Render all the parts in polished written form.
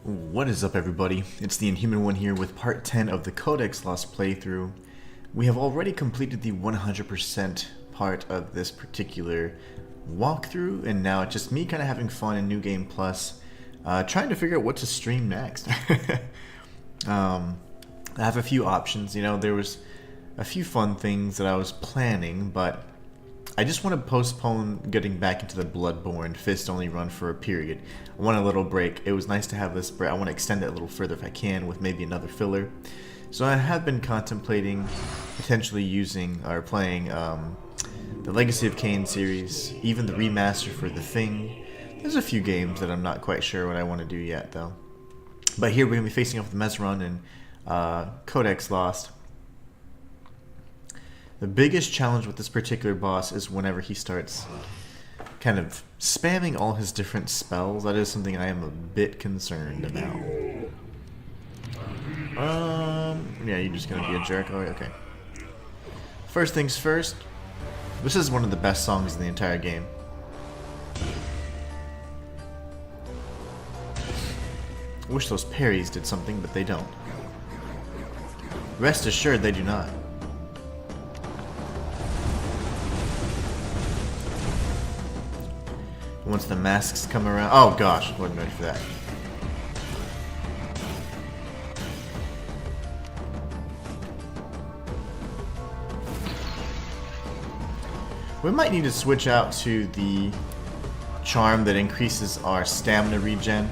What is up, everybody? It's the Inhuman one here with part 10 of the Codex Lost playthrough. We have already completed the 100% part of this particular walkthrough, and now it's just me kind of having fun in New Game Plus, trying to figure out what to stream next. I have a few options. You know, there was a few fun things that I was planning, but I just want to postpone getting back into the Bloodborne fist-only run for a period. I want a little break. It was nice to have this break. I want to extend it a little further if I can with maybe another filler. So I have been contemplating potentially using or playing the Legacy of Kain series, even the remaster for The Thing. There's a few games that I'm not quite sure what I want to do yet, though. But here we're going to be facing off with Mesmiron and Codex Lost. The biggest challenge with this particular boss is whenever he starts kind of spamming all his different spells. That is something I am a bit concerned about. Yeah, you're just gonna be a jerk. Oh, okay. First things first, this is one of the best songs in the entire game. I wish those parries did something, but they don't. Rest assured they do not. Once the masks come around... Oh gosh, wasn't ready for that. We might need to switch out to the charm that increases our stamina regen.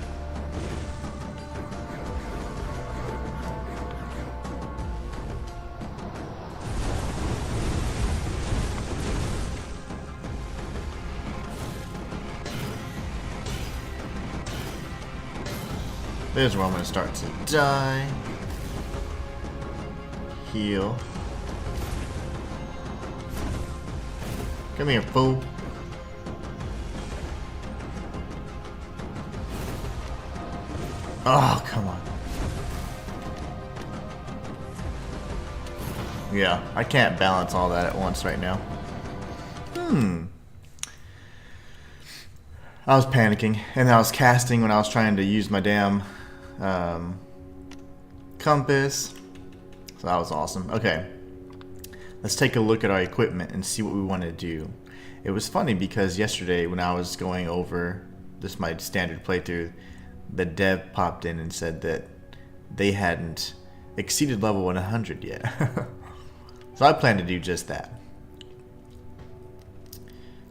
There's where I'm going to start to die. Heal. Come here, fool. Oh, come on. Yeah, I can't balance all that at once right now. I was panicking, and I was casting when I was trying to use my damn compass. So that was awesome. Okay, let's take a look at our equipment and see what we want to do. It was funny because yesterday when I was going over this my standard playthrough, the dev popped in and said that they hadn't exceeded level 100 yet. So I plan to do just that,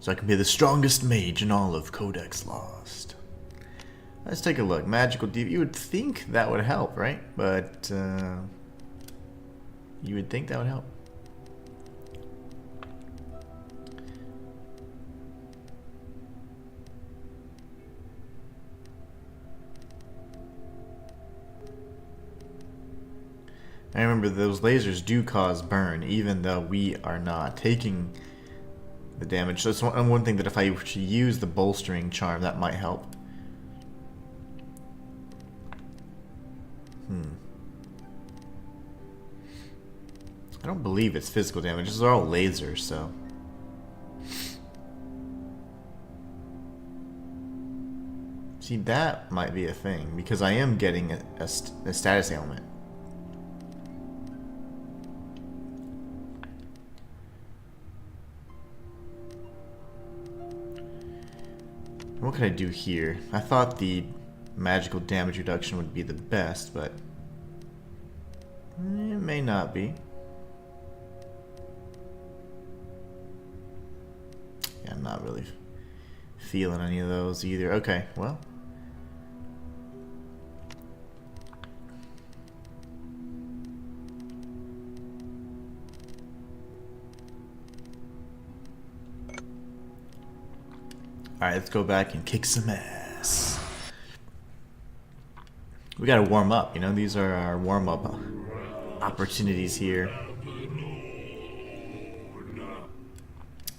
so I can be the strongest mage in all of Codex Lost. Let's take a look. Magical deep. You would think that would help, right? But you would think that would help. I remember those lasers do cause burn, even though we are not taking the damage. So it's one thing that if I were to use the bolstering charm, that might help. I don't believe it's physical damage. These are all lasers, so. See, that might be a thing, because I am getting a status ailment. What can I do here? I thought the magical damage reduction would be the best, but it may not be. Yeah, I'm not really feeling any of those either. Okay, well. Alright, let's go back and kick some ass. We gotta warm up, you know, these are our warm-up opportunities here.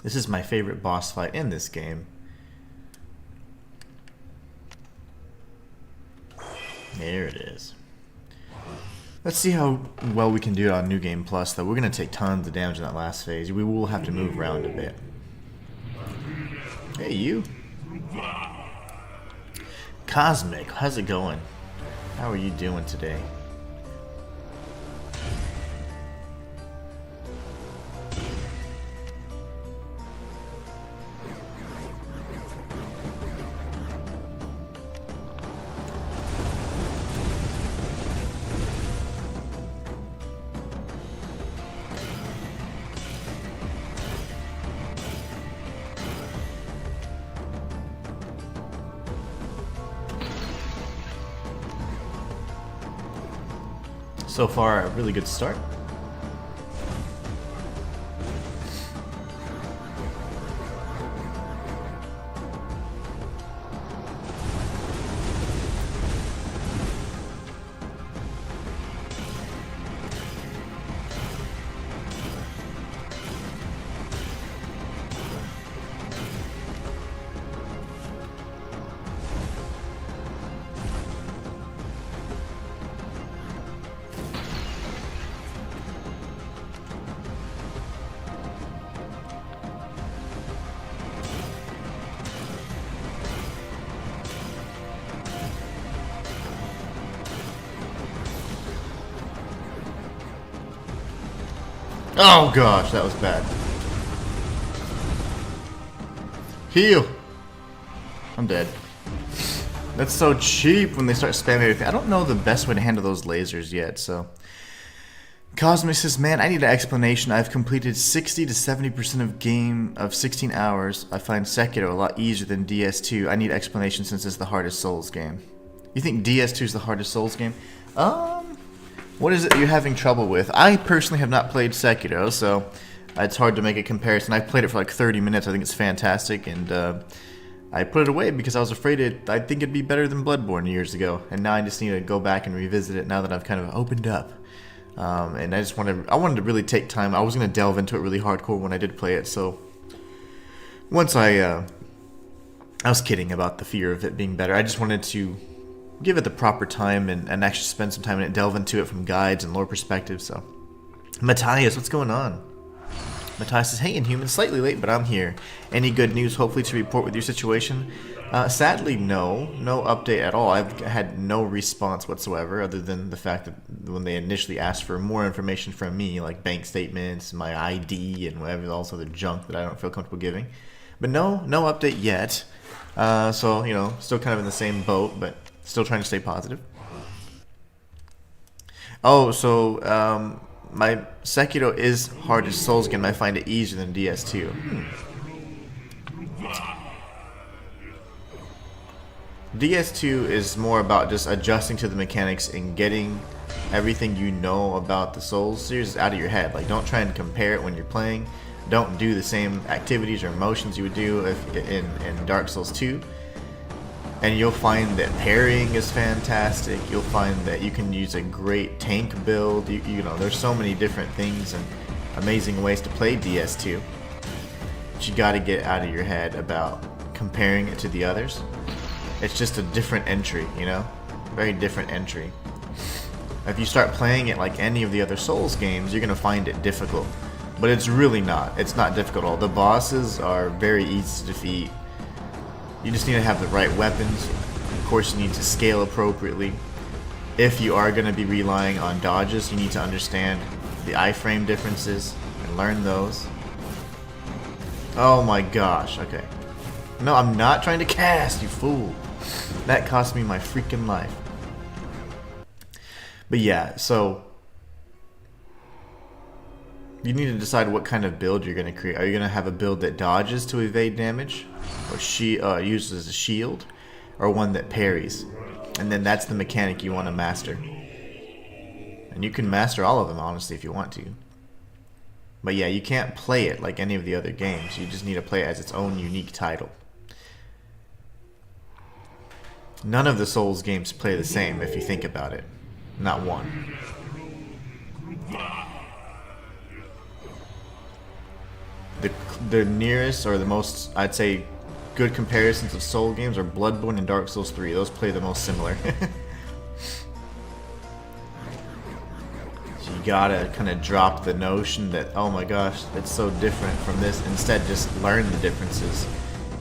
This is my favorite boss fight in this game. There it is. Let's see how well we can do it on New Game Plus, though. We're gonna take tons of damage in that last phase. We will have to move around a bit. Hey, you. Cosmic, how's it going? How are you doing today? So far, a really good start. Oh gosh, that was bad. Heal! I'm dead. That's so cheap when they start spamming everything. I don't know the best way to handle those lasers yet, so... Cosmic says, man, I need an explanation. I've completed 60 to 70% of game of 16 hours. I find Sekiro a lot easier than DS2. I need explanation since it's the hardest Souls game. You think DS2 is the hardest Souls game? What is it you're having trouble with? I personally have not played Sekiro, so it's hard to make a comparison. I played it for like 30 minutes. I think it's fantastic, and I put it away because I was afraid I think it'd be better than Bloodborne years ago. And now I just need to go back and revisit it now that I've kind of opened up. And I wanted to really take time. I was going to delve into it really hardcore when I did play it, so once I was kidding about the fear of it being better. I just wanted to give it the proper time and actually spend some time in it, delve into it from guides and lore perspective. So, Matthias, what's going on? Matthias says, hey, Inhuman, slightly late, but I'm here. Any good news, hopefully, to report with your situation? Sadly, no update at all. I've had no response whatsoever, other than the fact that when they initially asked for more information from me, like bank statements, my ID, and whatever else other junk that I don't feel comfortable giving. But no update yet. So, you know, still kind of in the same boat, but still trying to stay positive. Oh, so my Sekiro is hardest Souls game. I find it easier than DS2. DS2 is more about just adjusting to the mechanics and getting everything you know about the Souls series out of your head. Like, don't try and compare it when you're playing. Don't do the same activities or motions you would do in Dark Souls 2. And you'll find that parrying is fantastic. You'll find that you can use a great tank build. You know, there's so many different things and amazing ways to play DS2. But you got to get out of your head about comparing it to the others. It's just a different entry, you know? Very different entry. If you start playing it like any of the other Souls games, you're going to find it difficult. But it's really not. It's not difficult at all. The bosses are very easy to defeat. You just need to have the right weapons. Of course, you need to scale appropriately. If you are going to be relying on dodges, you need to understand the iframe differences and learn those. Oh my gosh, okay. No, I'm not trying to cast, you fool. That cost me my freaking life. But yeah, so you need to decide what kind of build you're going to create. Are you going to have a build that dodges to evade damage? Or uses a shield, or one that parries, and then that's the mechanic you want to master. And you can master all of them, honestly, if you want to. But yeah, you can't play it like any of the other games. You just need to play it as its own unique title. None of the Souls games play the same if you think about it. Not one. The nearest, or the most, I'd say, good comparisons of Soul games are Bloodborne and Dark Souls 3. Those play the most similar. So you gotta kind of drop the notion that, oh my gosh, it's so different from this. Instead, just learn the differences.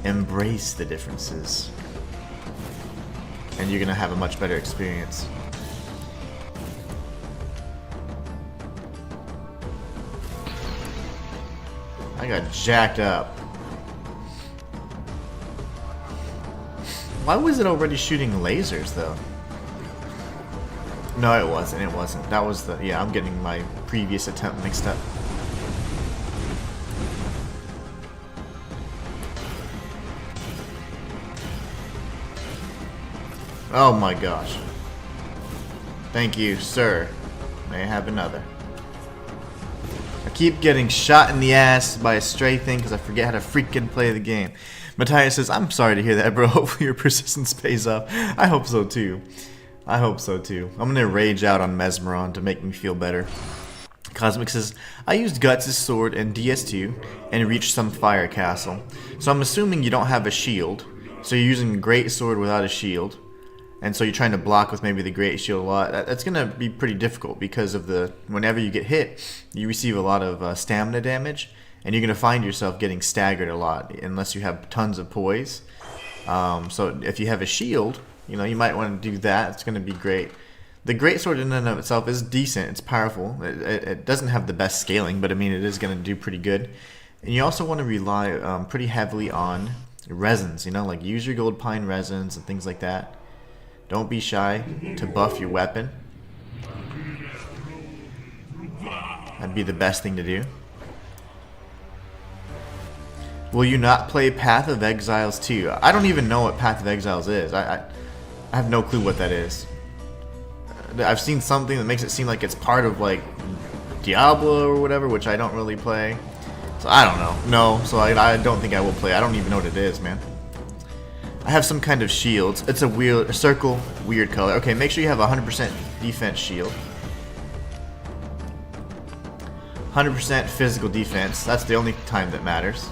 Embrace the differences. and you're gonna have a much better experience. I got jacked up. Why was it already shooting lasers though? No, it wasn't. It wasn't. That was the... Yeah, I'm getting my previous attempt mixed up. Oh my gosh. Thank you, sir. May I have another? I keep getting shot in the ass by a stray thing because I forget how to freaking play the game. Matthias says, I'm sorry to hear that, bro. Hopefully your persistence pays off. I hope so too. I hope so too. I'm gonna rage out on Mesmiron to make me feel better. Cosmic says, I used Guts' sword in DS2 and reached some fire castle. So I'm assuming you don't have a shield. So you're using a great sword without a shield. And so you're trying to block with maybe the great shield a lot. That's gonna be pretty difficult because of the... Whenever you get hit, you receive a lot of stamina damage. And you're gonna find yourself getting staggered a lot unless you have tons of poise. So if you have a shield, you know, you might want to do that. It's gonna be great. The greatsword in and of itself is decent. It's powerful. It doesn't have the best scaling, but I mean, it is gonna do pretty good. And you also want to rely pretty heavily on resins. You know, like use your gold pine resins and things like that. Don't be shy to buff your weapon. That'd be the best thing to do. Will you not play Path of Exiles 2? I don't even know what Path of Exiles is. I have no clue what that is. I've seen something that makes it seem like it's part of like Diablo or whatever, which I don't really play. So I don't know. No, so I don't think I will play. I don't even know what it is, man. I have some kind of shields. It's a circle, weird color. Okay, make sure you have a 100% defense shield. 100% physical defense. That's the only time that matters.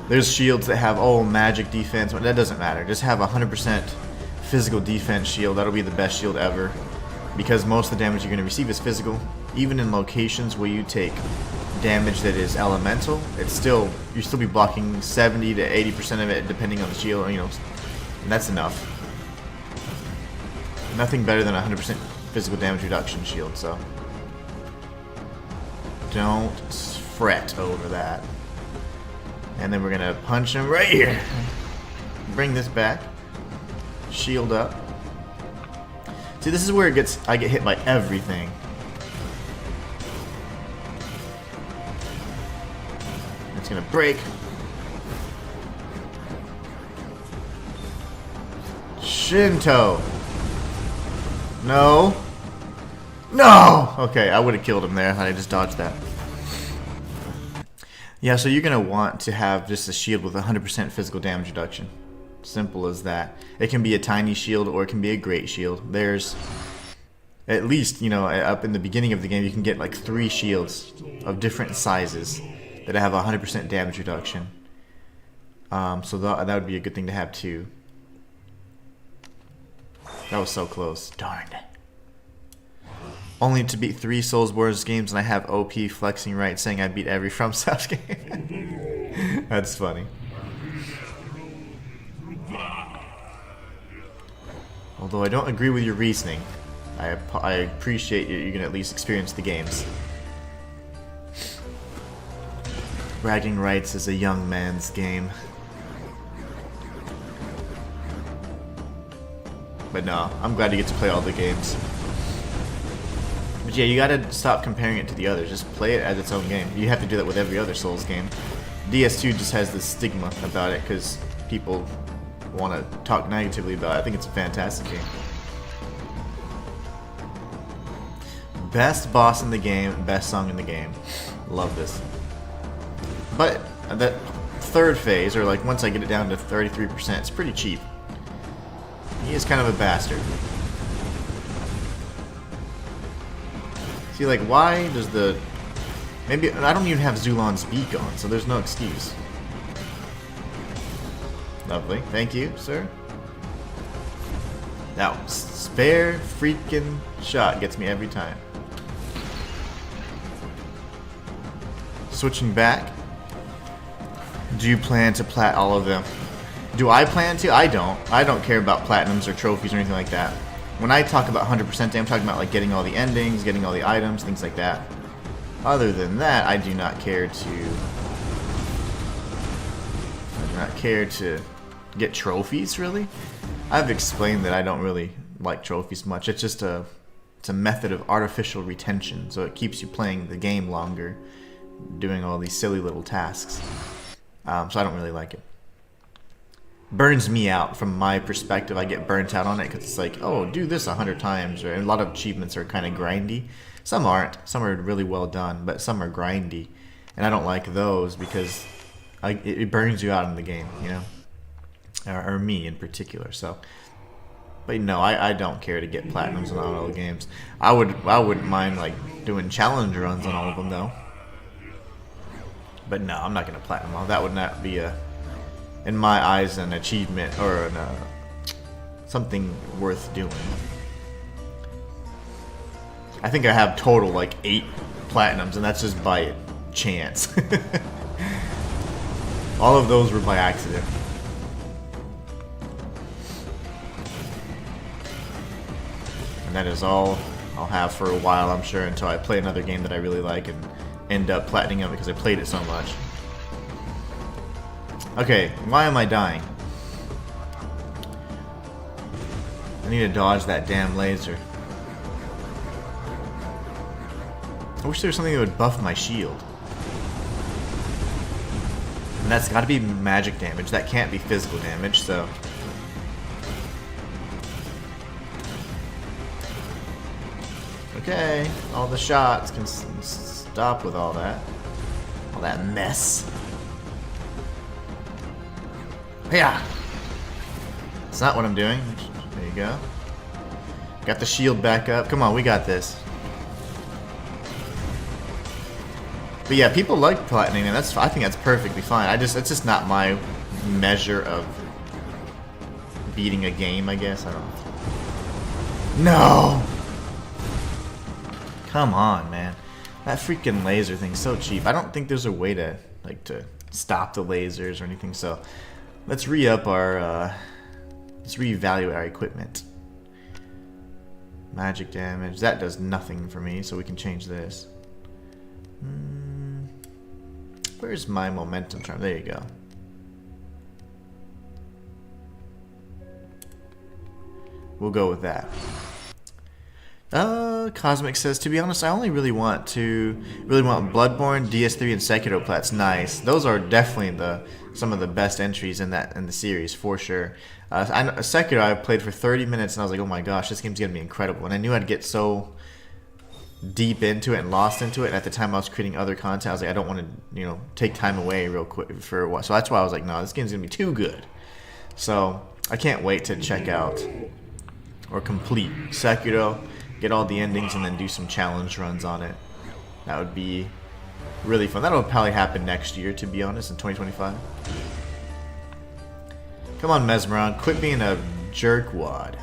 There's shields that have, oh, magic defense. That doesn't matter. Just have a 100% physical defense shield. That'll be the best shield ever. Because most of the damage you're going to receive is physical. Even in locations where you take damage that is elemental, it's still, you still be blocking 70 to 80% of it depending on the shield, you know, and that's enough. Nothing better than a 100% physical damage reduction shield, so don't fret over that. And then we're gonna punch him right here. Bring this back. Shield up. See, this is where I get hit by everything. It's gonna break. Shinto. No. No! Okay, I would have killed him there. I just dodged that. Yeah, so you're going to want to have just a shield with 100% physical damage reduction. Simple as that. It can be a tiny shield or it can be a great shield. There's, at least, you know, up in the beginning of the game, you can get like 3 shields of different sizes that have 100% damage reduction. So that would be a good thing to have too. That was so close. Darn. Only to beat 3 Soulsborne games, and I have OP flexing right, saying I beat every FromSoft game. That's funny. Although I don't agree with your reasoning, I appreciate you can at least experience the games. Bragging rights is a young man's game. But no, I'm glad you get to play all the games. But yeah, you gotta stop comparing it to the others. Just play it as its own game. You have to do that with every other Souls game. DS2 just has this stigma about it because people want to talk negatively about it. I think it's a fantastic game. Best boss in the game, best song in the game. Love this. But that third phase, or like once I get it down to 33%, it's pretty cheap. He is kind of a bastard. See, like, why does the... Maybe... I don't even have Zulon's beak on, so there's no excuse. Lovely. Thank you, sir. Now, spare freaking shot gets me every time. Switching back. Do you plan to plat all of them? Do I plan to? I don't. I don't care about platinums or trophies or anything like that. When I talk about 100%, I'm talking about like getting all the endings, getting all the items, things like that. Other than that, I do not care to get trophies, really. I've explained that I don't really like trophies much. It's just it's a method of artificial retention, so it keeps you playing the game longer, doing all these silly little tasks. So I don't really like it. Burns me out from my perspective. I get burnt out on it because it's like, oh, do this 100 times, or a lot of achievements are kind of grindy. Some aren't. Some are really well done, but some are grindy, and I don't like those because it burns you out in the game, you know, or me in particular. So, but no, I don't care to get platinums on all the games. I wouldn't mind like doing challenge runs on all of them though. But no, I'm not gonna platinum all. That would not be in my eyes, an achievement or something worth doing. I think I have total like 8 platinums, and that's just by chance. All of those were by accident. And that is all I'll have for a while, I'm sure, until I play another game that I really like and end up platinum it because I played it so much. Okay, why am I dying? I need to dodge that damn laser. I wish there was something that would buff my shield. And that's gotta be magic damage. That can't be physical damage, so. Okay, all the shots can stop with all that. All that mess. Yeah. That's not what I'm doing. There you go. Got the shield back up. Come on, we got this. But yeah, people like platinum, and I think that's perfectly fine. It's just not my measure of beating a game, I guess. I don't know. No! Come on, man. That freaking laser thing's so cheap. I don't think there's a way to stop the lasers or anything, so let's re-up our let's reevaluate our equipment. Magic damage. That does nothing for me, so we can change this. Where's my momentum charm? There you go. We'll go with that. Cosmic says, to be honest, I only really want Bloodborne, DS3, and Sekiro Plat's nice. Those are definitely some of the best entries in the series for sure. Sekiro I played for 30 minutes and I was like, oh my gosh, this game's gonna be incredible. And I knew I'd get so deep into it and lost into it. And at the time I was creating other content, I was like, I don't want to, take time away real quick for a while. So that's why I was like, no, this game's gonna be too good. So I can't wait to check out or complete Sekiro, get all the endings, and then do some challenge runs on it. That would be really fun. That'll probably happen next year, to be honest, in 2025. Come on, Mesmiron, quit being a jerkwad.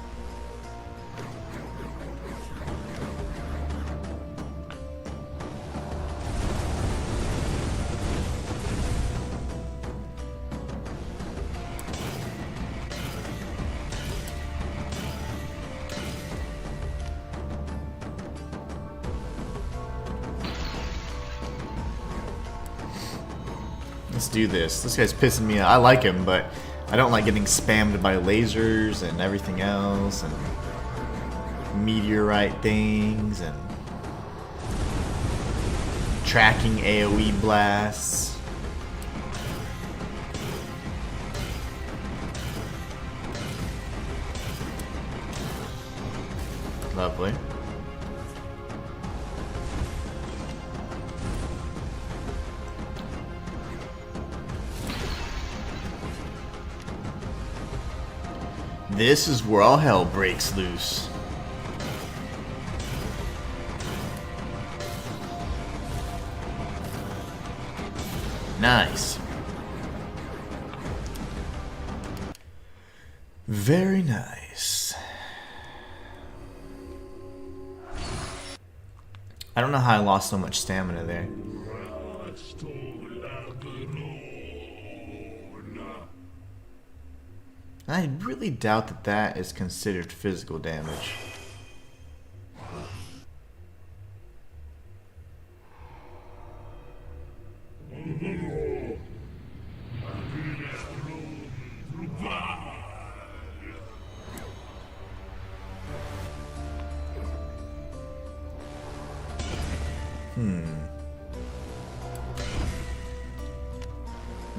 Let's do this. This guy's pissing me off. I like him, but I don't like getting spammed by lasers and everything else, and meteorite things, and tracking AoE blasts. Lovely. This is where all hell breaks loose. Nice. Very nice. I don't know how I lost so much stamina there. I really doubt that that is considered physical damage.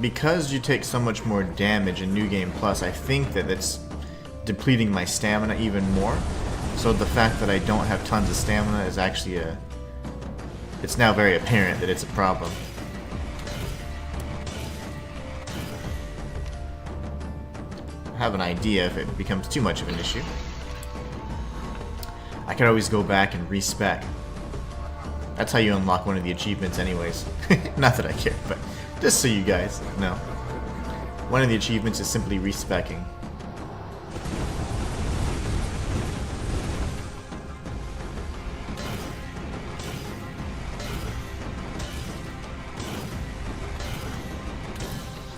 Because you take so much more damage in New Game Plus, I think that it's depleting my stamina even more. So the fact that I don't have tons of stamina is actually it's now very apparent that it's a problem. I have an idea if it becomes too much of an issue. I could always go back and respec. That's how you unlock one of the achievements anyways. Not that I care, but just so you guys know. One of the achievements is simply respecking.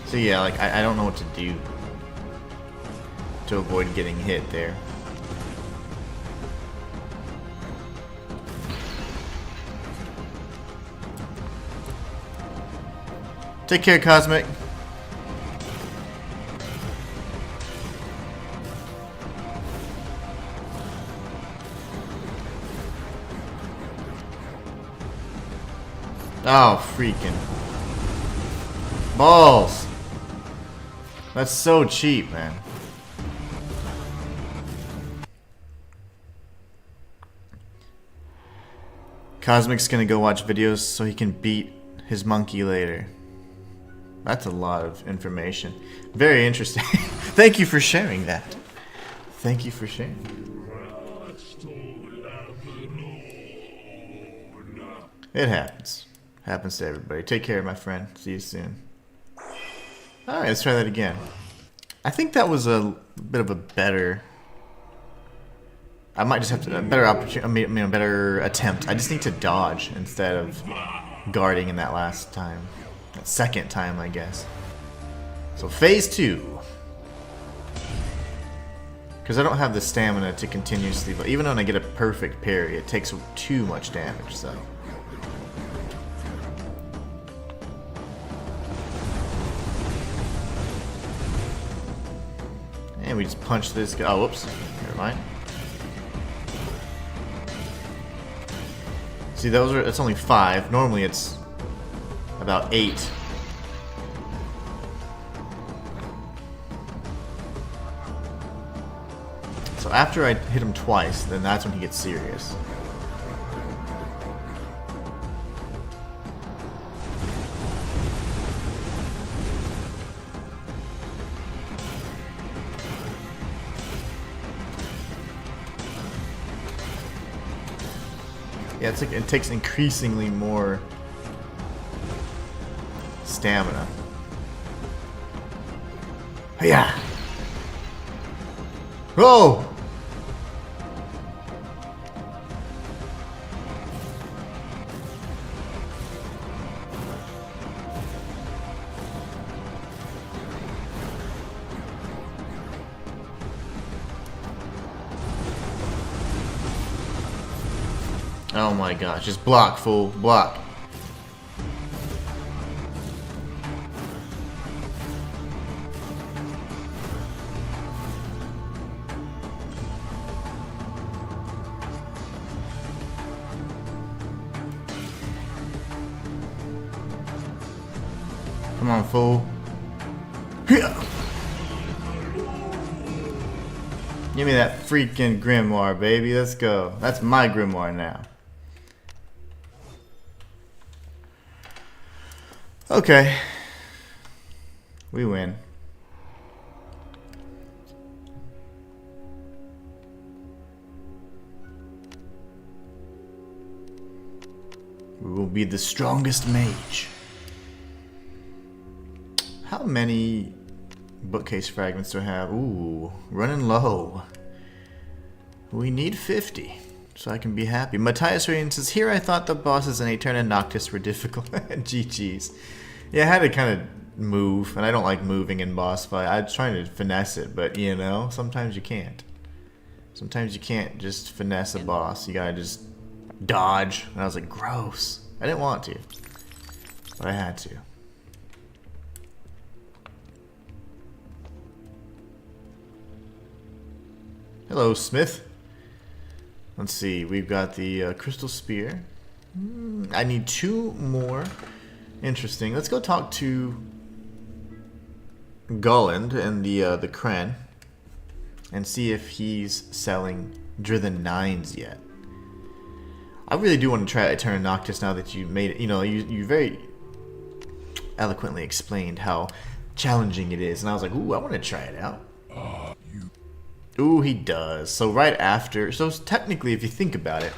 So yeah, like I don't know what to do to avoid getting hit there. Take care, Cosmic. Oh, freaking balls. That's so cheap, man. Cosmic's gonna go watch videos so he can beat his monkey later. That's a lot of information. Very interesting. Thank you for sharing that. Thank you for sharing. It happens. Happens to everybody. Take care, my friend. See you soon. Alright, let's try that again. I think that was a bit of a better... I might just have to... a better opportunity... I mean, a better attempt. I just need to dodge instead of guarding in that last time. That second time, I guess. So, phase 2. Because I don't have the stamina to continuously... But even when I get a perfect parry, it takes too much damage, so... And we just punch this guy. Oh, whoops. Never mind. See, it's only 5. Normally it's about 8. So after I hit him twice, then that's when he gets serious. Yeah, it's like it takes increasingly more stamina. Yeah. Whoa! Oh my gosh, just block, fool, block. Come on, fool. Give me that freaking grimoire, baby. Let's go. That's my grimoire now. Okay. We win. We will be the strongest mage. How many bookcase fragments do I have? Ooh, running low. We need 50, so I can be happy. Matthias Rain says, here I thought the bosses in Aeterna Noctis were difficult. GG's. Yeah, I had to kind of move, and I don't like moving in boss fight. I'm trying to finesse it, but you know, sometimes you can't. Sometimes you can't just finesse a boss. You gotta just dodge. And I was like, gross. I didn't want to, but I had to. Hello, Smith. Let's see. We've got the crystal spear. I need 2 more. Interesting. Let's go talk to Gulland and the Kren and see if he's selling Drithen 9s yet. I really do want to try Eterna Noctis now that you made it. You know, you very eloquently explained how challenging it is, and I was like, ooh, I want to try it out. Ooh, he does. So right after, so technically, if you think about it,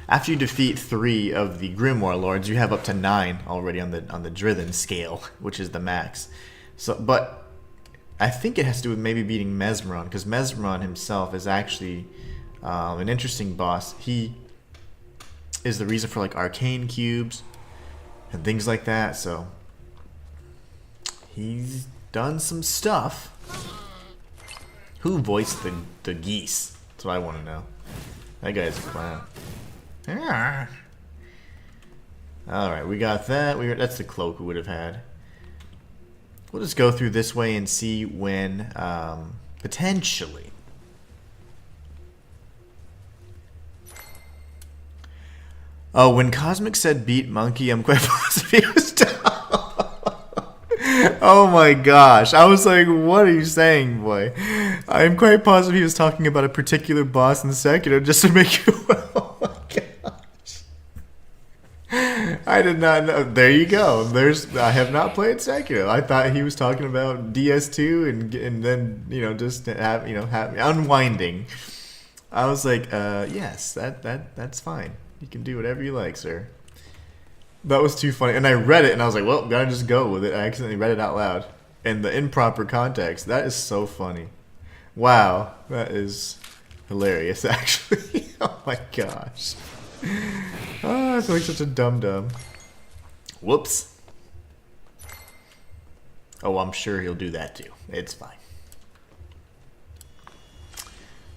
after you defeat 3 of the Grimoire Lords, you have up to 9 already on the Drithen scale, which is the max. So, but I think it has to do with maybe beating Mesmiron, because Mesmiron himself is actually an interesting boss. He is the reason for like arcane cubes and things like that. So he's done some stuff. Who voiced the geese? That's what I want to know. That guy's a clown. Alright, we got that. That's the cloak we would have had. We'll just go through this way and see when, potentially. Oh, when Cosmic said beat monkey, I'm quite positive he was down. Oh my gosh. I was like, what are you saying, boy? I'm quite positive he was talking about a particular boss in Sekiro just to make you... Oh my gosh. I did not know. There you go. I have not played Sekiro. I thought he was talking about DS2 and then, you know, just have, unwinding. I was like, yes, that's fine. You can do whatever you like, sir. That was too funny. And I read it, and I was like, well, gotta just go with it. I accidentally read it out loud. In the improper context. That is so funny. Wow. That is hilarious, actually. Oh my gosh. Oh, I feel like such a dum-dum. Whoops. Oh, I'm sure he'll do that too. It's fine.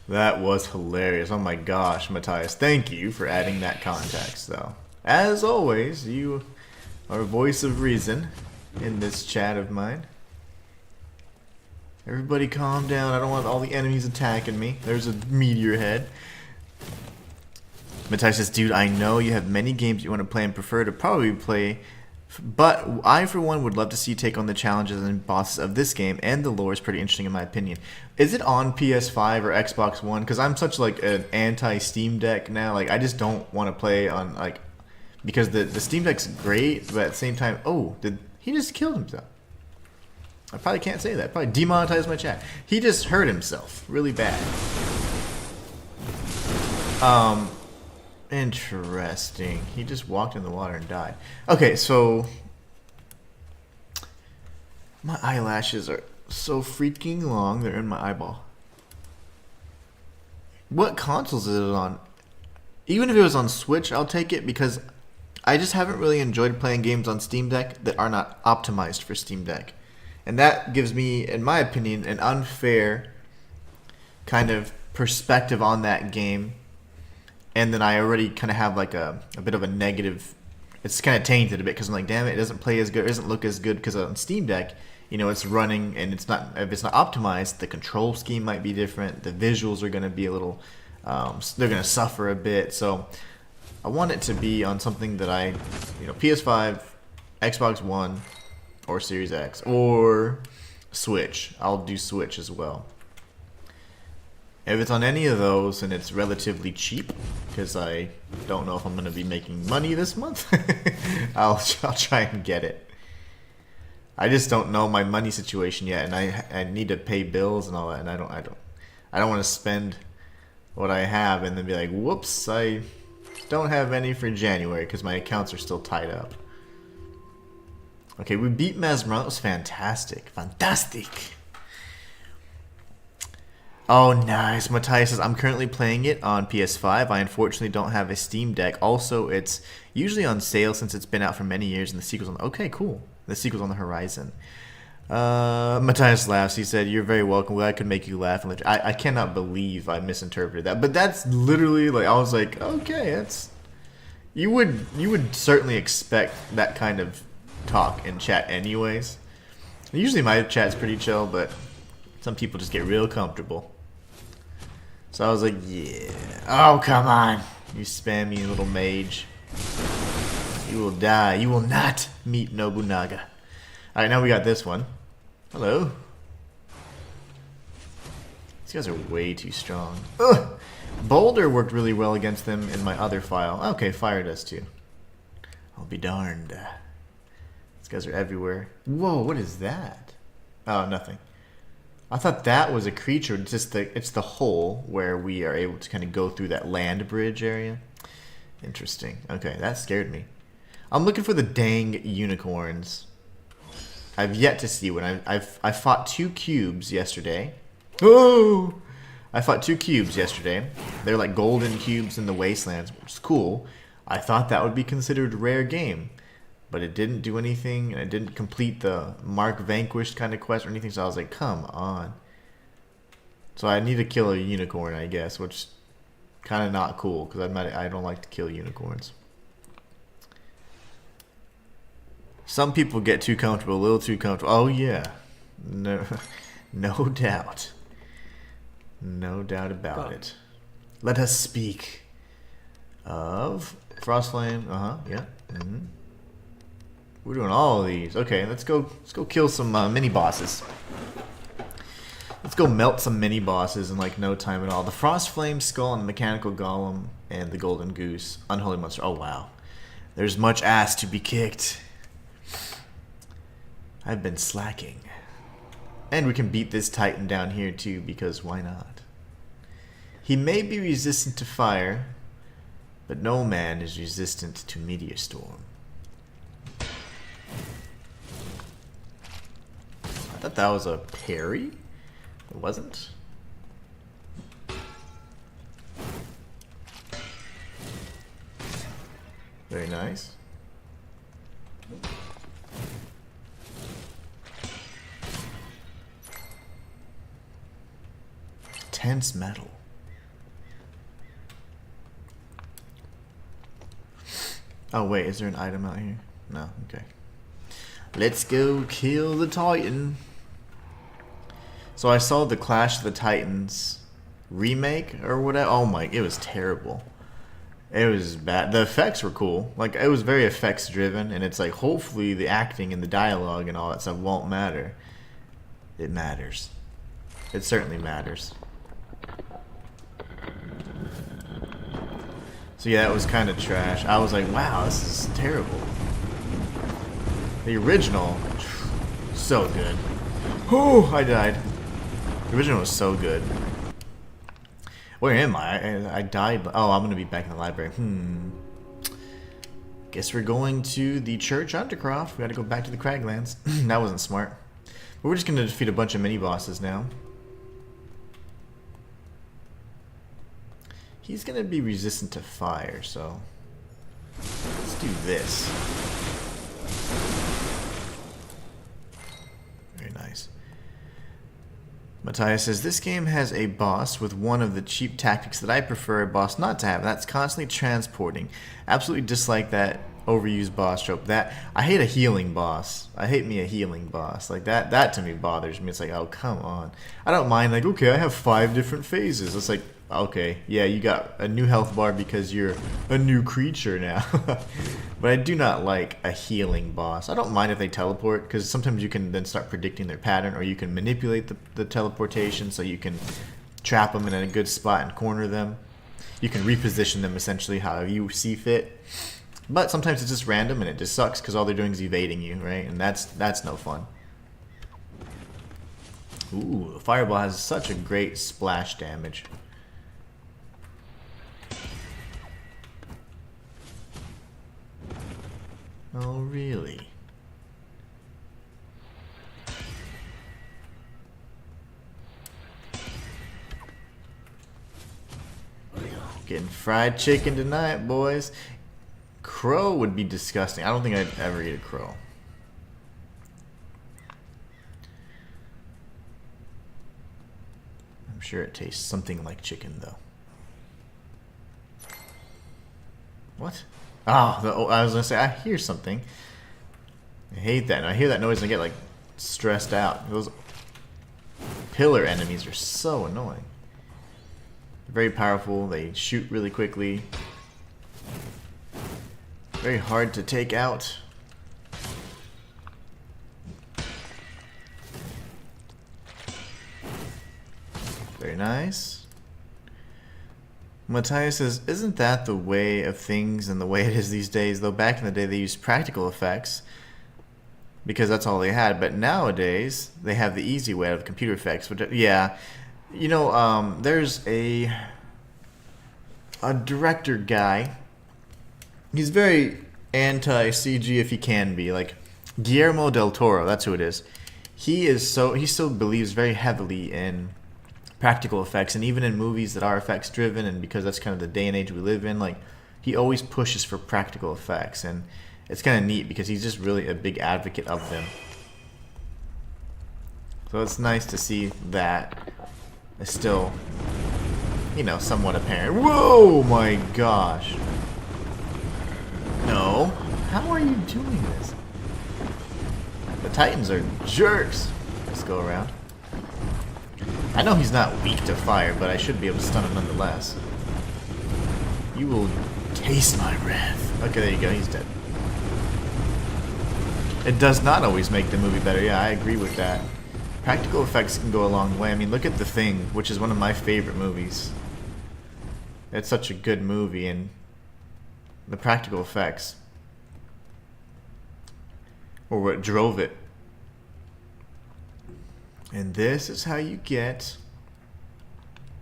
That was hilarious. Oh my gosh, Matthias. Thank you for adding that context, though. As always, you are a voice of reason in this chat of mine. Everybody calm down. I don't want all the enemies attacking me. There's a meteor head. Matthias says, dude, I know you have many games you want to play and prefer to probably play, but I, for one, would love to see you take on the challenges and bosses of this game, and the lore is pretty interesting in my opinion. Is it on PS5 or Xbox One? Because I'm such like an anti-Steam Deck now. Like, I just don't want to play on, like, because the Steam Deck's great, but at the same time, oh, did he just killed himself? I probably can't say that. Probably demonetize my chat. He just hurt himself really bad. Interesting. He just walked in the water and died. Okay, so my eyelashes are so freaking long. They're in my eyeball. What consoles is it on? Even if it was on Switch, I'll take it because I just haven't really enjoyed playing games on Steam Deck that are not optimized for Steam Deck. And that gives me, in my opinion, an unfair kind of perspective on that game. And then I already kind of have like a bit of a negative, it's kind of tainted a bit because I'm like, damn it, it doesn't play as good, it doesn't look as good because on Steam Deck, you know, it's running and it's not, if it's not optimized, the control scheme might be different, the visuals are going to be a little, they're going to suffer a bit. So I want it to be on something that I, you know, PS5, Xbox One, or Series X, or Switch. I'll do Switch as well. If it's on any of those and it's relatively cheap, because I don't know if I'm going to be making money this month, I'll try and get it. I just don't know my money situation yet, and I need to pay bills and all that, and I don't want to spend what I have and then be like, whoops, I don't have any for January because my accounts are still tied up. Okay, we beat Mesmiron. That was fantastic. Fantastic. Oh, nice. Matthias says, I'm currently playing it on PS5. I unfortunately don't have a Steam Deck. Also, it's usually on sale since it's been out for many years and the sequel's on... Okay, cool. The sequel's on the horizon. Matthias laughs. He said, "You're very welcome. Glad I could make you laugh." And I cannot believe I misinterpreted that. But that's literally like, I was like, okay, that's... You would certainly expect that kind of talk in chat anyways. Usually my chat's pretty chill, but some people just get real comfortable. So I was like, yeah. Oh, come on. You spammy little mage. You will die. You will not meet Nobunaga. Alright, now we got this one. Hello. These guys are way too strong. Ugh! Boulder worked really well against them in my other file. Okay, fire does too. I'll be darned. These guys are everywhere. Whoa, what is that? Oh, nothing. I thought that was a creature. It's just it's the hole where we are able to kind of go through that land bridge area. Interesting. Okay, that scared me. I'm looking for the dang unicorns. I've yet to see one. I fought 2 cubes yesterday. Oh! I fought 2 cubes yesterday. They're like golden cubes in the wastelands, which is cool. I thought that would be considered a rare game, but it didn't do anything, and it didn't complete the Mark Vanquished kind of quest or anything, so I was like, come on. So I need to kill a unicorn, I guess, which is kind of not cool, because I don't like to kill unicorns. Some people get too comfortable, a little too comfortable. Oh yeah, no, no doubt. No doubt about it. Let us speak of Frostflame. Yeah. We're doing all of these. Okay, let's go kill some mini bosses. Let's go melt some mini bosses in like no time at all. The Frostflame Skull and the Mechanical Golem and the Golden Goose. Unholy Monster. Oh wow. There's much ass to be kicked. I've been slacking. And we can beat this Titan down here too, because why not? He may be resistant to fire, but no man is resistant to Meteor Storm. I thought that was a parry? It wasn't? Very nice. Tense metal. Oh wait, is there an item out here? No, okay. Let's go kill the Titan. So I saw the Clash of the Titans remake or whatever. Oh my, it was terrible. It was bad. The effects were cool. Like, it was very effects driven, and it's like, hopefully the acting and the dialogue and all that stuff won't matter. It matters. It certainly matters. So yeah, it was kind of trash. I was like, wow, this is terrible. The original, so good. Oh, I died. The original was so good. Where am I? I died. Oh, I'm going to be back in the library. Guess we're going to the Church Undercroft. We got to go back to the Craglands. That wasn't smart. But we're just going to defeat a bunch of mini-bosses now. He's going to be resistant to fire, so let's do this. Very nice. Matthias says, this game has a boss with one of the cheap tactics that I prefer a boss not to have. That's constantly transporting. Absolutely dislike that overused boss trope. That I hate a healing boss. I hate me a healing boss. Like that to me bothers me. It's like, oh, come on. I don't mind, like, okay, I have 5 different phases. It's like, okay, yeah, you got a new health bar because you're a new creature now. But I do not like a healing boss. I don't mind if they teleport, because sometimes you can then start predicting their pattern, or you can manipulate the teleportation so you can trap them in a good spot and corner them. You can reposition them essentially how you see fit. But sometimes it's just random and it just sucks because all they're doing is evading you, right? And that's no fun. Ooh, the fireball has such a great splash damage. Oh, really? Getting fried chicken tonight, boys. Crow would be disgusting. I don't think I'd ever eat a crow. I'm sure it tastes something like chicken, though. What? Oh, I was gonna say, I hear something. I hate that. And I hear that noise and I get, like, stressed out. Those pillar enemies are so annoying. Very powerful. They shoot really quickly. Very hard to take out. Very nice. Matthias says, isn't that the way of things and the way it is these days? Though back in the day they used practical effects because that's all they had. But nowadays they have the easy way of computer effects. Which, yeah, you know, there's a director guy. He's very anti-CG if he can be. Like Guillermo del Toro, that's who it is. He still believes very heavily in practical effects, and even in movies that are effects driven, and because that's kind of the day and age we live in, like he always pushes for practical effects, and it's kind of neat because he's just really a big advocate of them. So it's nice to see that it's still, you know, somewhat apparent. Whoa, my gosh. No. How are you doing this? The Titans are jerks. Let's go around. I know he's not weak to fire, but I should be able to stun him nonetheless. You will taste my wrath. Okay, there you go. He's dead. It does not always make the movie better. Yeah, I agree with that. Practical effects can go a long way. I mean, look at The Thing, which is one of my favorite movies. It's such a good movie, and the practical effects or what drove it. And this is how you get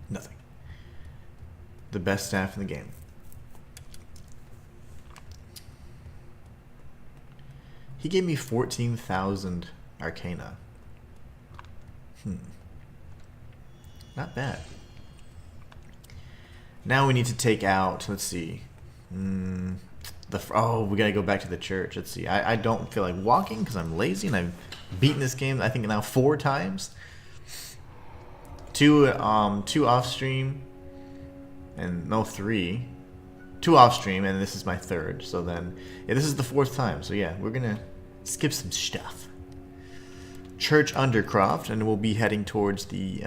nothing. The best staff in the game. He gave me 14,000 Arcana. Not bad. Now we need to take out, let's see. Oh, we gotta go back to the church. Let's see. I don't feel like walking because I'm lazy, and I've beaten this game I think now 4 times. Two off stream, and no 3. 2 off stream, and this is my 3rd. So then, yeah, this is the 4th time. So yeah, we're gonna skip some stuff. Church Undercroft, and we'll be heading towards the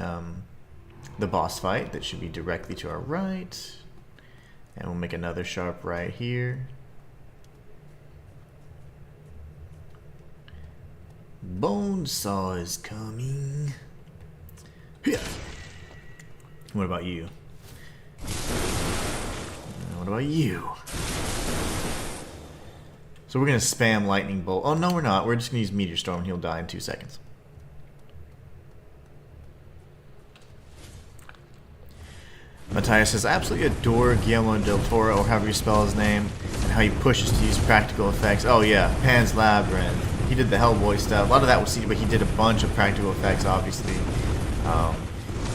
boss fight. That should be directly to our right. And we'll make another sharp right here. Bonesaw is coming. What about you? What about you? So we're going to spam Lightning Bolt. Oh, no, we're not. We're just going to use Meteor Storm, and he'll die in 2 seconds. Matthias says, I absolutely adore Guillermo del Toro, or however you spell his name, and how he pushes to use practical effects. Oh yeah, Pan's Labyrinth. He did the Hellboy stuff. A lot of that was CG, but he did a bunch of practical effects, obviously.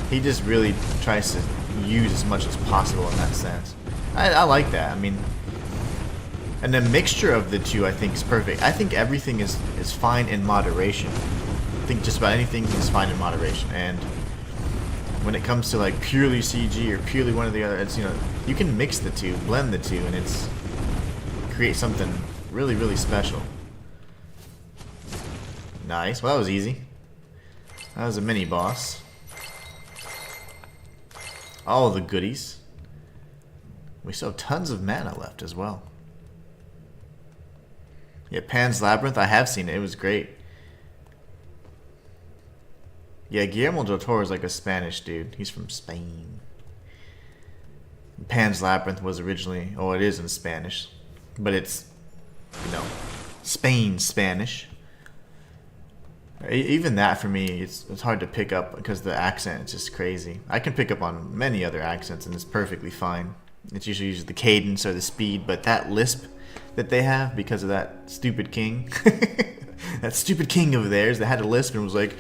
He just really tries to use as much as possible in that sense. I like that. I mean, and the mixture of the two I think is perfect. I think everything is fine in moderation. I think just about anything is fine in moderation, and when it comes to like purely CG or purely one or the other, it's, you know, you can mix the two, blend the two, and it's create something really, really special. Nice. Well, that was easy. That was a mini boss. All the goodies. We still have tons of mana left as well. Yeah, Pan's Labyrinth, I have seen it. It was great. Yeah, Guillermo del Toro is like a Spanish dude. He's from Spain. Pan's Labyrinth was originally, oh, it is in Spanish, but it's, you know, Spain Spanish. Even that for me, it's hard to pick up because the accent is just crazy. I can pick up on many other accents and it's perfectly fine. It's usually the cadence or the speed, but that lisp that they have because of that stupid king. That stupid king of theirs that had a lisp and was like,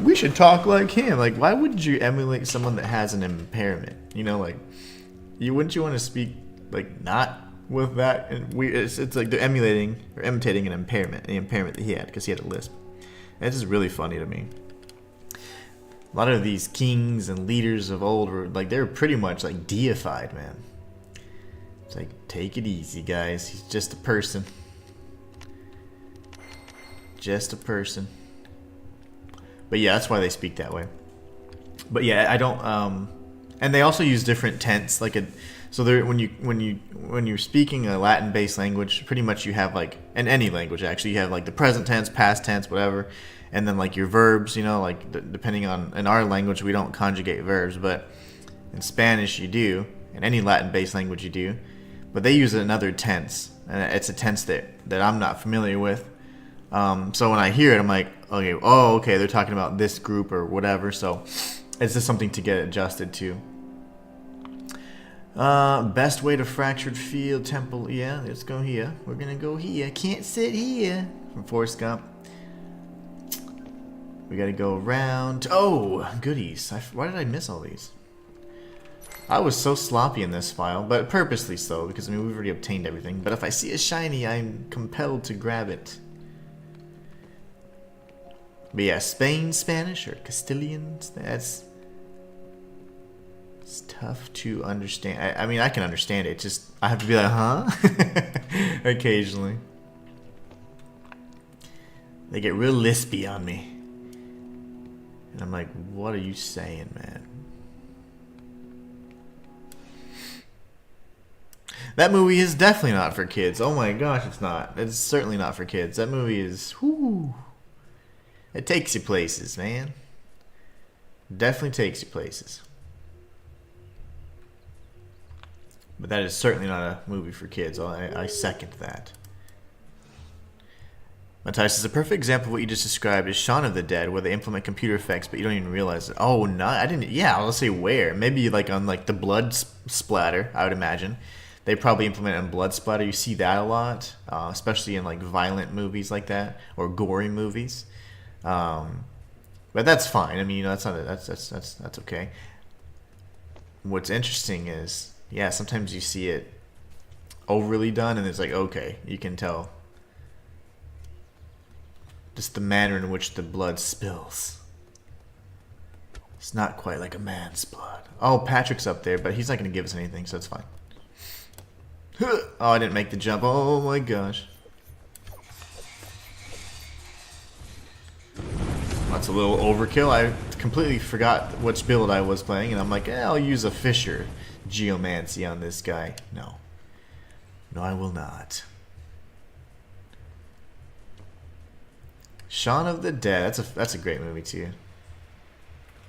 we should talk like him. Like, why wouldn't you emulate someone that has an impairment? You know, like, wouldn't you want to speak, like, not with that? And it's like they're emulating or imitating an impairment, the impairment that he had because he had a lisp. And it's just really funny to me. A lot of these kings and leaders of old were like, they're pretty much like deified, man. It's like, take it easy, guys. He's just a person. Just a person. But yeah, that's why they speak that way. But yeah, I don't. And they also use different tense, like so there when you're speaking a Latin-based language, pretty much you have like in any language actually you have like the present tense, past tense, whatever, and then like your verbs. You know, like depending on in our language we don't conjugate verbs, but in Spanish you do. In any Latin-based language you do, but they use another tense, and it's a tense that I'm not familiar with. So when I hear it, I'm like, okay, okay, they're talking about this group or whatever. So it's just something to get adjusted to. Best way to fractured field temple. Yeah, let's go here. We're gonna go here. Can't sit here. From Forrest Gump. We gotta go around. Oh, goodies. Why did I miss all these? I was so sloppy in this file, but purposely so, because I mean we've already obtained everything. But if I see a shiny, I'm compelled to grab it. But yeah, Spain Spanish or Castilian, it's tough to understand. I mean, I can understand it. Just I have to be like, huh? Occasionally. They get real lispy on me. And I'm like, what are you saying, man? That movie is definitely not for kids. Oh my gosh, it's not. It's certainly not for kids. That movie is, whoo. It takes you places, man. Definitely takes you places. But that is certainly not a movie for kids. I second that. Matthias is a perfect example of what you just described as Shaun of the Dead, where they implement computer effects, but you don't even realize it. Oh, no, I didn't. Yeah, I'll say where. Maybe like on like the blood splatter, I would imagine. They probably implement on blood splatter. You see that a lot, especially in like violent movies like that or gory movies. But that's fine. I mean, you know, that's okay. What's interesting is, yeah, sometimes you see it overly done, and it's like, okay, you can tell just the manner in which the blood spills. It's not quite like a man's blood. Oh, Patrick's up there, but he's not going to give us anything, so it's fine. Oh, I didn't make the jump. Oh my gosh. That's a little overkill. I completely forgot which build I was playing, and I'm like, I'll use a Fisher Geomancy on this guy. No. No, I will not. Shaun of the Dead. That's a great movie too.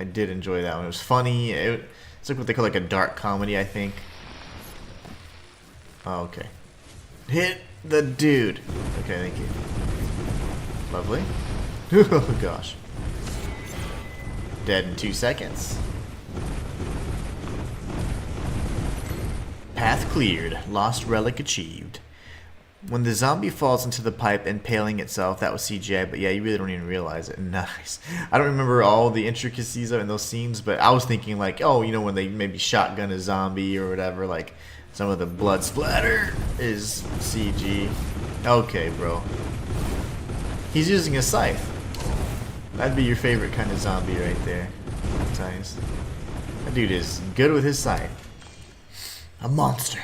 I did enjoy that one. It was funny. It's like what they call like a dark comedy, I think. Oh, okay. Hit the dude. Okay, thank you. Lovely. Oh gosh. Dead in 2 seconds. Path cleared. Lost relic achieved. When the zombie falls into the pipe impaling itself, that was CGI, but yeah, you really don't even realize it. Nice. I don't remember all the intricacies in those scenes, but I was thinking like, oh, you know, when they maybe shotgun a zombie or whatever, like some of the blood splatter is CG. Okay, bro. He's using a scythe. That'd be your favorite kind of zombie right there. Nice. That dude is good with his scythe. A monster.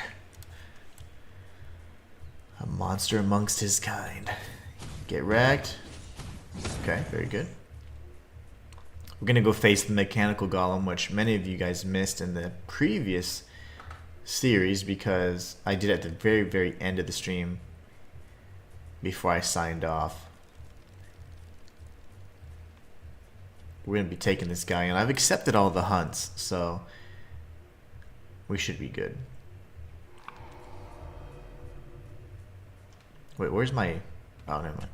A monster amongst his kind. Get wrecked. Okay, very good. We're gonna go face the mechanical golem, which many of you guys missed in the previous series because I did it at the very, very end of the stream before I signed off. We're gonna be taking this guy, and I've accepted all the hunts, so we should be good. Wait, where's my... Oh, never mind.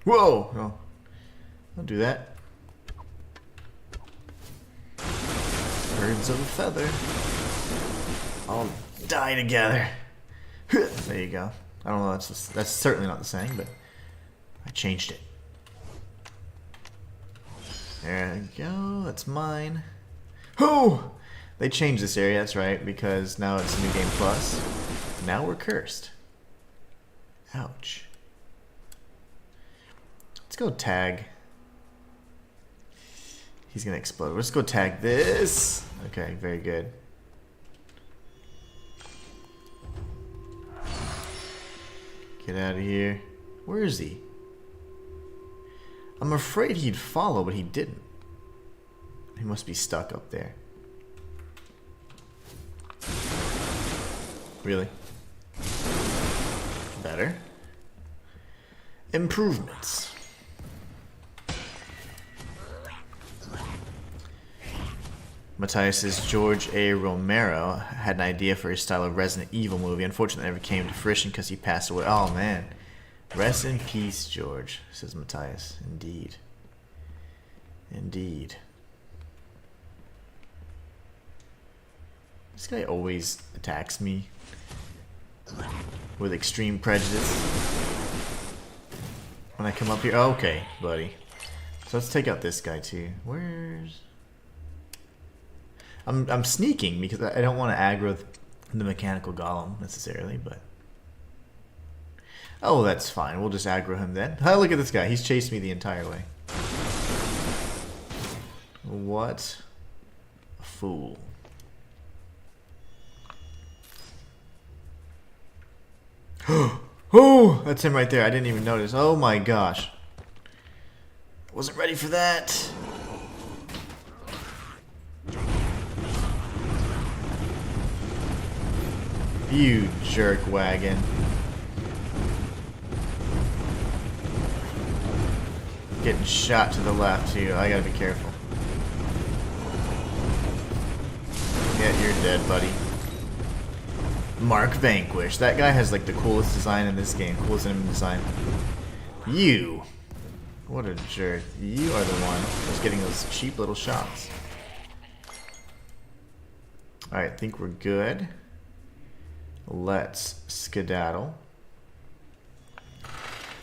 Whoa! No. Don't do that. Birds of a feather. All die together. There you go. I don't know, that's certainly not the saying, but I changed it. There we go, that's mine. Oh! They changed this area, that's right, because now it's New Game Plus. Now we're cursed. Ouch. Let's go tag. He's gonna explode. Let's go tag this. Okay, very good. Get out of here. Where is he? I'm afraid he'd follow, but he didn't. He must be stuck up there. Really? Better. Improvements. Matthias's George A. Romero had an idea for his style of Resident Evil movie. Unfortunately, it never came to fruition because he passed away. Oh, man. Rest in peace, George, says Matthias. Indeed. Indeed. This guy always attacks me with extreme prejudice when I come up here. Oh, okay, buddy. So let's take out this guy, too. Where's... I'm sneaking because I don't want to aggro the mechanical golem necessarily, but oh, that's fine. We'll just aggro him then. Oh, look at this guy. He's chased me the entire way. What a fool. Oh, that's him right there. I didn't even notice. Oh my gosh. Wasn't ready for that. You jerk wagon. Getting shot to the left too. I gotta be careful. Yeah, you're dead, buddy. Mark Vanquish. That guy has like the coolest design in this game. Coolest enemy design. You. What a jerk. You are the one who's getting those cheap little shots. Alright, I think we're good. Let's skedaddle.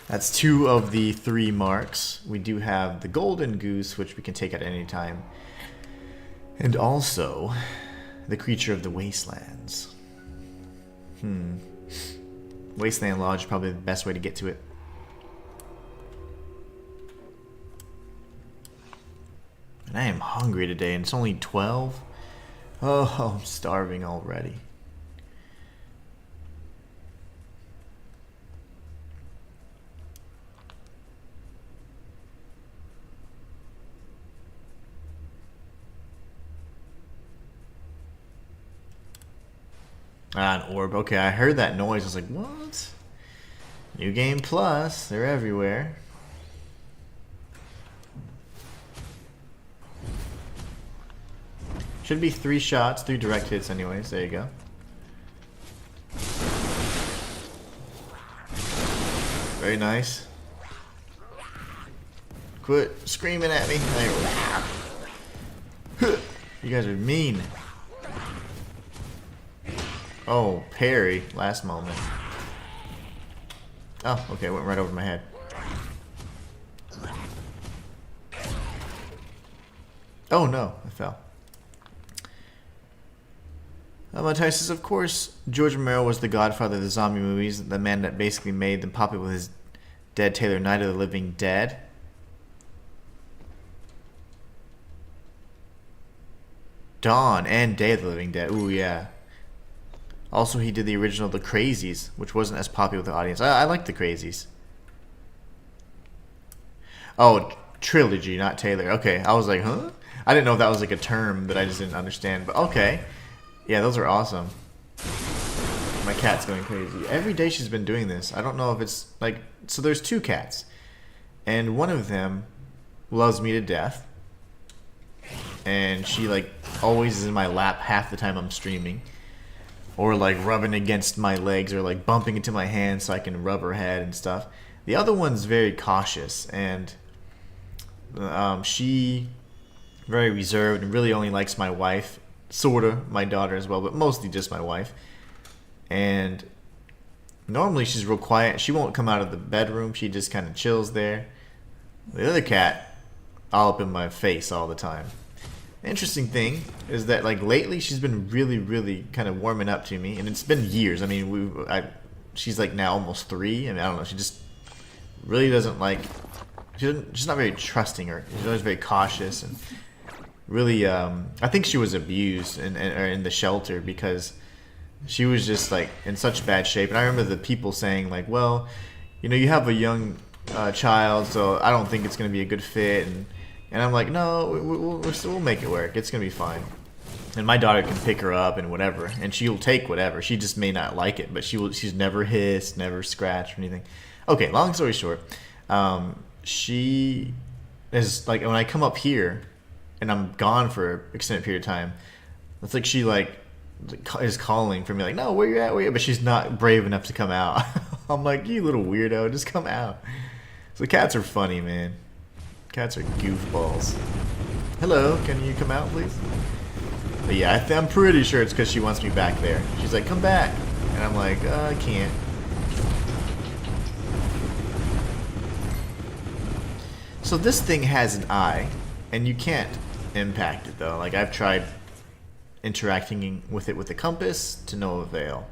That's 2 of the 3 marks. We do have the golden goose, which we can take at any time. And also, the creature of the wastelands. Wasteland Lodge is probably the best way to get to it. And I am hungry today, and it's only 12. Oh, I'm starving already. Ah, an orb. Okay, I heard that noise. I was like, what? New Game Plus. They're everywhere. Should be 3 shots, 3 direct hits anyways. There you go. Very nice. Quit screaming at me. You guys are mean. Oh, parry. Last moment. Oh, okay. It went right over my head. Oh, no. I fell. Matthias says, of course, George Romero was the godfather of the zombie movies, the man that basically made them popular with his Dead Taylor, Night of the Living Dead. Dawn and Day of the Living Dead. Ooh, yeah. Also, he did the original The Crazies, which wasn't as popular with the audience. I like The Crazies. Oh, trilogy, not Taylor. Okay, I was like, huh? I didn't know if that was like a term that I just didn't understand. But okay. Yeah, those are awesome. My cat's going crazy. Every day she's been doing this. I don't know if it's like... So there's 2 cats. And one of them loves me to death. And she like always is in my lap half the time I'm streaming. Or like rubbing against my legs or like bumping into my hand so I can rub her head and stuff. The other one's very cautious and she very reserved and really only likes my wife, sorta my daughter as well, but mostly just my wife. And normally she's real quiet. She won't come out of the bedroom. She just kind of chills there. The other cat, all up in my face all the time. Interesting thing is that like lately she's been really kind of warming up to me, and it's been years. I mean, she's like now almost 3. I mean, I don't know. She just really doesn't like. She's not very trusting. She's always very cautious, and really, I think she was abused in the shelter because she was just like in such bad shape. And I remember the people saying like, well, you know, you have a young child, so I don't think it's going to be a good fit. And I'm like, no, we'll make it work. It's going to be fine. And my daughter can pick her up and whatever, and she'll take whatever. She just may not like it, but she's never hissed, never scratched or anything. Okay, long story short, she is like, when I come up here and I'm gone for an extended period of time, it's like she like is calling for me like, no, where you at, where you at? But she's not brave enough to come out. I'm like, you little weirdo, just come out. So cats are funny, man. Cats are goofballs. Hello, can you come out, please? But yeah, I'm pretty sure it's because she wants me back there. She's like, come back. And I'm like, I can't. So this thing has an eye, and you can't impact it though. Like, I've tried interacting with it with the compass to no avail.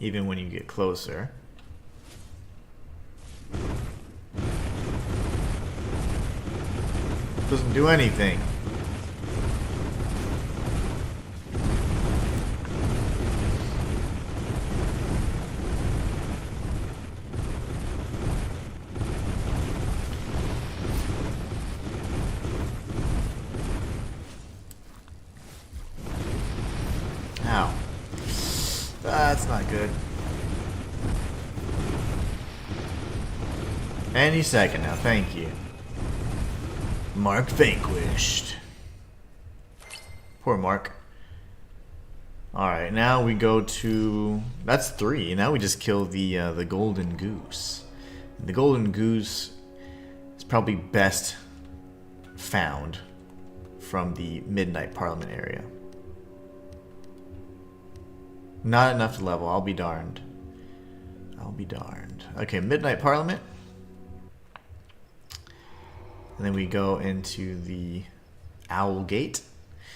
Even when you get closer. Doesn't do anything. Ow. That's not good. Any second now, thank you. Mark vanquished. Poor Mark. Alright, now we go to... That's 3. Now we just kill the golden goose. The golden goose is probably best found from the Midnight Parliament area. Not enough to level, I'll be darned. I'll be darned. Okay, Midnight Parliament. And then we go into the Owl Gate.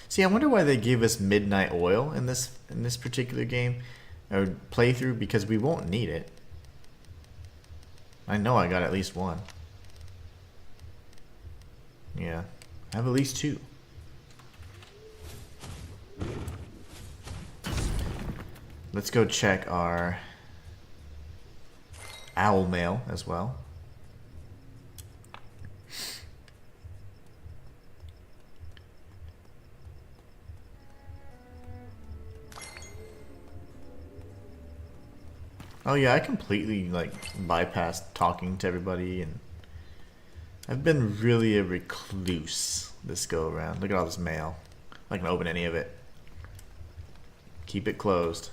See, I wonder why they gave us midnight oil in this particular game or playthrough, because we won't need it. I know I got at least 1. Yeah, I have at least 2. Let's go check our owl mail as well. Oh yeah, I completely like bypassed talking to everybody, and I've been really a recluse this go around. Look at all this mail. I'm not gonna open any of it. Keep it closed.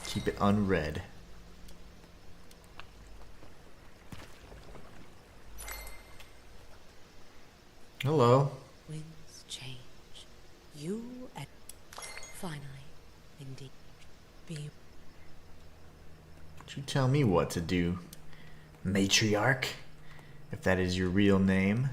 Keep it unread. Hello. Winds change. You at finally, indeed. Be. Don't you tell me what to do, matriarch, if that is your real name.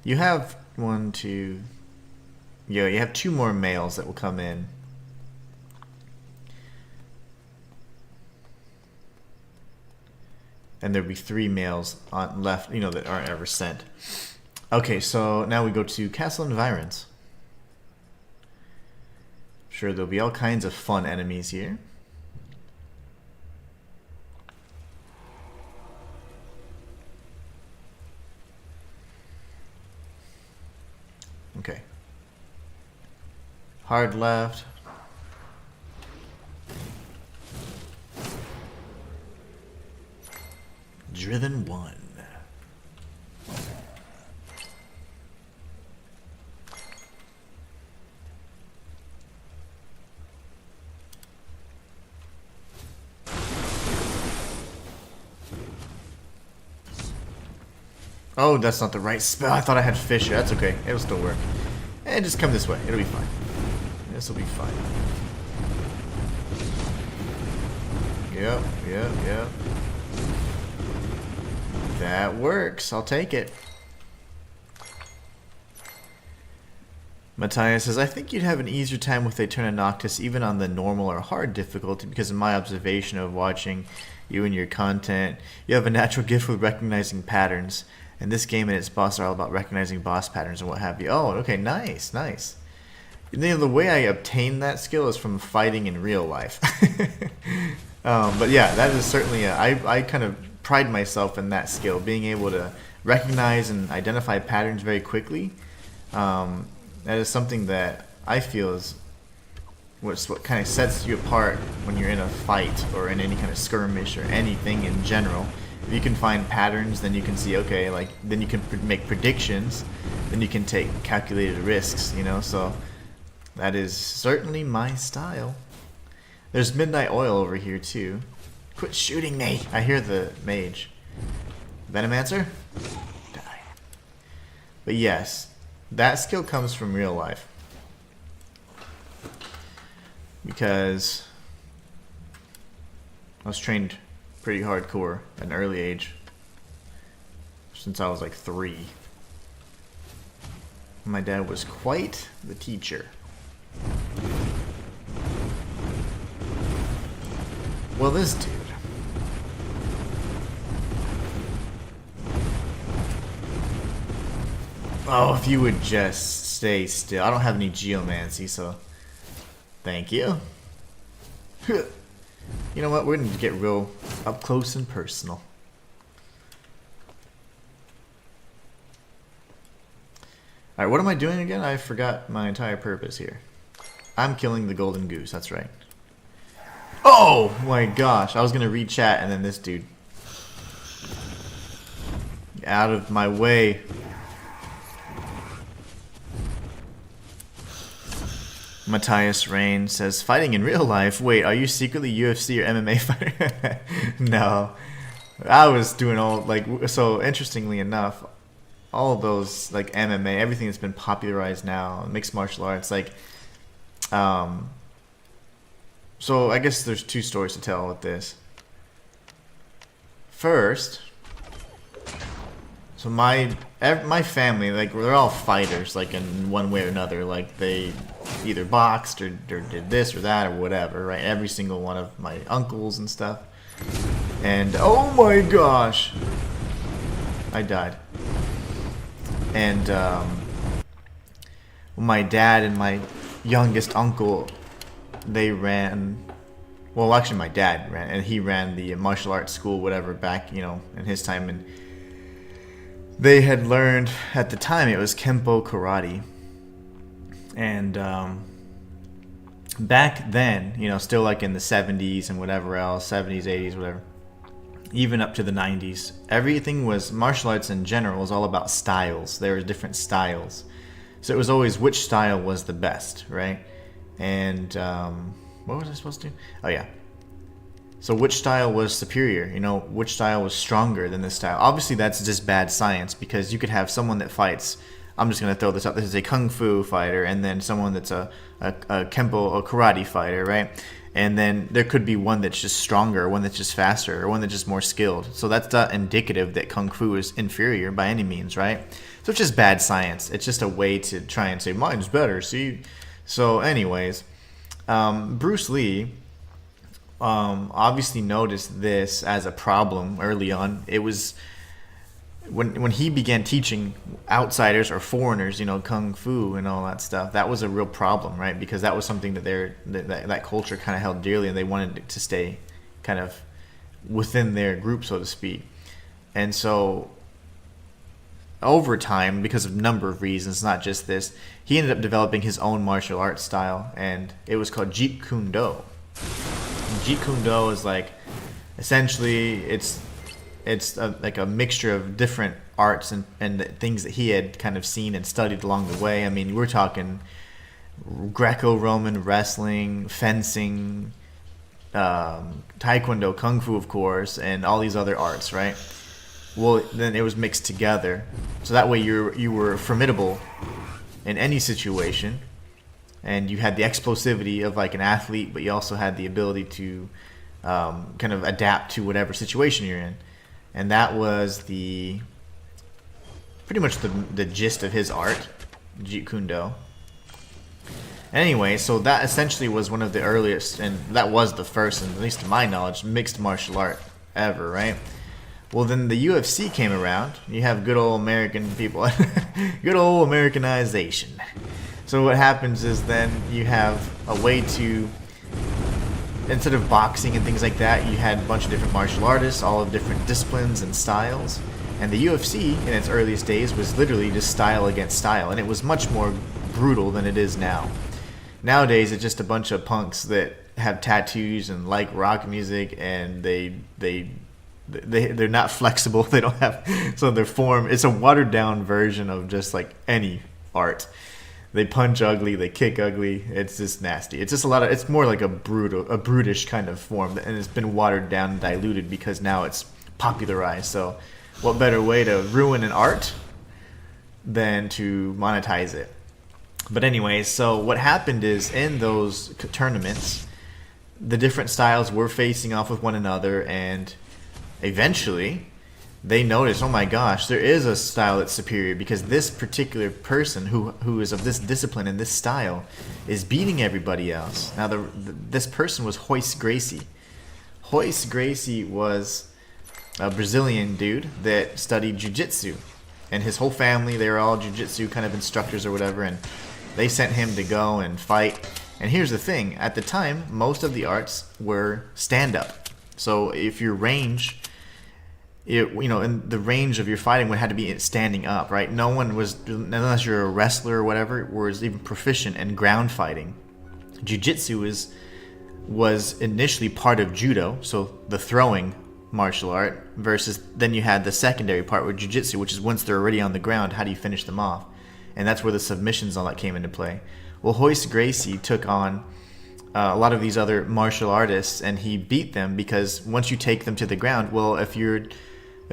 You have 1, 2. Yeah, you have 2 more males that will come in. And there'll be 3 males on left, you know, that aren't ever sent. Okay, so now we go to Castle Environs. Sure, there'll be all kinds of fun enemies here. Okay. Hard left. Driven 1. Oh, that's not the right spell. I thought I had Fisher. That's okay. It'll still work. And just come this way. It'll be fine. This will be fine. Yep. That works. I'll take it. Matthias says, I think you'd have an easier time with Aeterna Noctis even on the normal or hard difficulty because in my observation of watching you and your content, you have a natural gift with recognizing patterns. And this game and its boss are all about recognizing boss patterns and what have you. Oh, okay, nice, nice. You know, the way I obtained that skill is from fighting in real life. But yeah, that is certainly I kind of pride myself in that skill, being able to recognize and identify patterns very quickly. That is something that I feel is what kind of sets you apart when you're in a fight or in any kind of skirmish or anything in general. If you can find patterns, then you can see, okay, like, then you can make predictions, then you can take calculated risks, you know, so that is certainly my style. There's Midnight Oil over here, too. Quit shooting me! I hear the mage. Venomancer? Die. But yes, that skill comes from real life. Because I was trained pretty hardcore at an early age. Since I was like 3. My dad was quite the teacher. Well, this dude. Oh, if you would just stay still. I don't have any geomancy, so thank you. You know what? We're going to get real up close and personal. Alright, what am I doing again? I forgot my entire purpose here. I'm killing the golden goose, that's right. Oh my gosh, I was going to read chat and then this dude. Get out of my way. Matthias Rain says, fighting in real life? Wait, are you secretly UFC or MMA fighter? No. I was doing all, like, so interestingly enough, all of those, like, MMA, everything that's been popularized now, mixed martial arts, like, so I guess there's 2 stories to tell with this. First, so my family, like, they're all fighters, like, in one way or another. Like, they either boxed or did this or that or whatever, right? Every single one of my uncles and stuff. And, oh my gosh! I died. And, my dad and my youngest uncle, they ran... Well, actually, my dad ran, and he ran the martial arts school, whatever, back, you know, in his time, and they had learned, at the time, it was Kempo Karate. And back then, you know, still like in the 70s and whatever else, 70s, 80s, whatever, even up to the 90s, everything was, martial arts in general was all about styles. There were different styles. So it was always which style was the best, right? And what was I supposed to do? Oh, yeah. So which style was superior? You know, which style was stronger than this style? Obviously, that's just bad science because you could have someone that fights. I'm just going to throw this out. This is a kung fu fighter, and then someone that's a kempo, a karate fighter, right? And then there could be one that's just stronger, one that's just faster, or one that's just more skilled. So that's not indicative that kung fu is inferior by any means, right? So it's just bad science. It's just a way to try and say mine's better. See? So, anyways, Bruce Lee obviously noticed this as a problem early on. It was when he began teaching outsiders or foreigners, you know, kung fu and all that stuff. That was a real problem, right? Because that was something that that culture kind of held dearly, and they wanted it to stay kind of within their group, so to speak. And so over time, because of a number of reasons, not just this, he ended up developing his own martial arts style, and it was called Jeet Kune Do. Jeet Kune Do is like, essentially, it's like a mixture of different arts and things that he had kind of seen and studied along the way. I mean, we're talking Greco-Roman wrestling, fencing, Taekwondo, Kung Fu, of course, and all these other arts, right? Well, then it was mixed together, so that way you were formidable in any situation, and you had the explosivity of like an athlete, but you also had the ability to kind of adapt to whatever situation you're in. And that was pretty much the gist of his art, Jeet Kune Do. Anyway, so that essentially was one of the earliest, and that was the first, and at least to my knowledge, mixed martial art ever, right? Well, then the UFC came around. You have good old American people, good old Americanization. So what happens is then you have a way to, instead of boxing and things like that, you had a bunch of different martial artists, all of different disciplines and styles. And the UFC, in its earliest days, was literally just style against style, and it was much more brutal than it is now. Nowadays, it's just a bunch of punks that have tattoos and like rock music, and they're not flexible. They don't have, so their form, it's a watered down version of just like any art. They punch ugly, they kick ugly. It's just nasty. It's just it's more like a brutish kind of form, and it's been watered down and diluted because now it's popularized. So what better way to ruin an art than to monetize it? But anyway, so what happened is in those tournaments, the different styles were facing off with one another, and eventually they noticed, oh my gosh, there is a style that's superior because this particular person who is of this discipline and this style is beating everybody else. Now, this person was Royce Gracie. Royce Gracie was a Brazilian dude that studied jiu-jitsu, and his whole family, they were all jiu-jitsu kind of instructors or whatever, and they sent him to go and fight. And here's the thing, at the time, most of the arts were stand-up. So if your range, in the range of your fighting would have to be standing up, right? No one was, unless you're a wrestler or whatever, was even proficient in ground fighting. Jiu-jitsu was initially part of judo, so the throwing martial art, versus then you had the secondary part with jiu-jitsu, which is once they're already on the ground, how do you finish them off? And that's where the submissions, all that came into play. Well, Royce Gracie took on a lot of these other martial artists, and he beat them because once you take them to the ground, well, if you're a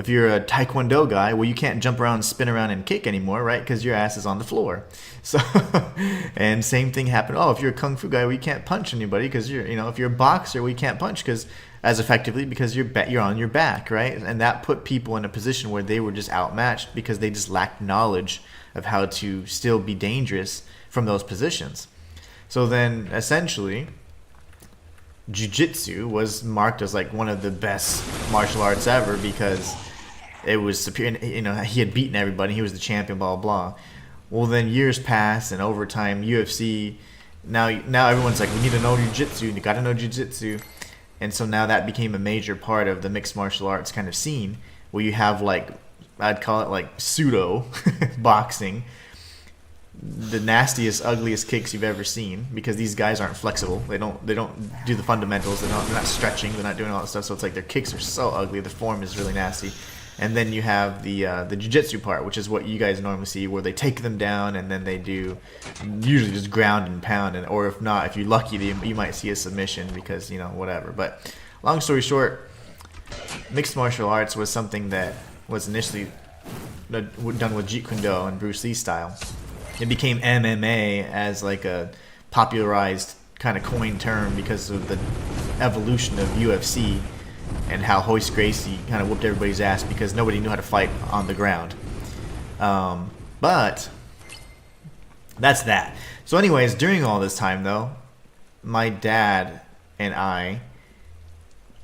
taekwondo guy, well, you can't jump around, spin around, and kick anymore, right? Because your ass is on the floor. So, and same thing happened. Oh, if you're a kung fu guy, well, you can't punch anybody because if you're a boxer, well, you can't punch as effectively because you're on your back, right? And that put people in a position where they were just outmatched because they just lacked knowledge of how to still be dangerous from those positions. So then, essentially, jiu-jitsu was marked as like one of the best martial arts ever because it was superior. He had beaten everybody. He was the champion, blah, blah, blah. Well, then years passed, and over time, UFC, now everyone's like, we need to know jiu-jitsu. You got to know jiu-jitsu. And so now that became a major part of the mixed martial arts kind of scene, where you have like, I'd call it like pseudo boxing, the nastiest, ugliest kicks you've ever seen, because these guys aren't flexible. They don't do the fundamentals. They're not stretching. They're not doing all that stuff. So it's like their kicks are so ugly. The form is really nasty. And then you have the jiu-jitsu part, which is what you guys normally see, where they take them down and then they do usually just ground and pound, or if not, if you're lucky, you might see a submission because whatever. But long story short, mixed martial arts was something that was initially done with Jeet Kune Do and Bruce Lee style. It became MMA as like a popularized kind of coined term because of the evolution of UFC and how Royce Gracie kind of whooped everybody's ass because nobody knew how to fight on the ground. But that's that. So anyways, during all this time though, my dad and I,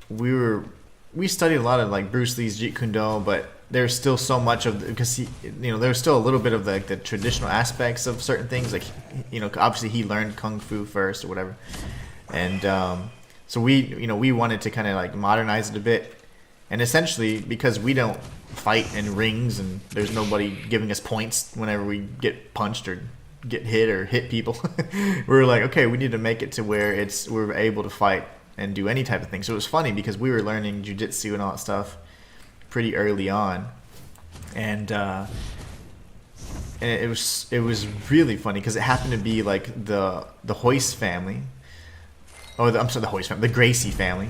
we studied a lot of like Bruce Lee's Jeet Kune Do, but there's still so much of because there's still a little bit of the traditional aspects of certain things, like obviously he learned kung fu first or whatever, and so we wanted to kind of like modernize it a bit, and essentially because we don't fight in rings and there's nobody giving us points whenever we get punched or get hit or hit people, we were like, okay, we need to make it to where we're able to fight and do any type of thing. So it was funny because we were learning jiu-jitsu and all that stuff pretty early on, and it was really funny because it happened to be like the Royce family, the Gracie family,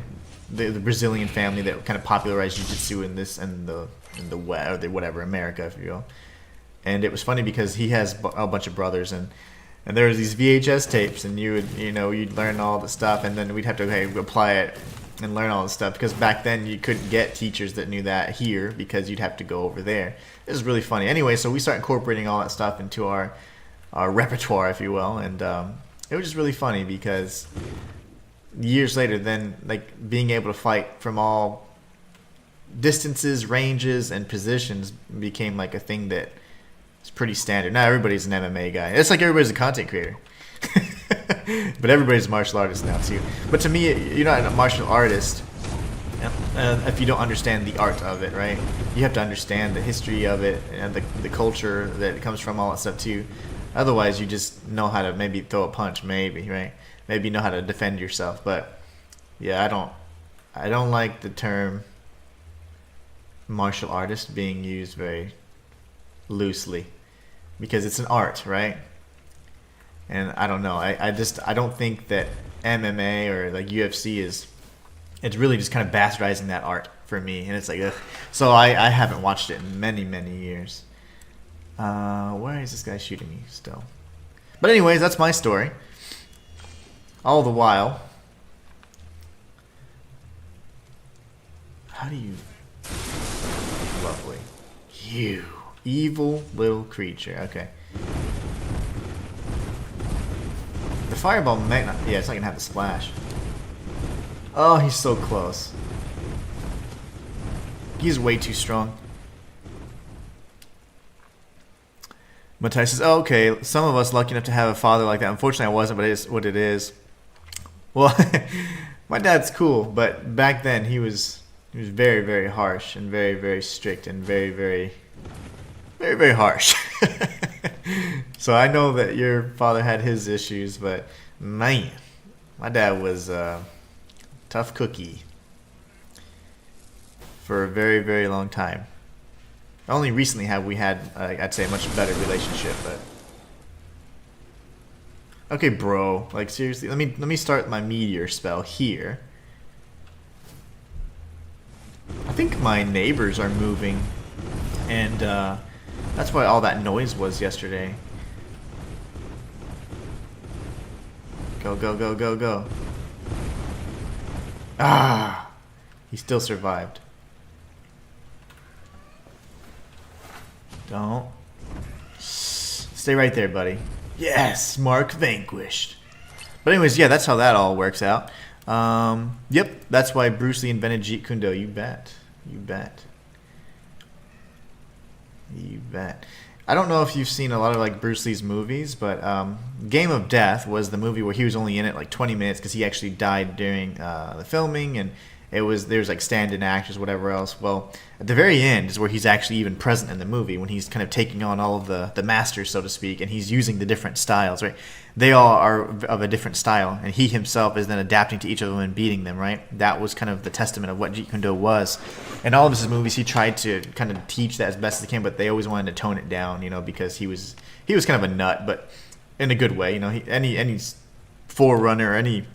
the Brazilian family that kind of popularized jiu-jitsu in the West, or whatever, America, if you will. And it was funny because he has a bunch of brothers, and there was these VHS tapes, and you'd learn all the stuff, and then we'd have to apply it and learn all this stuff, because back then you couldn't get teachers that knew that here because you'd have to go over there. It was really funny. Anyway, so we started incorporating all that stuff into our repertoire, if you will, and it was just really funny because years later, then like being able to fight from all distances, ranges, and positions became like a thing that is pretty standard. Not everybody's an MMA guy. It's like everybody's a content creator. But everybody's a martial artist now too. But to me, you're not a martial artist if you don't understand the art of it, right? You have to understand the history of it and the culture that it comes from, all that stuff too. Otherwise, you just know how to maybe throw a punch, maybe, right? Maybe you know how to defend yourself. But yeah, I don't like the term martial artist being used very loosely because it's an art, right? And I don't know. I don't think that MMA or like UFC it's really just kind of bastardizing that art for me, and it's like ugh. So I haven't watched it in many years. Where is this guy shooting me still? But anyways, that's my story. All the while, how do you? Lovely, you evil little creature. Okay. The fireball might not. Yeah, it's not gonna have the splash. Oh, he's so close. He's way too strong. Matthias says, oh, okay, some of us lucky enough to have a father like that. Unfortunately, I wasn't, but it is what it is. Well, my dad's cool, but back then he was very harsh and very strict and very harsh. So I know that your father had his issues, but man, my dad was tough cookie for a very long time. Only recently have we had, I'd say, a much better relationship. But okay, bro, like seriously, let me start my meteor spell here. I think my neighbors are moving, and that's why all that noise was yesterday. Go. Ah! He still survived. Don't. Stay right there, buddy. Yes! Mark vanquished. But anyways, yeah, that's how that all works out. Yep, that's why Bruce Lee invented Jeet Kune Do. You bet. You bet. You bet. I don't know if you've seen a lot of like Bruce Lee's movies, but Game of Death was the movie where he was only in it like 20 minutes because he actually died during the filming, and there's like stand-in actors, whatever else. Well, at the very end is where he's actually even present in the movie when he's kind of taking on all of the masters, so to speak, and he's using the different styles, right? They all are of a different style, and he himself is then adapting to each of them and beating them, right? That was kind of the testament of what Jeet Kune Do was. In all of his movies, he tried to kind of teach that as best as he can, but they always wanted to tone it down, you know, because he was kind of a nut, but in a good way, you know. Any forerunner, any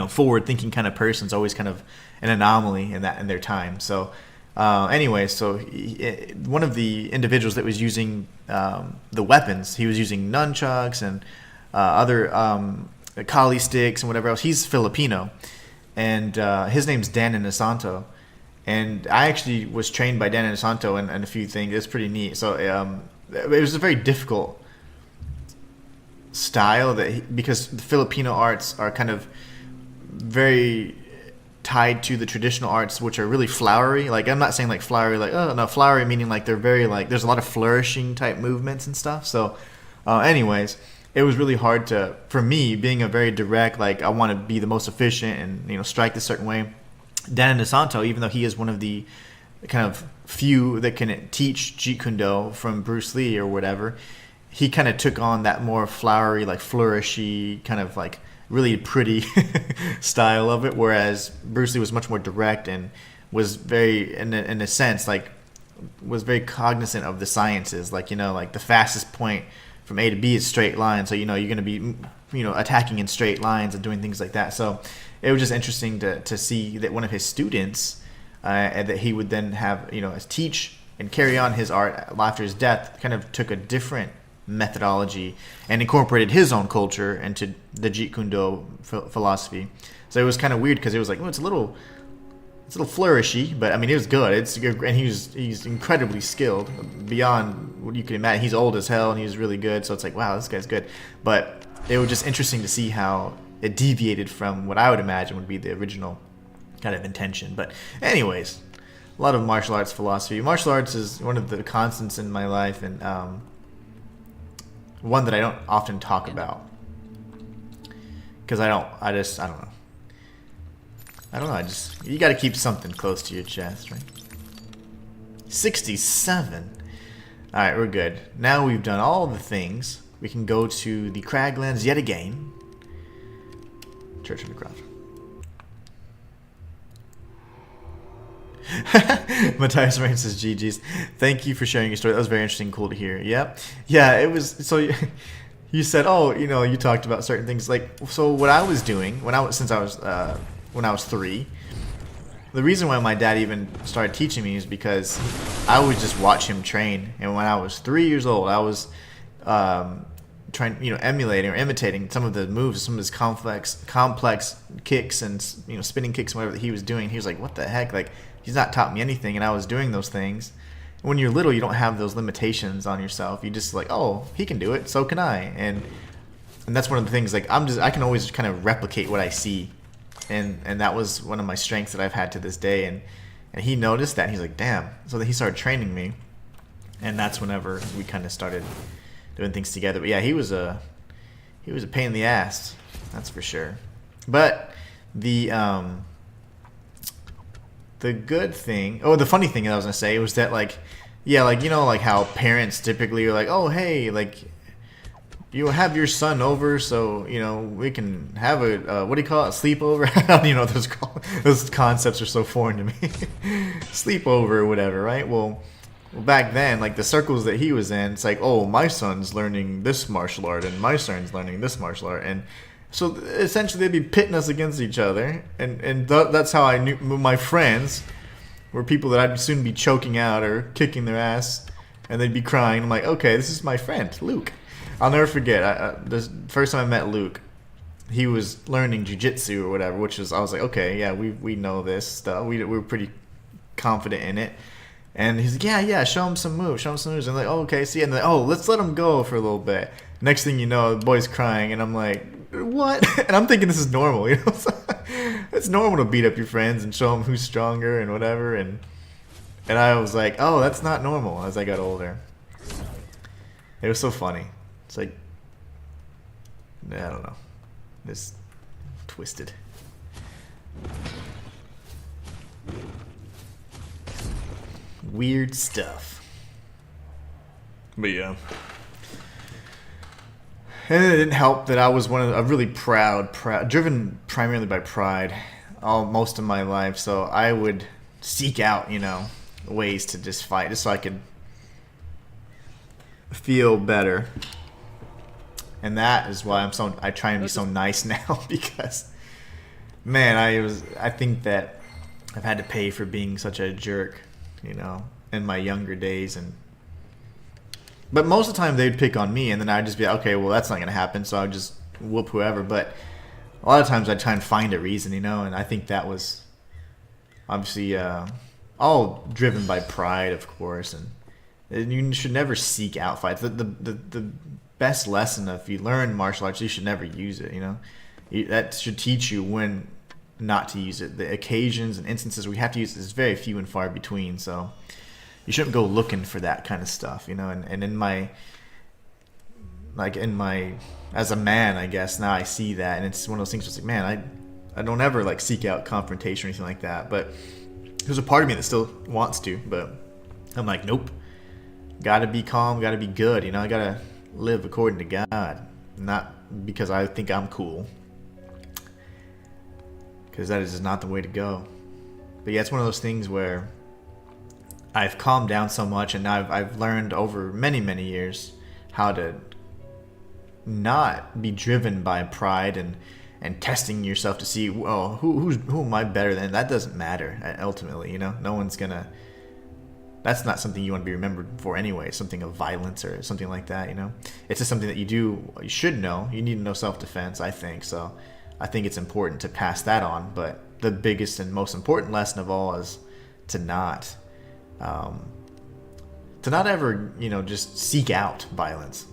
forward-thinking kind of person is always kind of an anomaly in their time. So, anyway, one of the individuals that was using the weapons, he was using nunchucks and other Kali sticks and whatever else. He's Filipino, and his name's Dan Inosanto. And I actually was trained by Dan Inosanto and a few things. It's pretty neat. So it was a very difficult style because the Filipino arts are kind of very tied to the traditional arts, which are really flowery. Like, I'm not saying like flowery, like, oh no, flowery meaning like they're very like there's a lot of flourishing type movements and stuff. So, anyways, it was really hard for me being a very direct, like I want to be the most efficient and strike this certain way. Dan Inosanto, even though he is one of the kind of few that can teach Jeet Kune Do from Bruce Lee or whatever, he kind of took on that more flowery, like flourishy, kind of like really pretty style of it, whereas Bruce Lee was much more direct and was very, in a sense, like was very cognizant of the sciences. Like, like the fastest point from A to B is straight line, so you're going to be attacking in straight lines and doing things like that. So it was just interesting to see that one of his students that he would then have teach and carry on his art after his death kind of took a different methodology and incorporated his own culture into the Jeet Kune Do philosophy. So it was kind of weird because it was like, it's a little flourishy, but I mean it was good. It's good, and he's incredibly skilled beyond what you can imagine. He's old as hell and he's really good. So it's like, wow, this guy's good. But it was just interesting to see how it deviated from what I would imagine would be the original kind of intention. But anyways, a lot of martial arts philosophy. Martial arts is one of the constants in my life, and one that I don't often talk about because I don't know. You got to keep something close to your chest, right? 67. All right, we're good. Now we've done all the things. We can go to the Craglands yet again. Church Undercroft. Matthias Rain says, GG's. Thank you for sharing your story. That was very interesting, cool to hear. Yep. Yeah, it was. So you said, oh, you know, you talked about certain things. Like, so what I was doing when I was 3, the reason why my dad even started teaching me is because I would just watch him train. And when I was 3 years old, I was trying, emulating or imitating some of the moves, some of his complex kicks and, spinning kicks and whatever that he was doing. He was like, what the heck? Like, he's not taught me anything, and I was doing those things. When you're little, you don't have those limitations on yourself. You just like, oh, he can do it, so can I. And that's one of the things. Like, I can always kind of replicate what I see, and that was one of my strengths that I've had to this day. And he noticed that, and he's like, damn. So then he started training me, and that's whenever we kind of started doing things together. But yeah, he was a pain in the ass, that's for sure. But the good thing, the funny thing that I was gonna say was that, like, yeah, like, like how parents typically are like, oh, hey, like, you have your son over, so we can have a what do you call it, a sleepover? I don't even know what those called. Those concepts are so foreign to me. Sleepover or whatever, right? Well, back then, like, the circles that he was in, it's like, oh, my son's learning this martial art, and my son's learning this martial art, and so essentially they'd be pitting us against each other, and that's how I knew my friends were people that I'd soon be choking out or kicking their ass, and they'd be crying. I'm like, okay, this is my friend, Luke. I'll never forget, the first time I met Luke, he was learning jiu-jitsu or whatever, which was, I was like, okay, yeah, we know this stuff. We were pretty confident in it. And he's like, yeah, show him some moves. And I'm like, oh, okay, see. And then, oh, let's let him go for a little bit. Next thing you know, the boy's crying, and I'm like, what? And I'm thinking this is normal, It's normal to beat up your friends and show them who's stronger and whatever. And I was like, oh, that's not normal as I got older. It was so funny. It's like, I don't know. It's twisted. Weird stuff. But yeah. And it didn't help that I was a really proud, driven primarily by pride most of my life. So I would seek out, ways to just fight, just so I could feel better. And that is why I try and be so nice now, because, man, I think that I've had to pay for being such a jerk, in my younger days. But most of the time they'd pick on me, and then I'd just be like, okay, well, that's not going to happen, so I'll just whoop whoever. But a lot of times I'd try and find a reason, and I think that was obviously all driven by pride, of course. And you should never seek out fights. The best lesson, if you learn martial arts, you should never use it, That should teach you when not to use it. The occasions and instances where you have to use it is very few and far between, so you shouldn't go looking for that kind of stuff, and in my as a man, I guess now I see that, and it's one of those things where it's like, man, I don't ever like seek out confrontation or anything like that, but there's a part of me that still wants to, but I'm like, nope, gotta be calm, gotta be good, I gotta live according to God, not because I think I'm cool, because that is just not the way to go. But yeah, it's one of those things where I've calmed down so much, and now I've learned over many, many years how to not be driven by pride and testing yourself to see, well, who am I better than? That doesn't matter ultimately, no one's gonna. That's not something you want to be remembered for anyway. Something of violence or something like that, It's just something that you should know. You need to know self-defense, I think. So I think it's important to pass that on. But the biggest and most important lesson of all is to not ever, just seek out violence.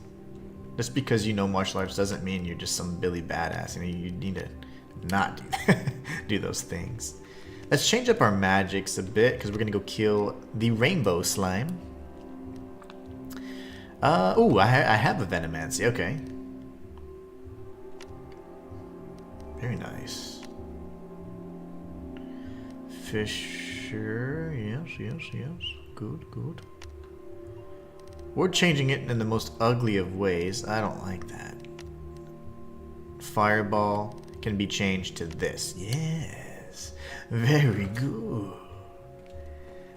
Just because you know martial arts doesn't mean you're just some Billy badass. You need to not do those things. Let's change up our magics a bit because we're gonna go kill the rainbow slime. Oh, I have a Venomancy. Okay. Very nice. Fisher. Yes. Good. We're changing it in the most ugly of ways. I don't like that. Fireball can be changed to this. Yes. Very good.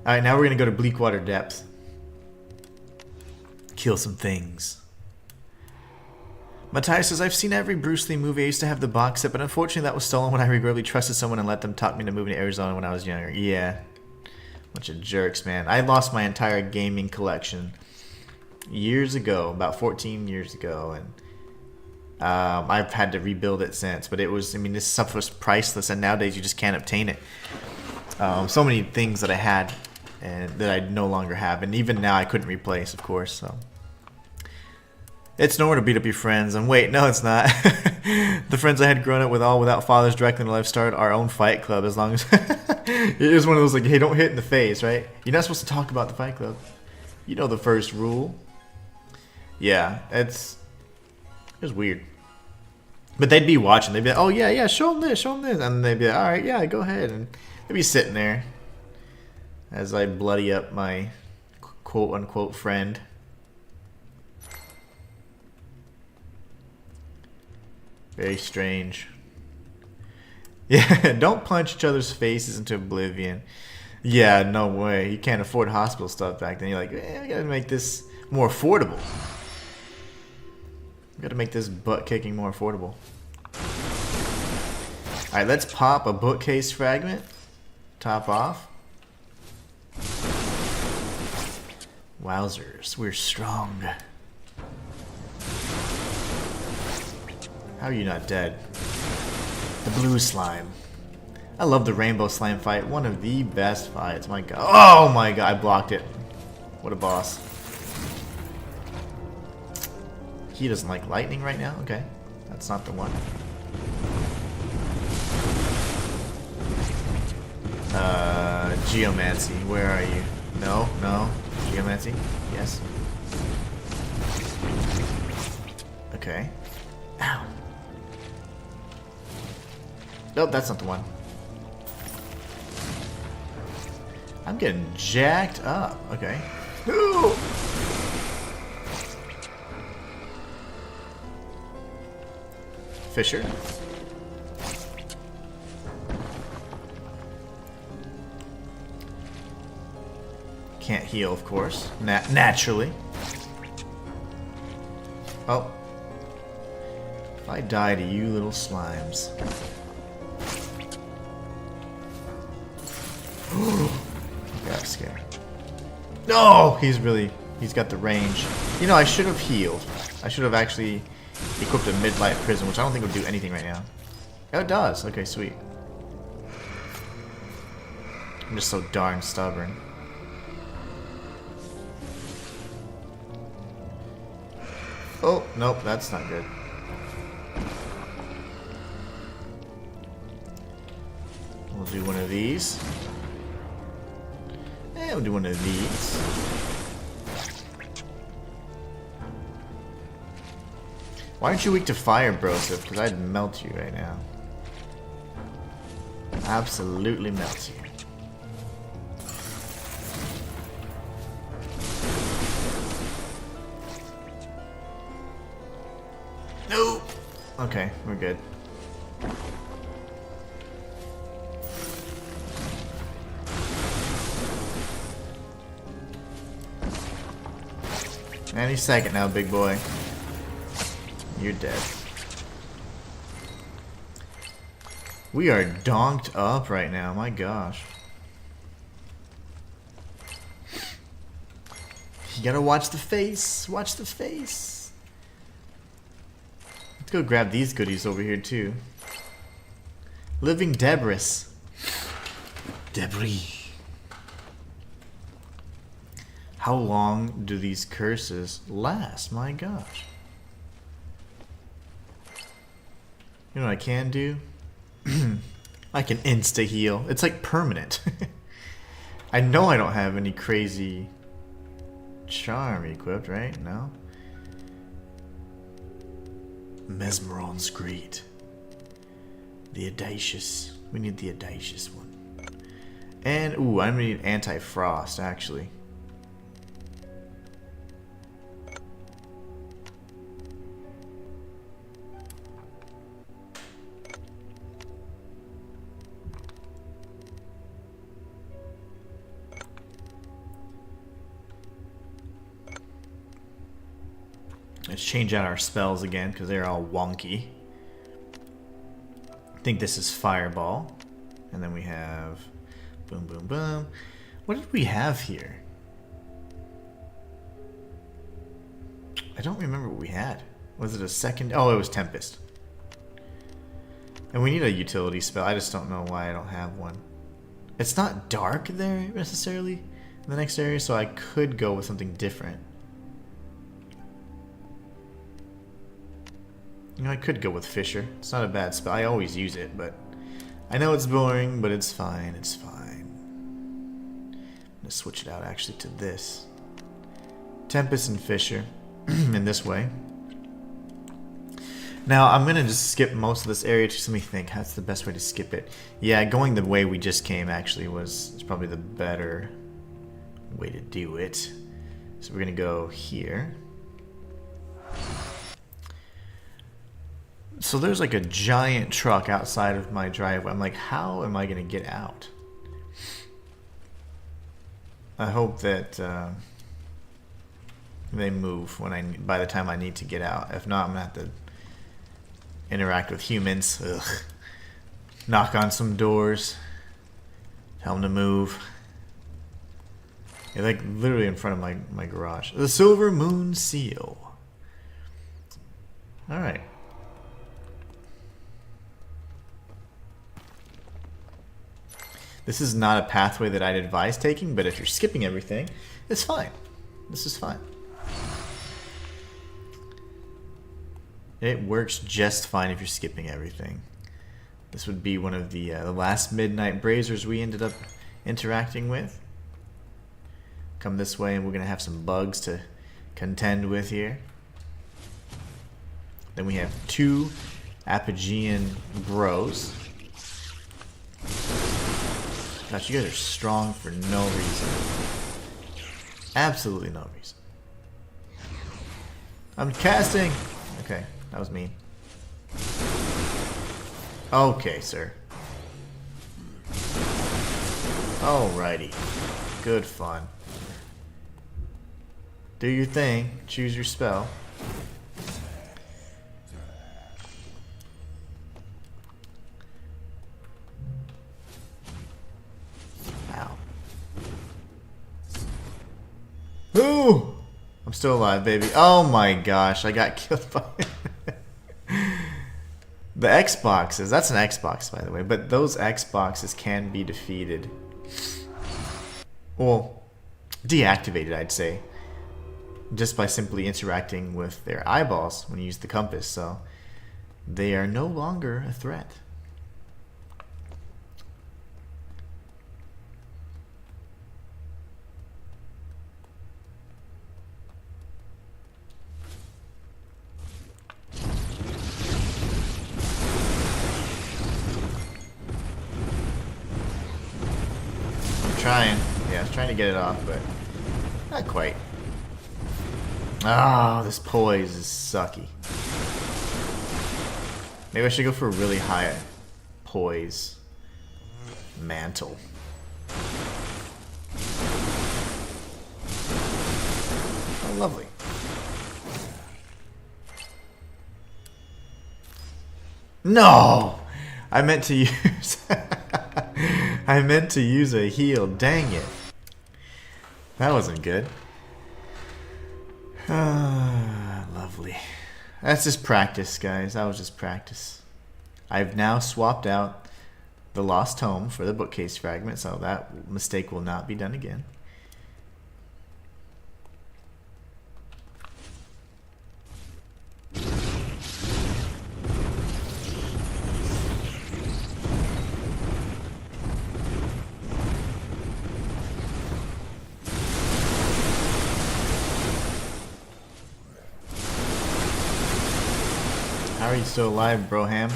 Alright, now we're going to go to Bleakwater Depth. Kill some things. Matthias says, I've seen every Bruce Lee movie. I used to have the box set, but unfortunately that was stolen when I regrettably trusted someone and let them talk me into moving to Arizona when I was younger. Yeah. Bunch of jerks, man. I lost my entire gaming collection years ago, about 14 years ago, and I've had to rebuild it since. But it was, I mean, this stuff was priceless, and nowadays you just can't obtain it. So many things that I had and that I no longer have, and even now I couldn't replace, of course. So it's nowhere to beat up your friends. And wait, no, it's not. The friends I had grown up with, all without fathers directly in life, started our own fight club. As long as it is one of those like, hey, don't hit in the face, right? You're not supposed to talk about the fight club. You know the first rule. Yeah, it was weird. But they'd be watching. They'd be like, oh yeah, show them this, and they'd be like, all right, yeah, go ahead, and they'd be sitting there as I bloody up my quote unquote friend. Very strange. Yeah, don't punch each other's faces into oblivion. Yeah, no way. You can't afford hospital stuff back then. You're like, I gotta make this more affordable. Gotta make this butt kicking more affordable. Alright, let's pop a bookcase fragment. Top off. Wowzers, we're strong. How are you not dead? The blue slime. I love the rainbow slime fight. One of the best fights. My god. Oh my god, I blocked it. What a boss. He doesn't like lightning right now? Okay. That's not the one. Geomancy. Where are you? No. Geomancy? Yes. Okay. Ow. Nope, that's not the one. I'm getting jacked up. Okay. Ooh. Fisher. Can't heal, of course. Naturally. Oh. If I die to you little slimes. Got scared. No! He's got the range. You know, I should have healed. I should have actually equipped a mid-light prism, which I don't think would do anything right now. Oh, it does. Okay, sweet. I'm just so darn stubborn. Oh, nope, that's not good. We'll do one of these. And we'll do one of these. Why aren't you weak to fire, Broseph? Because I'd melt you right now. Absolutely melt you. No! Okay, we're good. Any second now, big boy. You're dead. We are donked up right now, my gosh. You gotta watch the face. Watch the face. Let's go grab these goodies over here too. Living debris. Debris. How long do these curses last? My gosh. You know what I can do? I can insta heal. It's like permanent. I know I don't have any crazy charm equipped, right? No. Mesmiron's great. The audacious. We need the audacious one. And ooh, I need anti-frost actually. Let's change out our spells again because they're all wonky. I think this is Fireball. And then we have boom, boom, boom. What did we have here? I don't remember what we had. Was it a second? Oh, it was Tempest. And we need a utility spell. I just don't know why I don't have one. It's not dark there necessarily in the next area, so I could go with something different. You know, I could go with Fisher. It's not a bad spell. I always use it, but I know it's boring, but it's fine. It's fine. I'm gonna switch it out actually to this. Tempest and Fisher in this way. Now, I'm gonna just skip most of this area. Just let me think. That's the best way to skip it. Yeah, going the way we just came actually is probably the better way to do it. So we're gonna go here. So there's like a giant truck outside of my driveway. I'm like, how am I going to get out? I hope that they move by the time I need to get out. If not, I'm going to have to interact with humans. Ugh. Knock on some doors. Tell them to move. They're like literally in front of my garage. The Silver Moon Seal. Alright. This is not a pathway that I'd advise taking, but if you're skipping everything, it's fine. This is fine. It works just fine if you're skipping everything. This would be one of the last Midnight Brazers we ended up interacting with. Come this way and we're going to have some bugs to contend with here. Then we have 2 Apigean Bros. Gosh, you guys are strong for no reason. Absolutely no reason. I'm casting! Okay, that was mean. Okay, sir. Alrighty. Good fun. Do your thing. Choose your spell. Ooh! I'm still alive, baby. Oh my gosh, I got killed by the Xboxes. That's an Xbox, by the way. But those Xboxes can be defeated. Well, deactivated, I'd say. Just by simply interacting with their eyeballs when you use the compass. So they are no longer a threat. Trying. Yeah, I was trying to get it off, but not quite. Oh, this poise is sucky. Maybe I should go for a really high poise mantle. Oh, lovely. No! I meant to use... I meant to use a heal. Dang it. That wasn't good. Lovely. That's just practice, guys. That was just practice. I've now swapped out the Lost Tome for the bookcase fragment, so that mistake will not be done again. How are you still alive, Broham?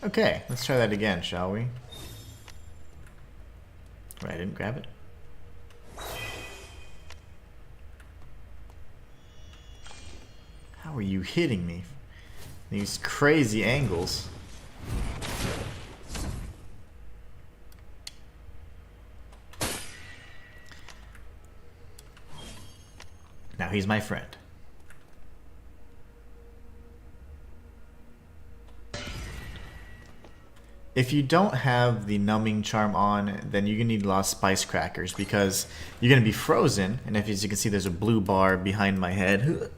Okay, let's try that again, shall we? Wait, I didn't grab it. How are you hitting me? These crazy angles. Now he's my friend. If you don't have the numbing charm on, then you're gonna need a lot of spice crackers because you're gonna be frozen. And if, as you can see, there's a blue bar behind my head,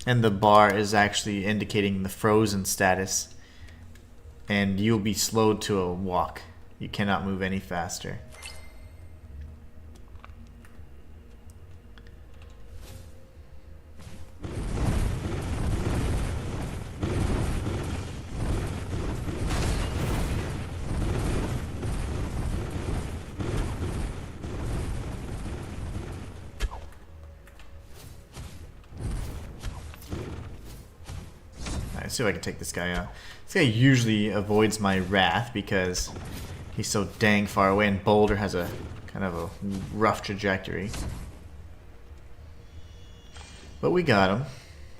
and the bar is actually indicating the frozen status. And you'll be slowed to a walk. You cannot move any faster. Let's see if I can take this guy out. This guy usually avoids my wrath because he's so dang far away, and Boulder has a kind of a rough trajectory. But we got him.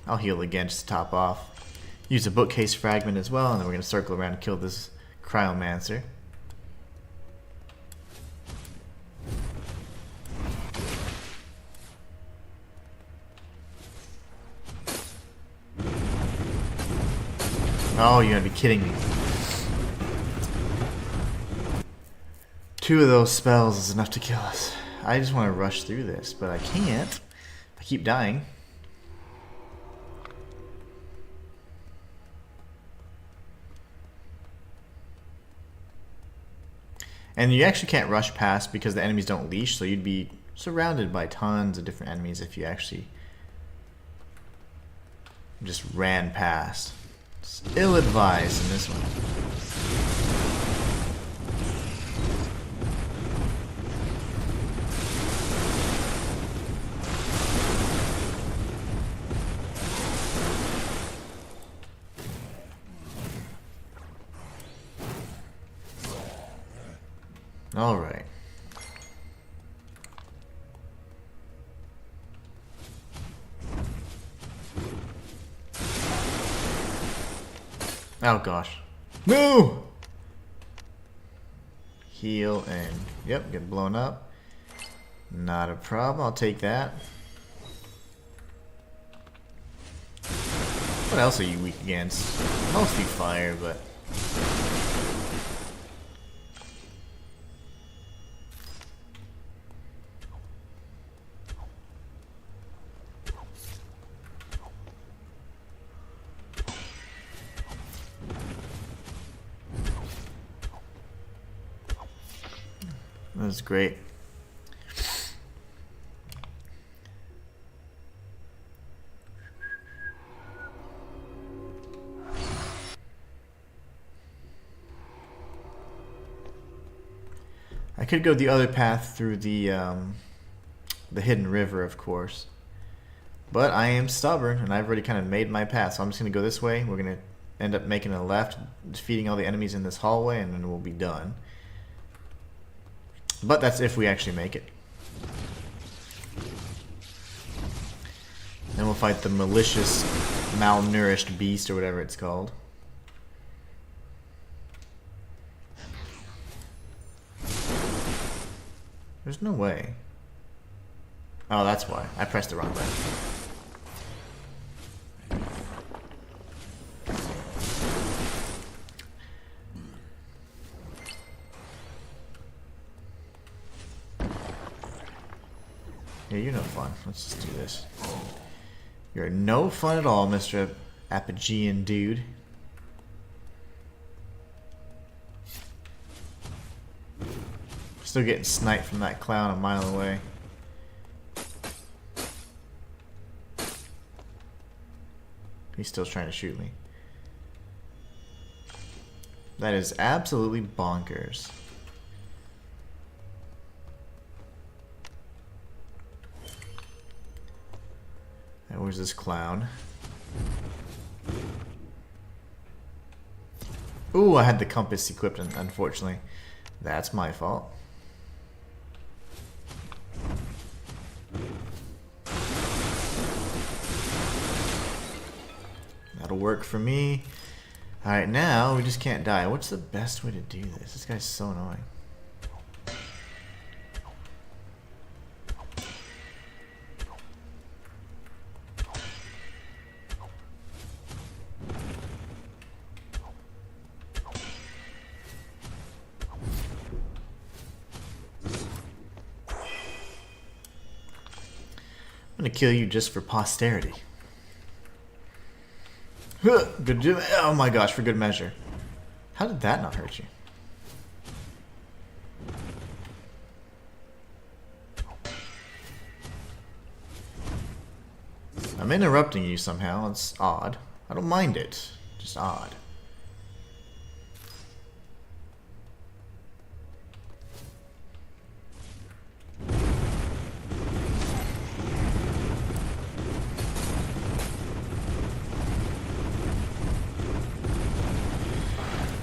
I'll heal again just to top off. Use a bookcase fragment as well, and then we're going to circle around and kill this Cryomancer. Oh, you're gonna be kidding me. 2 of those spells is enough to kill us. I just want to rush through this, but I can't. I keep dying. And you actually can't rush past because the enemies don't leash, so you'd be surrounded by tons of different enemies if you actually just ran past. It's ill-advised in this one. All right. Oh gosh. No! Heal and yep, get blown up. Not a problem, I'll take that. What else are you weak against? Mostly fire, but that's great. I could go the other path through the hidden river, of course, but I am stubborn and I've already kind of made my path, so I'm just gonna go this way. We're gonna end up making a left, defeating all the enemies in this hallway, and then we'll be done. But that's if we actually make it. Then we'll fight the malicious, malnourished beast, or whatever it's called. There's no way. Oh, that's why. I pressed the wrong button. Yeah, you're no fun. Let's just do this. You're no fun at all, Mr. Apigean dude. Still getting sniped from that clown a mile away. He's still trying to shoot me. That is absolutely bonkers. Where's this clown? Ooh, I had the compass equipped, unfortunately. That's my fault. That'll work for me. Alright, now we just can't die. What's the best way to do this? This guy's so annoying. I'm gonna kill you just for posterity. Good. Oh my gosh, for good measure. How did that not hurt you? I'm interrupting you somehow. It's odd. I don't mind it. Just odd.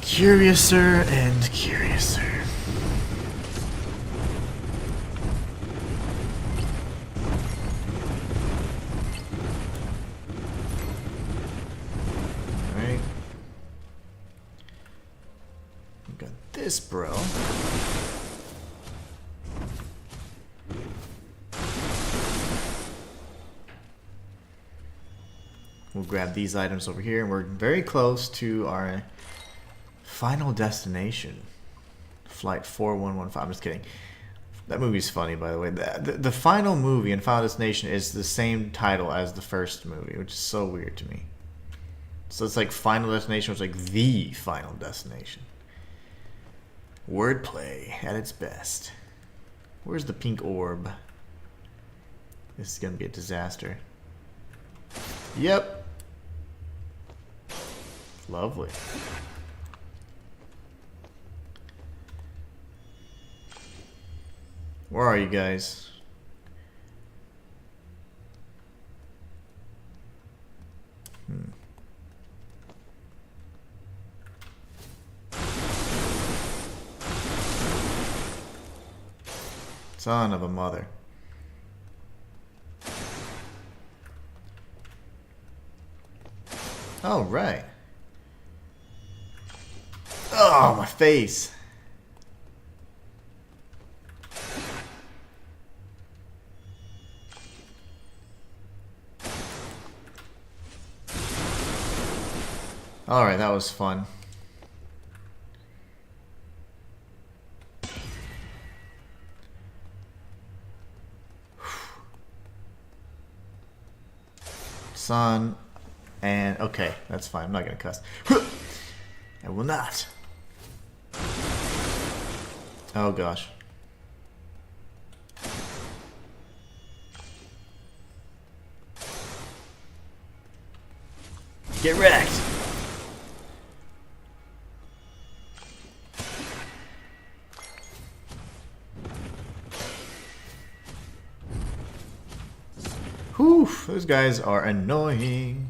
Curiouser and curiouser. Alright. We got this, bro. We'll grab these items over here, and we're very close to our final destination. Flight 4115. I'm just kidding. That movie's funny, by the way. The final movie in Final Destination is the same title as the first movie, which is so weird to me. So it's like Final Destination was like the Final Destination. Wordplay at its best. Where's the pink orb? This is gonna be a disaster. Yep. Lovely. Where are you guys? Son of a mother. Oh, right. Oh, my face. Alright, that was fun. Son, and okay, that's fine. I'm not gonna cuss. I will not. Oh gosh. Get wrecked. Whew, those guys are annoying.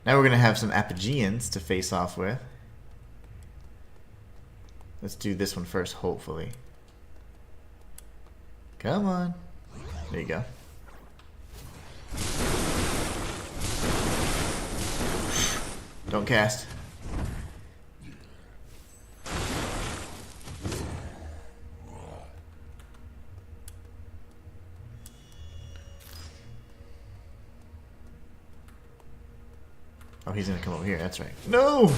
Now we're going to have some Apigeans to face off with. Let's do this one first, hopefully. Come on. There you go. Don't cast. Oh, he's gonna come over here, that's right. No!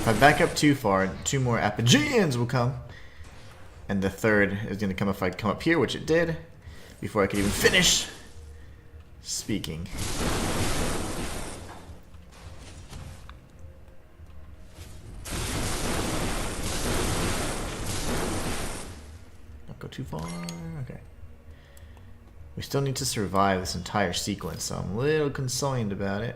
I back up too far, 2 more Apigeans will come. And the third is going to come if I come up here, which it did, before I could even finish speaking. Don't go too far. Okay. We still need to survive this entire sequence, so I'm a little concerned about it.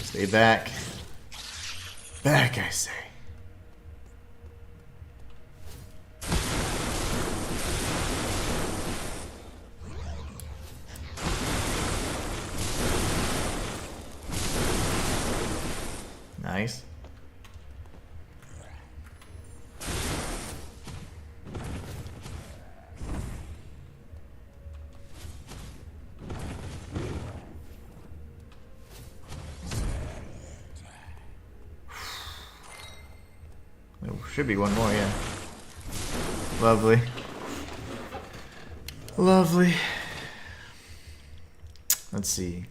Stay back. Back, I say. Nice. There should be one more, yeah. Lovely. Lovely. Let's see.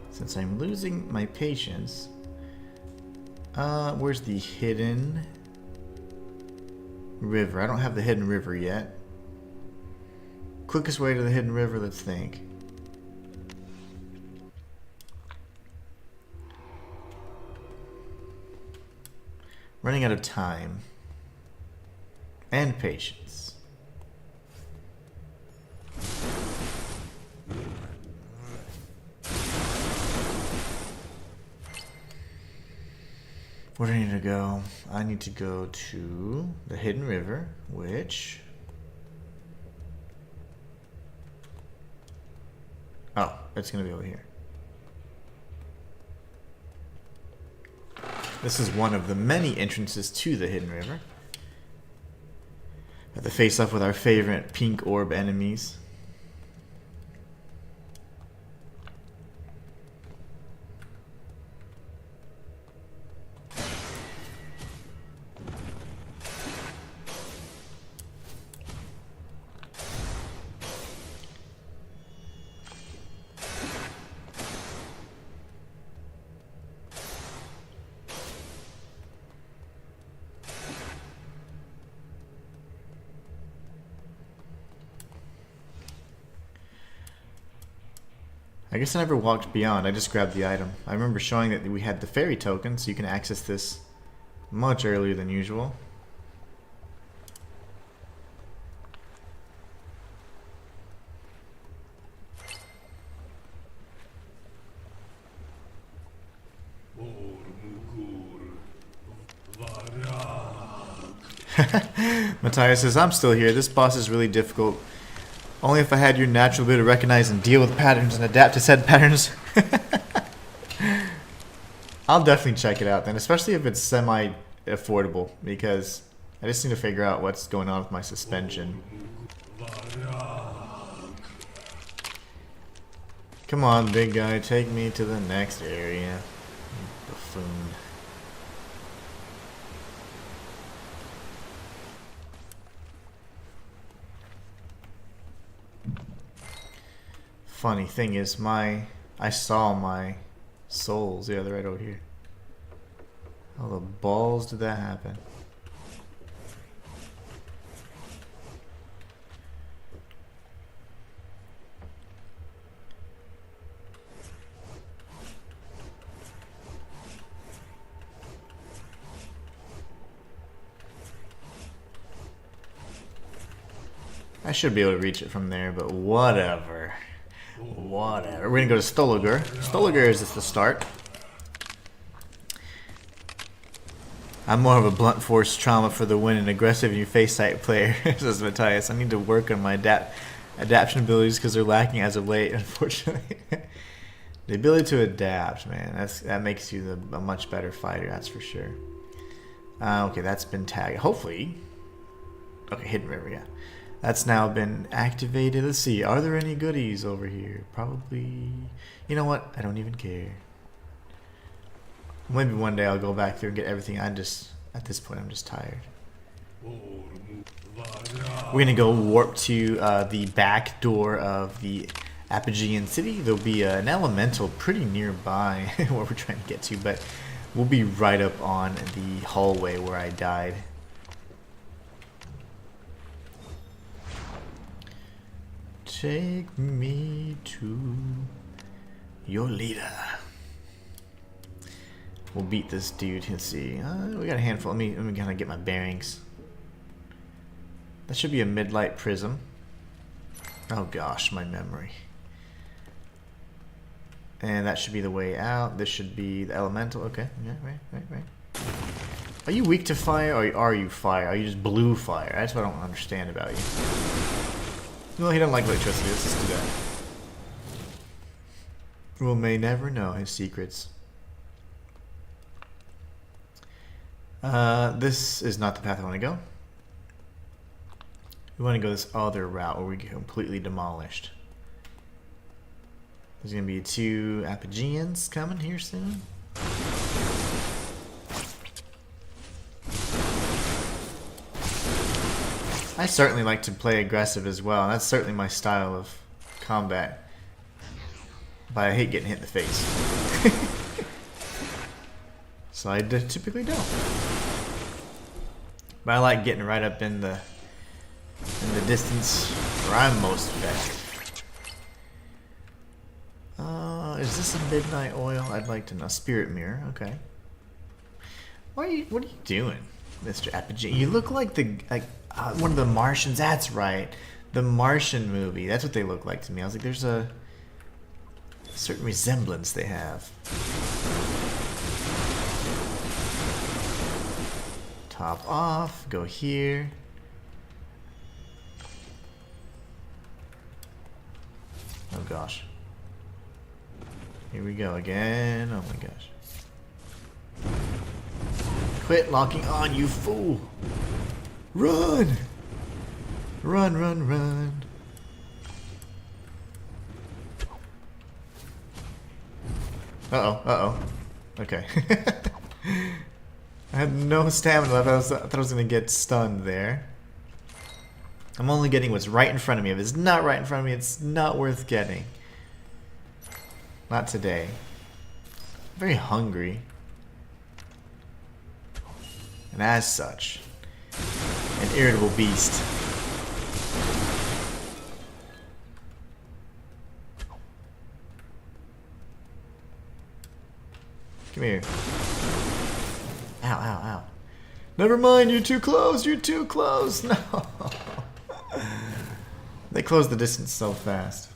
Since I'm losing my patience, where's the hidden river? I don't have the hidden river yet. Quickest way to the hidden river, let's think. Running out of time and patience. Where do I need to go? I need to go to the hidden river, which... oh, it's going to be over here. This is one of the many entrances to the hidden river. Have to face off with our favorite pink orb enemies. I guess I never walked beyond, I just grabbed the item. I remember showing that we had the fairy token, so you can access this much earlier than usual. Matthias says, I'm still here. This boss is really difficult. Only if I had your natural ability to recognize and deal with patterns and adapt to said patterns. I'll definitely check it out then, especially if it's semi-affordable, because I just need to figure out what's going on with my suspension. Come on, big guy, take me to the next area. Buffoon. Funny thing is, I saw my souls. Yeah, they're right over here. How the balls did that happen? I should be able to reach it from there, but whatever. Whatever. We're gonna go to Stoliger. Stoliger is just the start. I'm more of a blunt force trauma for the win and aggressive in your face sight player, says Matthias. I need to work on my adaptation abilities because they're lacking as of late, unfortunately. The ability to adapt, man, that makes you a much better fighter, that's for sure. Okay, that's been tagged. Hopefully. Okay, Hidden River, yeah. That's now been activated. Let's see, are there any goodies over here? Probably. You know what? I don't even care. Maybe one day I'll go back through and get everything. At this point, I'm just tired. We're gonna go warp to the back door of the Apigean city. There'll be an elemental pretty nearby where we're trying to get to, but we'll be right up on the hallway where I died. Take me to your leader. We'll beat this dude. Let's see. We got a handful. Let me kind of get my bearings. That should be a midlight prism. Oh gosh, my memory. And that should be the way out. This should be the elemental. Okay. Yeah, right. Are you weak to fire, or are you fire? Are you just blue fire? That's what I don't understand about you. Well, he doesn't like electricity. Let's just do that. We may never know his secrets. This is not the path I want to go. We want to go this other route where we get completely demolished. There's going to be 2 Apigeans coming here soon. I certainly like to play aggressive as well, and that's certainly my style of combat. But I hate getting hit in the face. So I typically don't. But I like getting right up in the distance where I'm most effective. Is this a midnight oil? I'd like to know. Spirit mirror, okay. What are you doing, Mr. Apogee? You look like one of the Martians. That's right, the Martian movie. That's what they look like to me. I was like, there's a certain resemblance they have. Top off. Go here. Oh gosh. Here we go again. Oh my gosh. Quit locking on, you fool! Run! Run. Uh-oh. Okay. I had no stamina left. I thought I was going to get stunned there. I'm only getting what's right in front of me. If it's not right in front of me, it's not worth getting. Not today. I'm very hungry. And as such, an irritable beast. Come here. Ow. Never mind, you're too close, No. They close the distance so fast.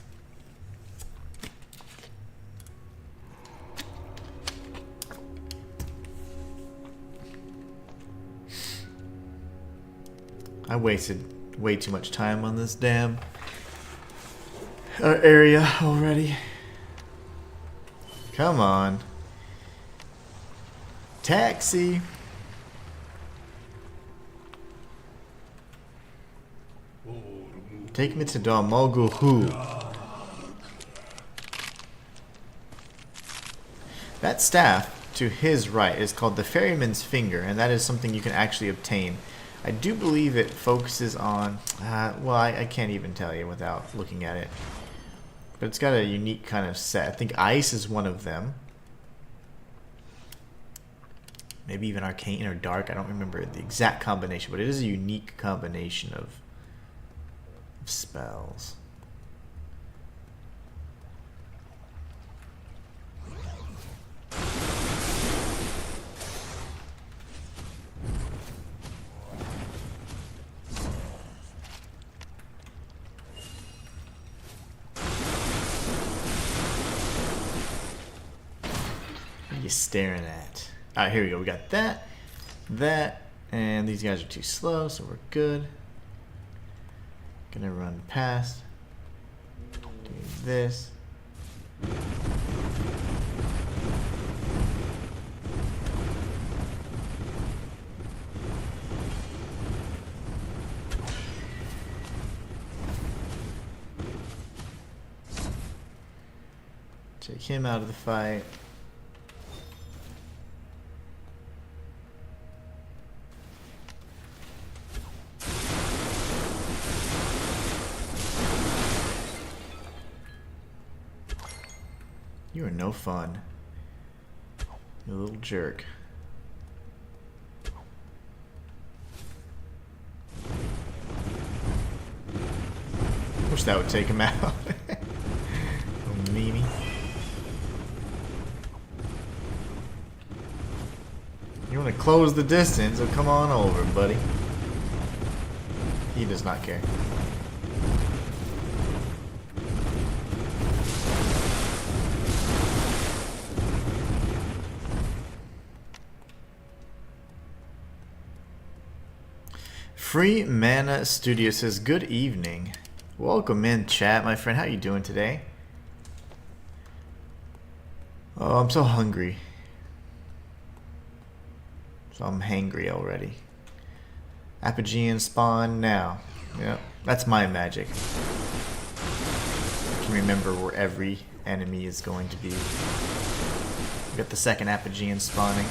I wasted way too much time on this damn area already. Come on. Taxi. Take me to Dalmogu Hu. That staff to his right is called the Ferryman's Finger, and that is something you can actually obtain. I do believe it focuses on, well, I can't even tell you without looking at it. But it's got a unique kind of set. I think ice is one of them. Maybe even arcane or dark. I don't remember the exact combination, but it is a unique combination of spells. What are you staring at? Alright, here we go. We got that, and these guys are too slow, so we're good. Gonna run past. Do this. Take him out of the fight. You are no fun. You little jerk. Wish that would take him out. Little meanie. You want to close the distance, so come on over, buddy. He does not care. Free Mana Studio says, good evening. Welcome in, chat, my friend. How you doing today? Oh, I'm so hungry. So I'm hangry already. Apogean spawn now. Yep, that's my magic. I can remember where every enemy is going to be. We got the second Apogean spawning.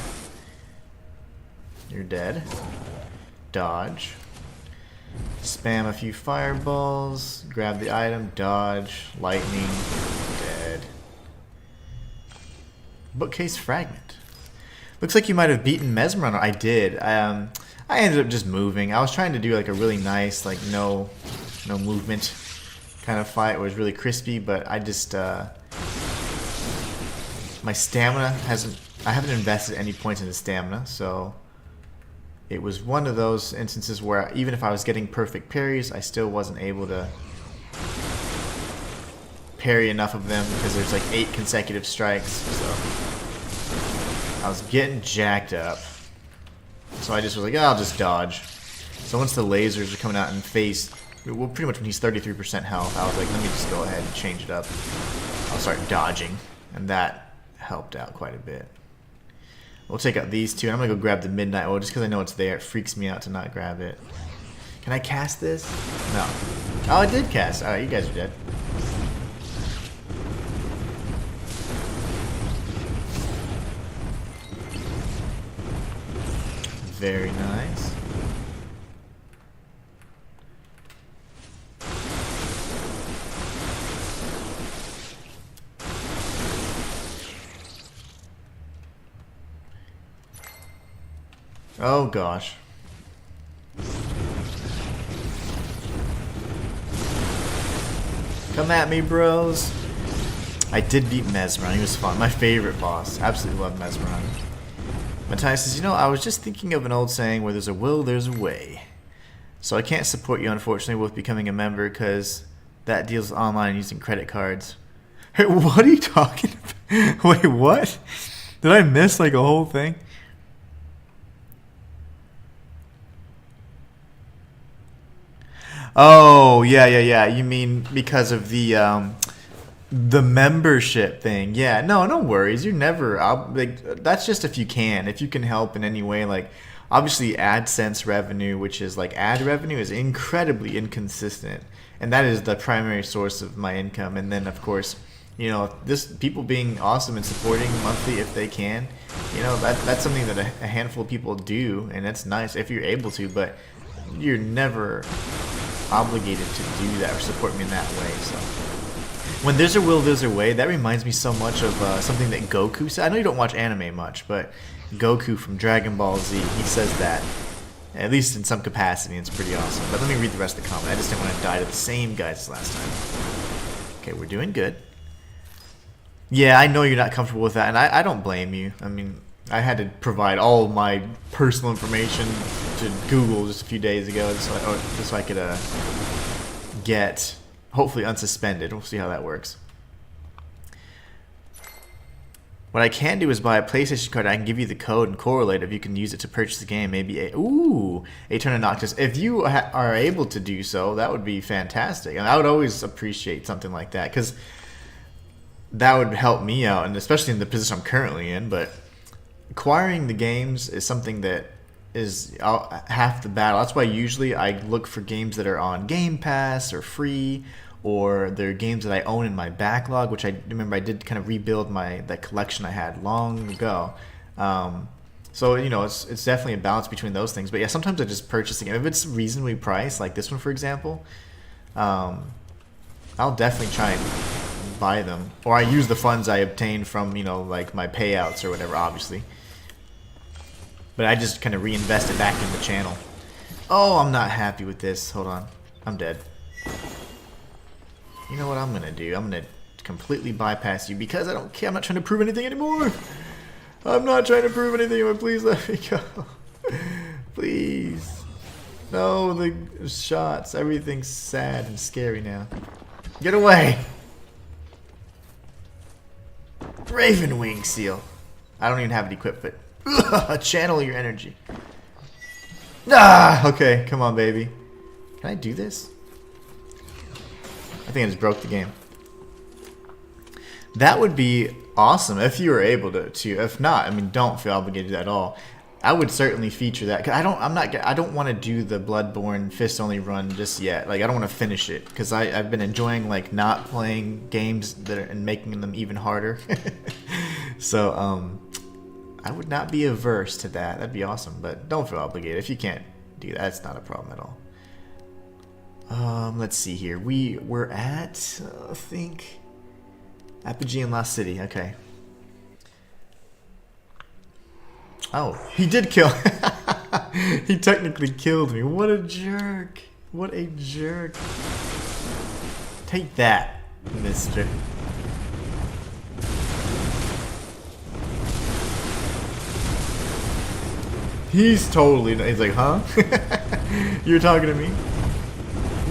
You're dead. Dodge. Spam a few fireballs. Grab the item. Dodge. Lightning. Dead. Bookcase fragment. Looks like you might have beaten Mesmiron. I did. I ended up just moving. I was trying to do like a really nice, like no movement kind of fight where it was really crispy, but I just my stamina I haven't invested any points into stamina, so it was one of those instances where even if I was getting perfect parries, I still wasn't able to parry enough of them because there's like 8 consecutive strikes, so I was getting jacked up. So I just was like, oh, I'll just dodge. So once the lasers are coming out and face, well, pretty much when he's 33% health, I was like, let me just go ahead and change it up. I'll start dodging, and that helped out quite a bit. We'll take out these two, and I'm gonna go grab the Midnight Oil just because I know it's there. It freaks me out to not grab it. Can I cast this? No. Oh, I did cast. Alright, you guys are dead. Very nice. Oh gosh. Come at me, bros. I did beat Mesmiron. He was fun. My favorite boss. Absolutely love Mesmiron. Matthias says, you know, I was just thinking of an old saying, where there's a will, there's a way. So I can't support you, unfortunately, with becoming a member because that deals with online using credit cards. Hey, what are you talking about? Wait, what? Did I miss like a whole thing? Oh, yeah. You mean because of the membership thing? Yeah, no worries. You're never. Like, that's just if you can help in any way. Like, obviously, AdSense revenue, which is like ad revenue, is incredibly inconsistent, and that is the primary source of my income. And then, of course, you know, this people being awesome and supporting monthly if they can. You know, that's something that a handful of people do, and it's nice if you're able to. But you're never obligated to do that or support me in that way. So when there's a will, there's a way. That reminds me so much of something that Goku said. I know you don't watch anime much, but Goku from Dragon Ball Z, he says that, at least in some capacity. It's pretty awesome. But let me read the rest of the comment. I just didn't want to die to the same guys as last time. Okay, we're doing good. Yeah, I know you're not comfortable with that, and I don't blame you. I mean, I had to provide all of my personal information to Google just a few days ago just so I could get, hopefully, unsuspended. We'll see how that works. What I can do is buy a PlayStation card. I can give you the code and correlate if you can use it to purchase the game. Maybe a Turn of Noctis. If you are able to do so, that would be fantastic. And I would always appreciate something like that because that would help me out, and especially in the position I'm currently in. But acquiring the games is something that is half the battle. That's why usually I look for games that are on Game Pass or free, or they're games that I own in my backlog, which I remember I did kind of rebuild that collection I had long ago. So, you know, it's definitely a balance between those things. But yeah, sometimes I just purchase a game. If it's reasonably priced, like this one, for example, I'll definitely try and buy them. Or I use the funds I obtain from, you know, like my payouts or whatever, obviously. But I just kind of reinvest it back in the channel. Oh, I'm not happy with this. Hold on. I'm dead. You know what I'm going to do? I'm going to completely bypass you because I don't care. I'm not trying to prove anything anymore. I'm not trying to prove anything. Please let me go. Please. No, the shots. Everything's sad and scary now. Get away. Raven Wing Seal. I don't even have it equipped, but channel your energy. Ah, okay, come on, baby. Can I do this? I think I just broke the game. That would be awesome if you were able to. If not, I mean, don't feel obligated at all. I would certainly feature that. 'Cause I don't want to do the Bloodborne fist only run just yet. Like, I don't want to finish it because I've been enjoying like not playing games that are, and making them even harder. So I would not be averse to that. That'd be awesome, but don't feel obligated. If you can't do that, it's not a problem at all. Let's see here. We're at, I think, Apogee in Lost City. Okay. Oh, he did kill. He technically killed me. What a jerk. What a jerk. Take that, mister. He's totally, he's like, huh? You're talking to me?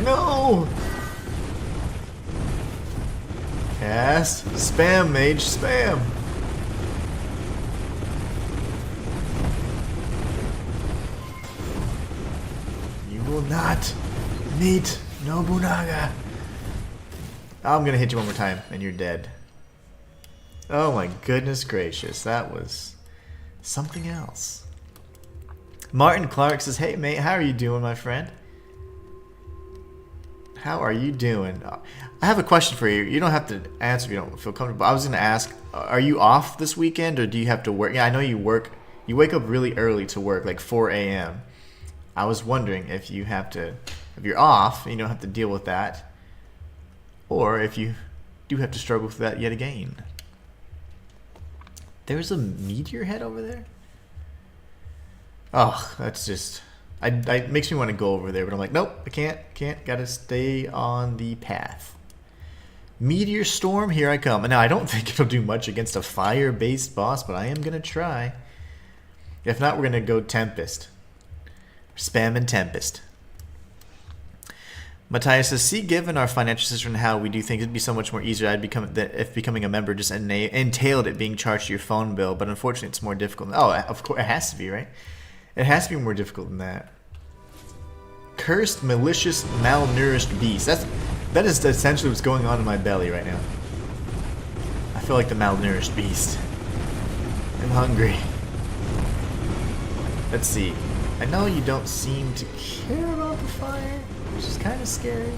No! Cast. Spam, mage, spam. You will not meet Nobunaga. I'm gonna hit you one more time and you're dead. Oh my goodness gracious, that was something else. Martin Clark says, hey mate, how are you doing, my friend? How are you doing? I have a question for you. You don't have to answer if you don't feel comfortable. I was going to ask, are you off this weekend or do you have to work? Yeah, I know you work. You wake up really early to work, like 4 a.m. I was wondering if you have to, if you're off, you don't have to deal with that. Or if you do have to struggle with that yet again. There's a meteor head over there? Oh, that's just... it makes me want to go over there, but I'm like, nope, I can't. Gotta stay on the path. Meteor Storm, here I come. Now, I don't think it'll do much against a fire-based boss, but I am gonna try. If not, we're gonna go Tempest. Spam and Tempest. Matthias says, see, given our financial system and how we do things, it'd be so much more easier if becoming a member just entailed it being charged to your phone bill, but unfortunately it's more difficult. Oh, of course, it has to be, right? It has to be more difficult than that. Cursed, malicious, malnourished beast. That is essentially what's going on in my belly right now. I feel like the malnourished beast. I'm hungry. Let's see. I know you don't seem to care about the fire, which is kind of scary.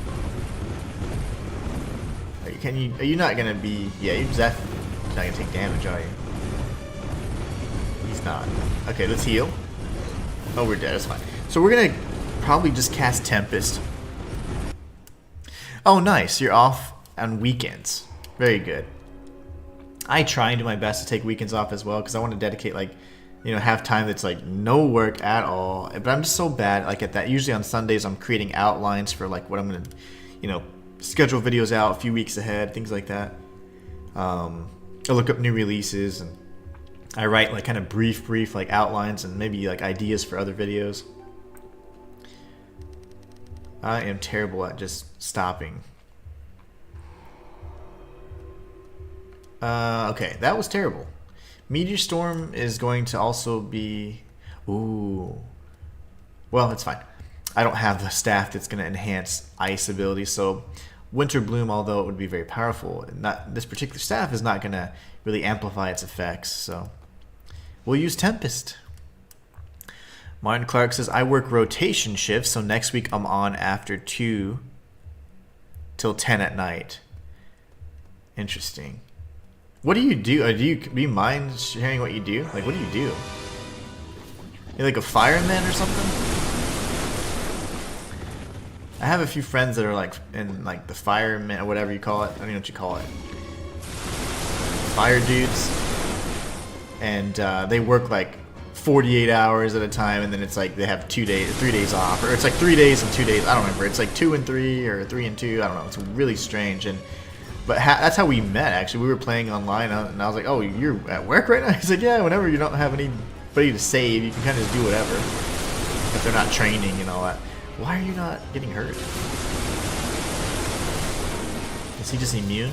Are you not gonna be? Yeah, you're definitely not gonna take damage, are you? He's not. Okay, let's heal. Oh, we're dead. That's fine. So we're gonna probably just cast Tempest. Oh, nice. You're off on weekends. Very good. I try and do my best to take weekends off as well because I want to dedicate, like, you know, have time that's like no work at all. But I'm just so bad, like, at that. Usually on Sundays, I'm creating outlines for like what I'm gonna, you know, schedule videos out a few weeks ahead, things like that. I look up new releases and I write like kind of brief like outlines and maybe like ideas for other videos. I am terrible at just stopping. Okay, that was terrible. Meteor Storm is going to also be... Ooh. Well, it's fine. I don't have the staff that's going to enhance ice ability, so Winter Bloom, although it would be very powerful, this particular staff is not going to really amplify its effects, so... We'll use Tempest. Martin Clark says, I work rotation shifts, so next week I'm on after 2 till 10 at night. Interesting. What do you do? Do you mind sharing what you do? Like, what do you do? You're like a fireman or something? I have a few friends that are like in like the fireman or whatever you call it. I don't know what you call it. fire dudes, and they work like 48 hours at a time, and then it's like they have 3 days off, or it's like 3 days and 2 days. I don't remember. It's like 2 and 3 or 3 and 2. I don't know. It's really strange. But that's how we met. Actually, we were playing online, and I was like, "Oh, you're at work right now?" He's like, "Yeah. Whenever you don't have anybody to save, you can kind of just do whatever if they're not training and all that." Why are you not getting hurt? Is he just immune?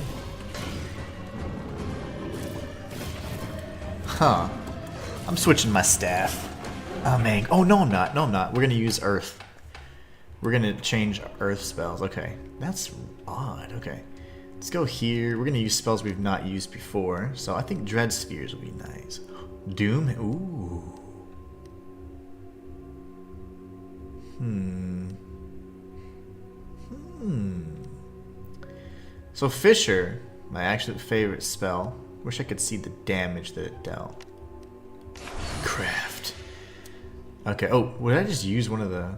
Huh. I'm switching my staff. Oh, man. Oh, no, I'm not. No, I'm not. We're going to use Earth. We're going to change Earth spells. Okay. That's odd. Okay. Let's go here. We're going to use spells we've not used before. So I think Dread Spheres will be nice. Doom? Ooh. So Fissure, my absolute favorite spell. Wish I could see the damage that it dealt. Craft. Okay. Oh, would I just use one of the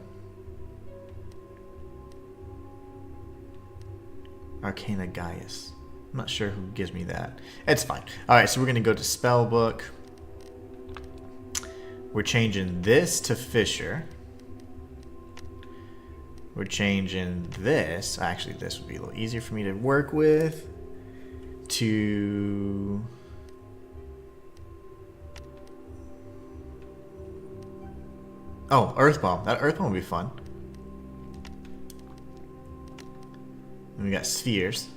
Arcana Gaius? I'm not sure who gives me that. It's fine. Alright, so we're going to go to Spellbook. We're changing this to Fissure. We're changing this. Actually, this would be a little easier for me to work with. To... Oh, Earthbomb. That Earthbomb would be fun. And we got Spheres.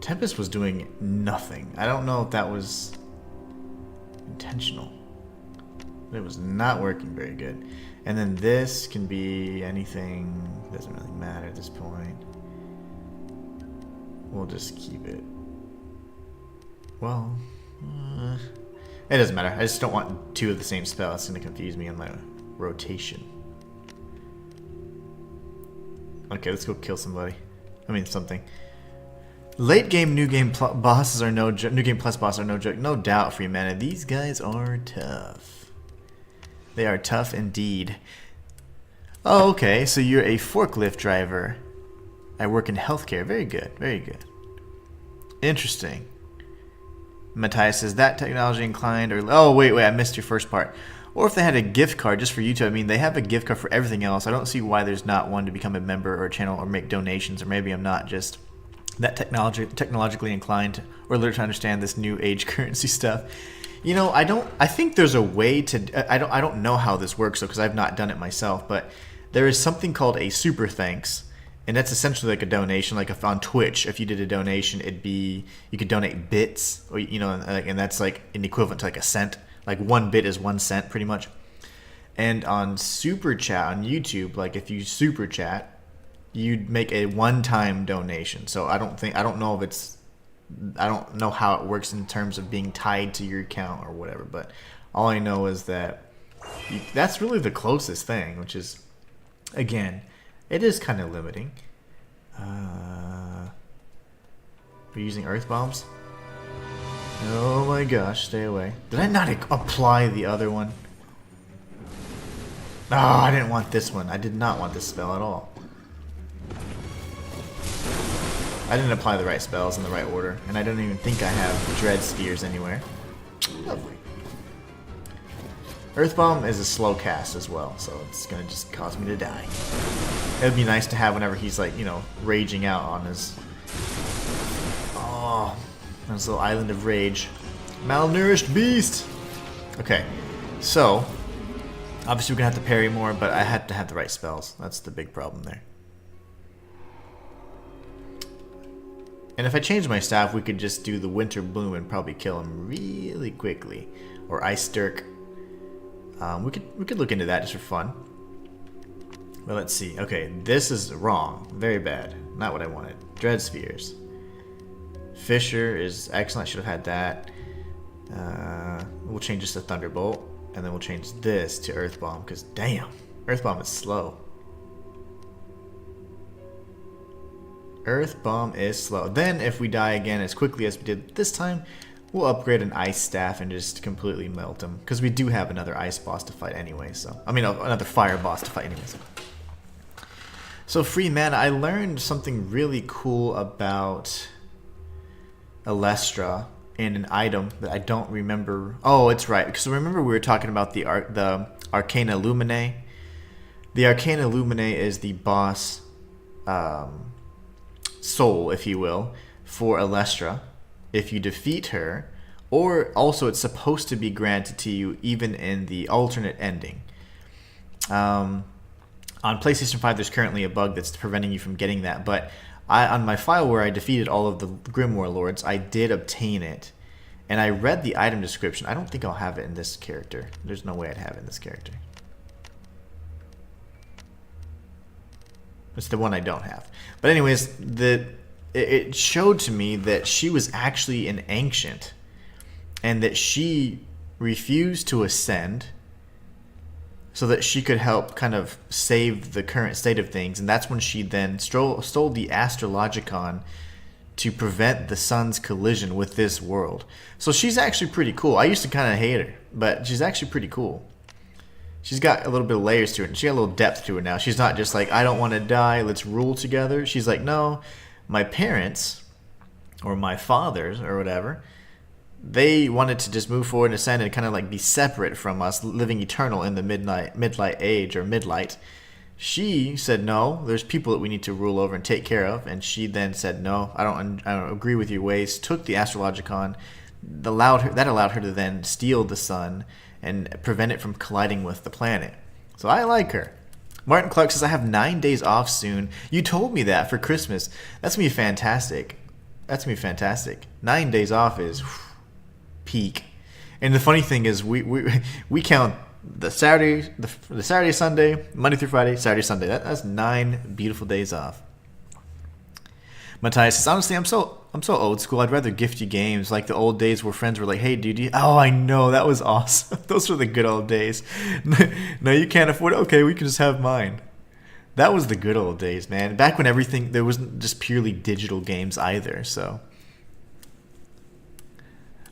Tempest was doing nothing. I don't know if that was intentional. It was not working very good. And then this can be anything. Doesn't really matter at this point. We'll just keep it. Well, it doesn't matter. I just don't want 2 of the same spell. It's going to confuse me on my rotation. Okay, let's go kill somebody. I mean, something. Late game, new game bosses are no joke. New game plus bosses are no joke. No doubt, free mana. These guys are tough. They are tough indeed. Oh, okay. So you're a forklift driver. I work in healthcare. Very good. Very good. Interesting. Matthias says, that technology inclined or... Oh, wait. I missed your first part. Or if they had a gift card just for YouTube. I mean, they have a gift card for everything else. I don't see why there's not one to become a member or a channel or make donations. Or maybe I'm not just that technologically inclined or literally to understand this new age currency stuff. You know, I think there's a way to... I don't know how this works, though, because I've not done it myself. But there is something called a super thanks. And that's essentially like a donation. Like if on Twitch, if you did a donation, it'd be, you could donate bits, or you know, and that's like an equivalent to like a cent. Like 1 bit is 1 cent, pretty much. And on Super Chat on YouTube, like if you Super Chat, you'd make a one-time donation. So I don't know if it's, I don't know how it works in terms of being tied to your account or whatever. But all I know is that that's really the closest thing, which is, again, it is kind of limiting. We're using earth bombs. Oh my gosh, stay away. Did I not apply the other one? Oh, I didn't want this one. I did not want this spell at all. I didn't apply the right spells in the right order, and I don't even think I have Dread Spheres anywhere. Lovely. Earth Bomb is a slow cast as well, so it's gonna just cause me to die. It would be nice to have whenever he's like, you know, raging out on his... Oh, on his little island of rage. Malnourished beast! Okay, so... Obviously we're gonna have to parry more, but I had to have the right spells. That's the big problem there. And if I change my staff, we could just do the Winter Bloom and probably kill him really quickly. Or Ice Dirk. We could look into that just for fun. But let's see. Okay, this is wrong. Very bad. Not what I wanted. Dread Spheres. Fissure is excellent. Should have had that. We'll change this to Thunderbolt. And then we'll change this to Earth Bomb. Because damn, Earth Bomb is slow. Earth Bomb is slow. Then if we die again as quickly as we did this time, we'll upgrade an Ice Staff and just completely melt him. Because we do have another Ice boss to fight anyway. So I mean, another Fire boss to fight anyway. So free mana, I learned something really cool about Alestra and an item that I don't remember. Oh, it's right. Because remember we were talking about the Arcana Lumine. The Arcana Lumine is the boss soul, if you will, for Alestra. If you defeat her, or also it's supposed to be granted to you even in the alternate ending. On PlayStation 5, there's currently a bug that's preventing you from getting that, but on my file where I defeated all of the Grimoire Lords, I did obtain it. And I read the item description. I don't think I'll have it in this character. There's no way I'd have it in this character. It's the one I don't have. But anyways, it showed to me that she was actually an ancient. And that she refused to ascend so that she could help kind of save the current state of things. And that's when she then stole the Astrologicon to prevent the sun's collision with this world. So she's actually pretty cool. I used to kind of hate her, but she's actually pretty cool. She's got a little bit of layers to it. And she got a little depth to it now. She's not just like, I don't want to die, let's rule together. She's like, no, my parents, or my fathers, or whatever, they wanted to just move forward and ascend and kind of like be separate from us, living eternal in the midlight age, or midlight. She said, no, there's people that we need to rule over and take care of. And she then said, no, I don't agree with your ways. Took the Astrologicon. That allowed her to then steal the sun and prevent it from colliding with the planet. So I like her. Martin Clark says, I have 9 days off soon. You told me that for Christmas. That's going to be fantastic. 9 days off is peak. And the funny thing is, we count the Saturday, the Saturday, Sunday, Monday through Friday, Saturday, Sunday. That's 9 beautiful days off. Matthias says, honestly, I'm so old school. I'd rather gift you games like the old days where friends were like, hey, dude, oh, I know, that was awesome. Those were the good old days. No, you can't afford it. Okay, we can just have mine. That was the good old days, man. Back when there wasn't just purely digital games either, so.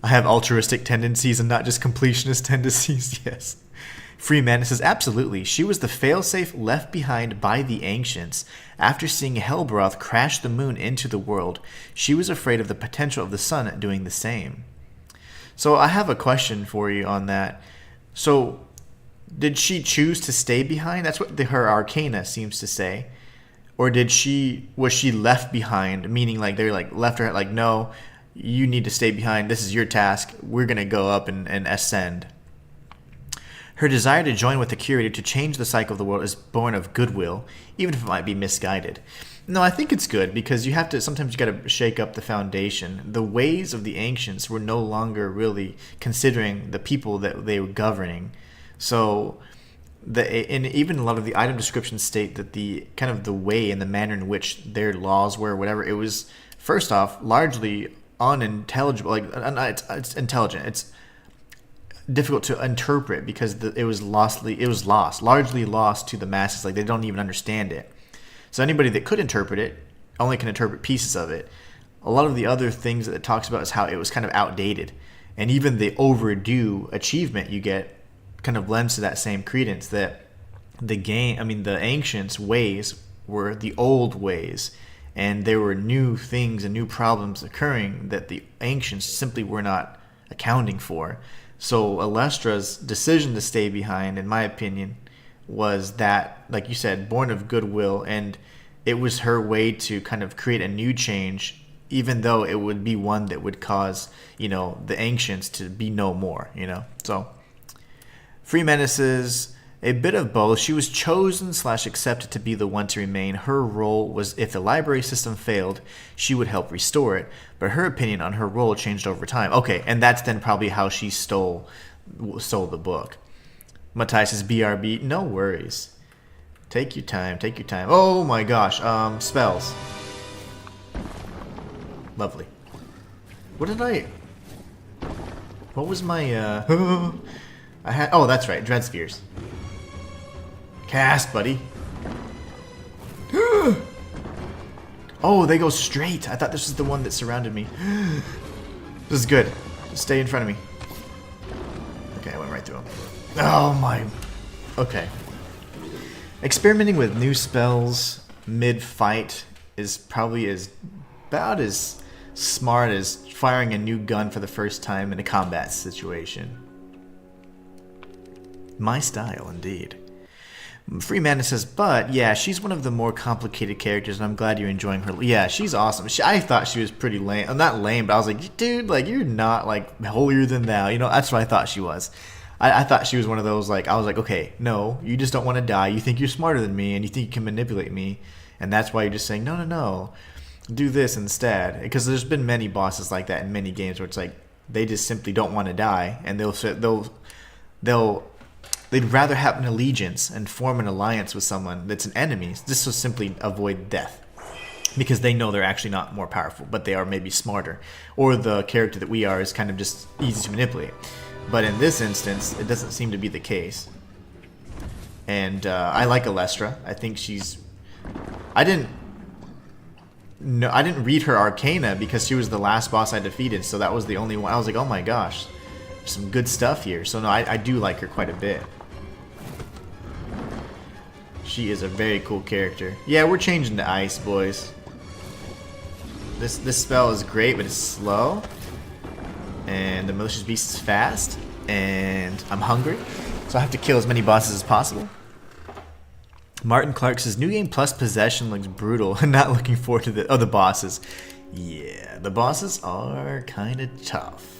I have altruistic tendencies and not just completionist tendencies, yes. Freeman says, absolutely. She was the failsafe left behind by the ancients. After seeing Helbroth crash the moon into the world, she was afraid of the potential of the sun doing the same. So I have a question for you on that. So did she choose to stay behind? That's what her Arcana seems to say. Or was she left behind, meaning like they like left her like, no, you need to stay behind. This is your task. We're going to go up and ascend. Her desire to join with the Curator to change the cycle of the world is born of goodwill, even if it might be misguided. No, I think it's good because sometimes you got to shake up the foundation. The ways of the ancients were no longer really considering the people that they were governing. So, and even a lot of the item descriptions state that the kind of the way and the manner in which their laws were, whatever, it was first off largely unintelligible. Like it's intelligent. It's difficult to interpret because it was largely lost to the masses. Like they don't even understand it. So anybody that could interpret it only can interpret pieces of it. A lot of the other things that it talks about is how it was kind of outdated, and even the overdue achievement you get kind of lends to that same credence that the ancients' ways were the old ways, and there were new things and new problems occurring that the ancients simply were not accounting for. So Alestra's decision to stay behind, in my opinion, was that, like you said, born of goodwill, and it was her way to kind of create a new change, even though it would be one that would cause, the ancients to be no more, So, Free Menaces, a bit of both. She was chosen / accepted to be the one to remain. Her role was, if the library system failed, she would help restore it. But her opinion on her role changed over time. Okay, and that's then probably how she stole the book. Matthias says, BRB, no worries. Take your time. Oh my gosh, spells. Lovely. What was my, oh, that's right, Dread Spheres. Cast, buddy. Oh, they go straight. I thought this was the one that surrounded me. This is good. Just stay in front of me. Okay, I went right through them. Oh my. Okay. Experimenting with new spells mid-fight is probably about as smart as firing a new gun for the first time in a combat situation. My style, indeed. Free Mana says, but yeah, she's one of the more complicated characters, and I'm glad you're enjoying her. Yeah, she's awesome. I thought she was pretty lame. Not lame, but I was like, dude, like you're not like holier than thou. You know, that's what I thought she was. I thought she was one of those, like, I was like, okay, no, you just don't want to die. You think you're smarter than me, and you think you can manipulate me, and that's why you're just saying, no, do this instead. Because there's been many bosses like that in many games where it's like, they just simply don't want to die, and they'd rather have an allegiance and form an alliance with someone that's an enemy. This will simply avoid death. Because they know they're actually not more powerful, but they are maybe smarter. Or the character that we are is kind of just easy to manipulate. But in this instance, it doesn't seem to be the case. And I like Alestra. I think she's... I didn't read her Arcana because she was the last boss I defeated, so that was the only one. I was like, oh my gosh, there's some good stuff here. So no, I do like her quite a bit. She is a very cool character. Yeah, we're changing to ice, boys. This spell is great, but it's slow. And the Malicious Beast is fast. And I'm hungry, so I have to kill as many bosses as possible. Martin Clark says, New Game Plus Possession looks brutal. I'm not looking forward to the bosses. Yeah, the bosses are kind of tough.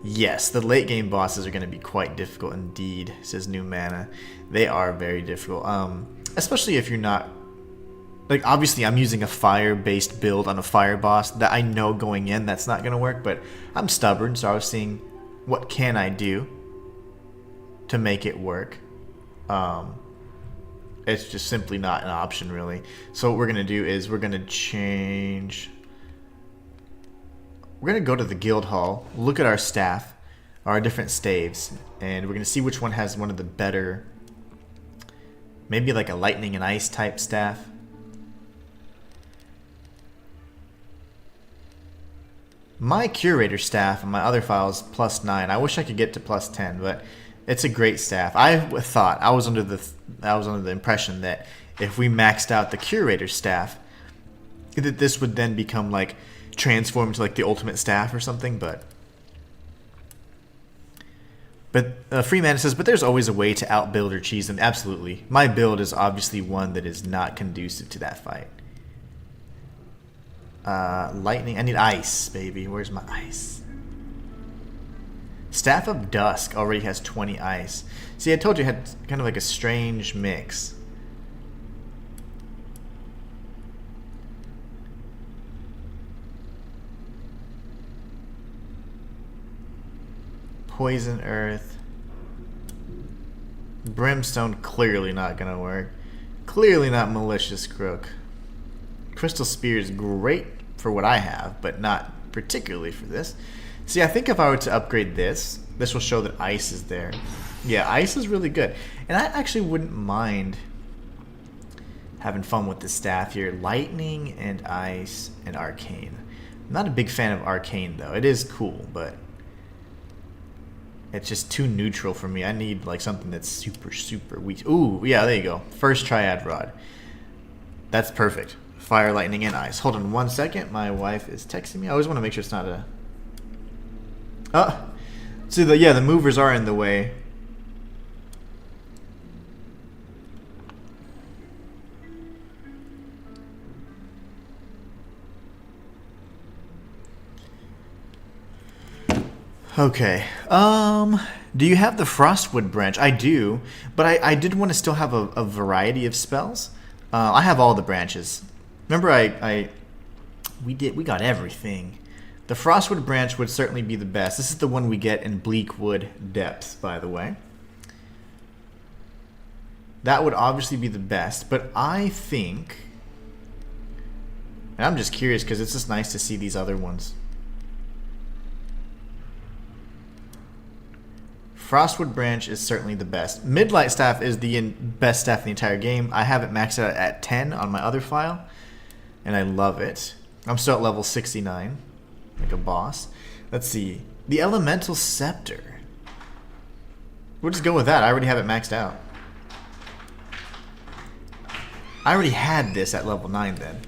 Yes, the late game bosses are going to be quite difficult indeed, says New Mana. They are very difficult. Especially if you're not... Like, obviously, I'm using a fire-based build on a fire boss that I know going in that's not going to work, but I'm stubborn, so I was seeing what can I do to make it work. It's just simply not an option, really. So what we're going to do is we're going to change... We're going to go to the guild hall, look at our staff, our different staves, and we're going to see which one has one of the better... Maybe like a lightning and ice type staff. My Curator staff on my other file is +9. I wish I could get to +10, but it's a great staff. I was under the impression that if we maxed out the Curator staff, that this would then become like transformed to like the ultimate staff or something. But Freeman says, but there's always a way to outbuild or cheese them. Absolutely, my build is obviously one that is not conducive to that fight. Lightning. I need ice, baby. Where's my ice? Staff of Dusk already has 20 ice. See, I told you it had kind of like a strange mix. Poison Earth. Brimstone, clearly not gonna work. Clearly not Malicious Crook. Crystal Spear is great for what I have, but not particularly for this. See, I think if I were to upgrade this will show that ice is there. Yeah, ice is really good. And I actually wouldn't mind having fun with the staff here. Lightning and ice and arcane. I'm not a big fan of arcane, though. It is cool, but it's just too neutral for me. I need like something that's super, super weak. Ooh, yeah, there you go. First Triad Rod. That's perfect. Fire, lightning, and ice. Hold on 1 second. My wife is texting me. I always want to make sure it's not a... Oh! See, the movers are in the way. Okay. Do you have the Frostwood branch? I do, but I did want to still have a variety of spells. I have all the branches. Remember, we got everything. The Frostwood branch would certainly be the best. This is the one we get in Bleakwood Depths, by the way. That would obviously be the best, but I think... And I'm just curious because it's just nice to see these other ones. Frostwood branch is certainly the best. Midlight staff is the best staff in the entire game. I have it maxed out at 10 on my other file, and I love it. I'm still at level 69, like a boss. Let's see. The Elemental Scepter. We'll just go with that. I already have it maxed out. I already had this at level 9 then.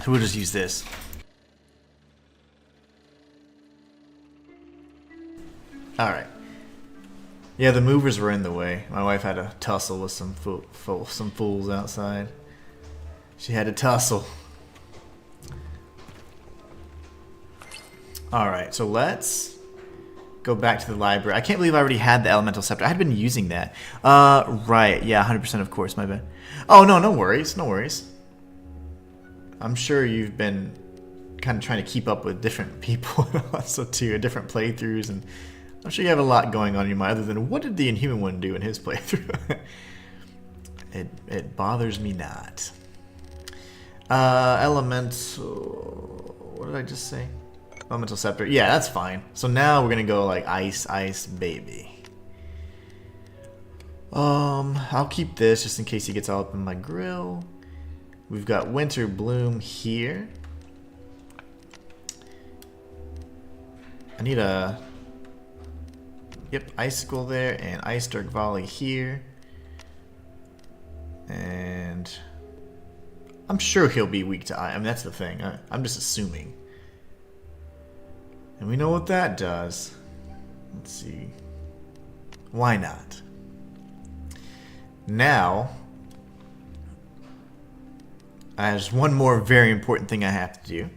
So we'll just use this. Alright. Yeah, the movers were in the way. My wife had a tussle with some fools outside. She had a tussle. Alright, so let's go back to the library. I can't believe I already had the elemental scepter. I had been using that. Right. Yeah, 100% of course, my bad. Oh, no, no worries. No worries. I'm sure you've been kind of trying to keep up with different people also too, different playthroughs, and I'm sure you have a lot going on in your mind other than what did the Inhuman one do in his playthrough? It bothers me not. Elemental... What did I just say? Elemental scepter. Yeah, that's fine. So now we're gonna go like ice, ice, baby. I'll keep this just in case he gets all up in my grill. We've got Winter Bloom here. I need a... Yep, Icicle there, and Ice Dark Volley here. And... I'm sure he'll be weak to ice. I mean, that's the thing. I'm just assuming. And we know what that does. Let's see. Why not? Now... there's one more very important thing I have to do.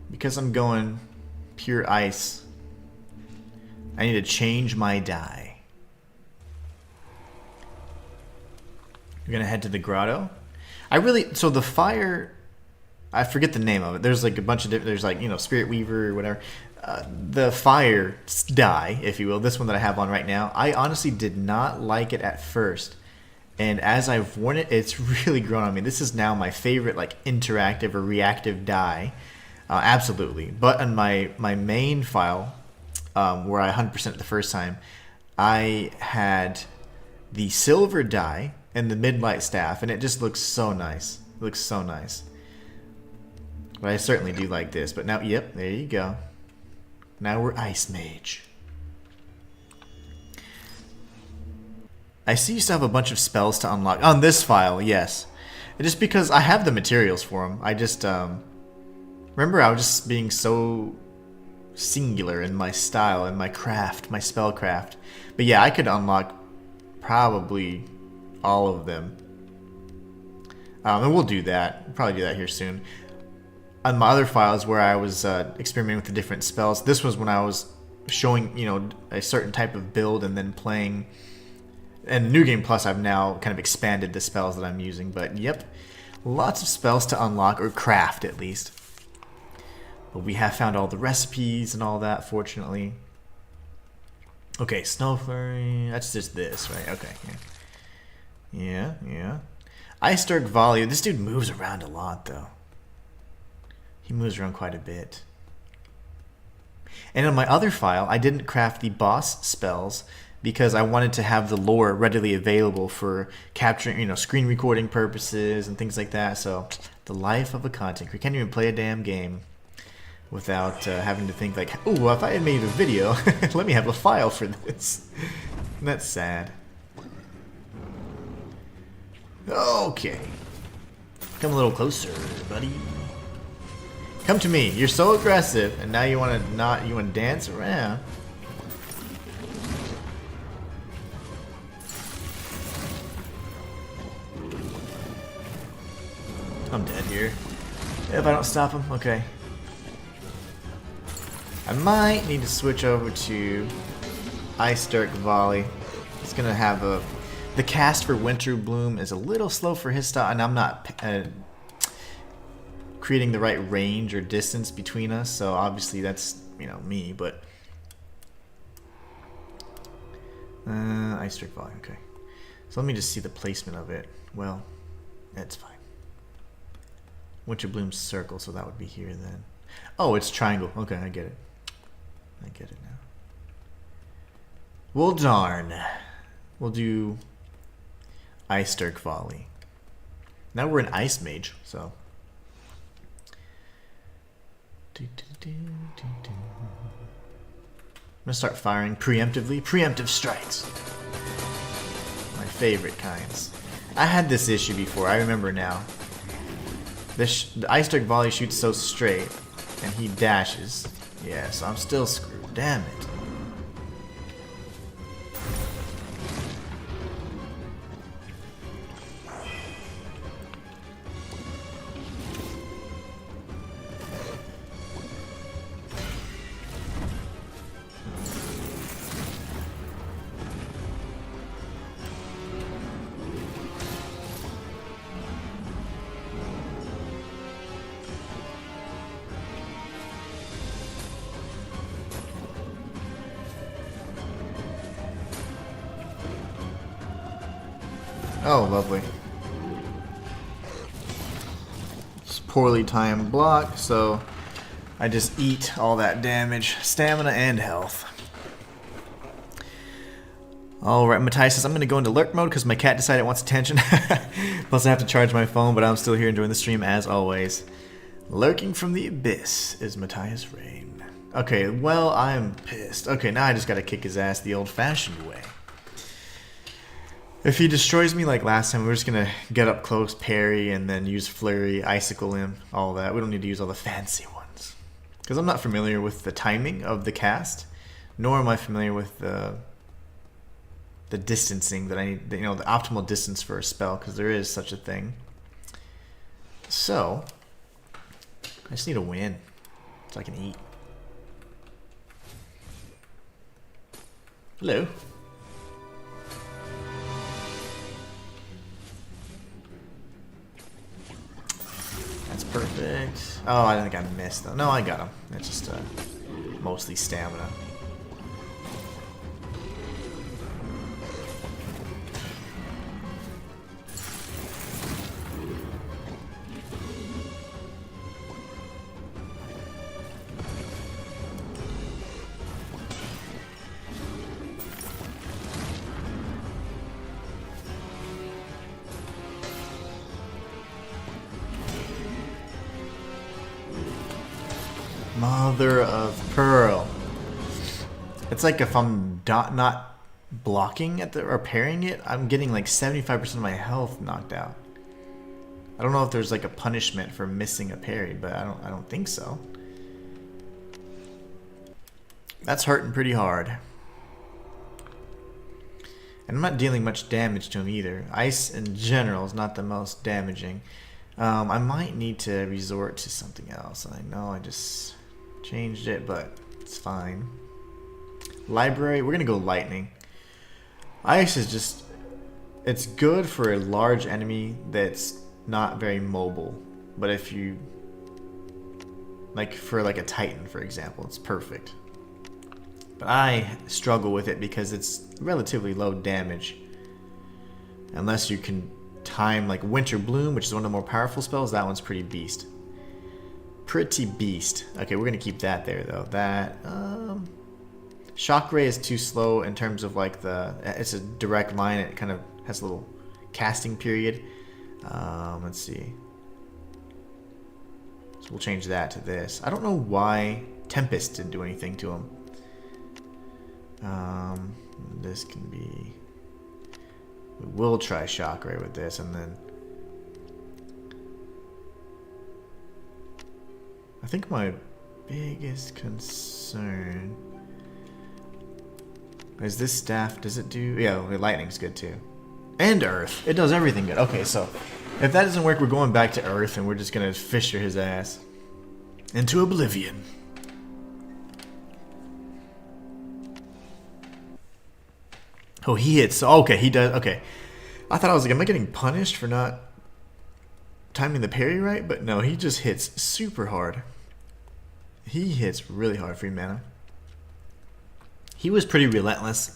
Because I'm going pure ice, I need to change my die. We're gonna head to the grotto. So the fire, I forget the name of it. There's like a bunch of different, there's like, you know, Spirit Weaver or whatever. The fire die, if you will, this one that I have on right now, I honestly did not like it at first. And as I've worn it, it's really grown on me. This is now my favorite, like, interactive or reactive die. Absolutely. But on my main file, where I 100% the first time, I had the silver die and the midlight staff, and it just looks so nice. It looks so nice. But I certainly do like this. But now, yep, there you go. Now we're Ice Mage. I see you still have a bunch of spells to unlock. On this file, yes. Just because I have the materials for them. I just, remember I was just being so singular in my style, in my craft, my spellcraft. But yeah, I could unlock probably all of them. And we'll do that. We'll probably do that here soon. On my other files where I was experimenting with the different spells, this was when I was showing, you know, a certain type of build and then playing... And New Game Plus, I've now kind of expanded the spells that I'm using. But yep, lots of spells to unlock, or craft at least. But we have found all the recipes and all that, fortunately. Okay, Snow Flurry, that's just this, right? Okay, yeah. Yeah. Ice Dark Volley, this dude moves around a lot, though. He moves around quite a bit. And on my other file, I didn't craft the boss spells, because I wanted to have the lore readily available for capturing, you know, screen recording purposes and things like that. So, the life of a content creator. Can't even play a damn game without having to think like, ooh, if I had made a video, let me have a file for this. And that's sad. Okay. Come a little closer, buddy. Come to me. You're so aggressive, and now you want to dance around. I'm dead here. If I don't stop him, okay. I might need to switch over to Ice Dark Volley. It's gonna have a... The cast for Winter Bloom is a little slow for his style, and I'm not creating the right range or distance between us, so obviously that's, you know, me, but... Ice Dark Volley, okay. So let me just see the placement of it. Well, that's fine. Winter Bloom's circle, so that would be here then. Oh, it's triangle. Okay, I get it. I get it now. Well, darn. We'll do Ice Dark Volley. Now we're an Ice Mage, so. I'm gonna start firing preemptively. Preemptive strikes. My favorite kinds. I had this issue before, I remember now. The Ice Strike Volley shoots so straight, and he dashes. Yeah, so I'm still screwed. Damn it. Oh, lovely. It's poorly timed block, so I just eat all that damage, stamina and health. Alright, Matthias says I'm going to go into lurk mode because my cat decided it wants attention. Plus I have to charge my phone, but I'm still here enjoying the stream as always. Lurking from the abyss is Matthias Rain. Okay, well, I'm pissed. Okay, now I just got to kick his ass the old-fashioned way. If he destroys me like last time, we're just going to get up close, parry, and then use flurry, icicle him, all that. We don't need to use all the fancy ones. Because I'm not familiar with the timing of the cast, nor am I familiar with the distancing that I need, you know, the optimal distance for a spell, because there is such a thing. So, I just need a win so I can eat. Hello. That's perfect. Oh, I think I missed though. No, I got him. It's just mostly stamina. Mother of pearl. It's like if I'm not blocking at the or parrying it, I'm getting like 75% of my health knocked out. I don't know if there's like a punishment for missing a parry, but I don't think so. That's hurting pretty hard. And I'm not dealing much damage to him either. Ice in general is not the most damaging. I might need to resort to something else. I know I just changed it, but it's fine. Library, we're gonna go lightning. Ice is just, it's good for a large enemy that's not very mobile, but if you, like for like a Titan for example, it's perfect. But I struggle with it because it's relatively low damage. Unless you can time like Winter Bloom, which is one of the more powerful spells, that one's pretty beast. Pretty beast. Okay, we're gonna keep that there though. That Shock Ray is too slow in terms of like it's a direct line. It kind of has a little casting period. Let's see. So we'll change that to this. I don't know why Tempest didn't do anything to him. This can be. We will try Shock Ray with this, and then I think my biggest concern is this staff. Does it do? Yeah, lightning's good too, and earth. It does everything good. Okay, so if that doesn't work, we're going back to earth, and we're just gonna fisher his ass into oblivion. Oh, he hits. Okay, he does. Okay, I thought I was like, am I getting punished for not timing the parry right? But no, he just hits super hard. He hits really hard for mana. He was pretty relentless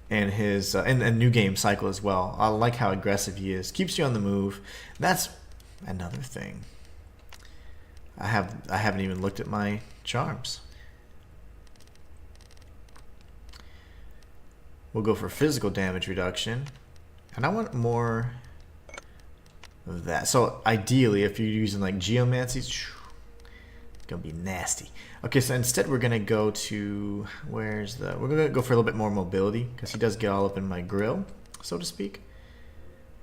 in his in a new game cycle as well. I like how aggressive he is. Keeps you on the move. That's another thing. I haven't even looked at my charms. We'll go for physical damage reduction. And I want more of that. So ideally, if you're using like Geomancy, it's gonna be nasty. Okay, so instead we're gonna go to we're gonna go for a little bit more mobility because he does get all up in my grill, so to speak.